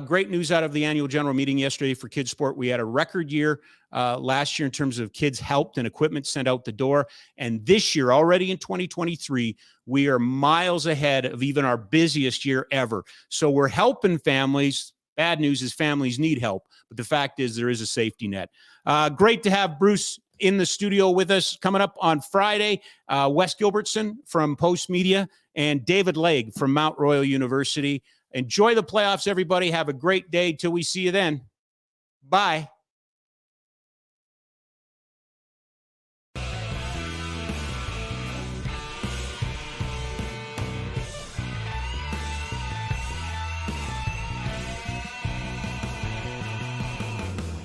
great news out of the annual general meeting yesterday for Kids Sport. We had a record year last year in terms of kids helped and equipment sent out the door. And this year, already in 2023, we are miles ahead of even our busiest year ever. So we're helping families. Bad news is families need help, but the fact is there is a safety net. Great to have Bruce in the studio with us. Coming up on Friday, Wes Gilbertson from Post Media and David Legg from Mount Royal University. Enjoy the playoffs, everybody. Have a great day till we see you then. Bye.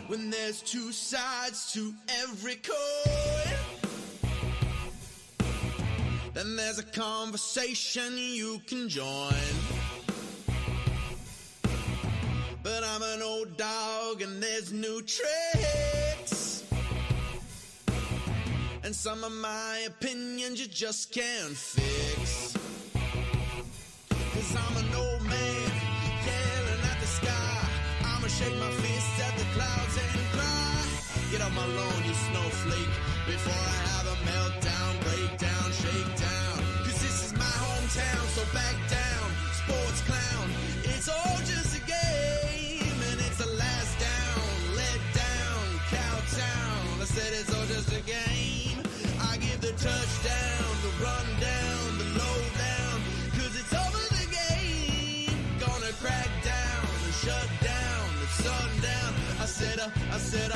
When there's 2 sides to every coin, then there's a conversation you can join. But I'm an old dog and there's new tricks, and some of my opinions you just can't fix. 'Cause I'm an old man yelling at the sky. I'ma shake my fist at the clouds and cry. Get off my lawn, you snowflake, before I have a meltdown, breakdown, shakedown. 'Cause this is my hometown, so back down, sports clown. It's all just a game, and it's the last down, let down, cowtown. I said it's all just a game. I give the touchdown, the rundown, the lowdown. 'Cause it's over the game, gonna crack down and shut down. Sundown. I said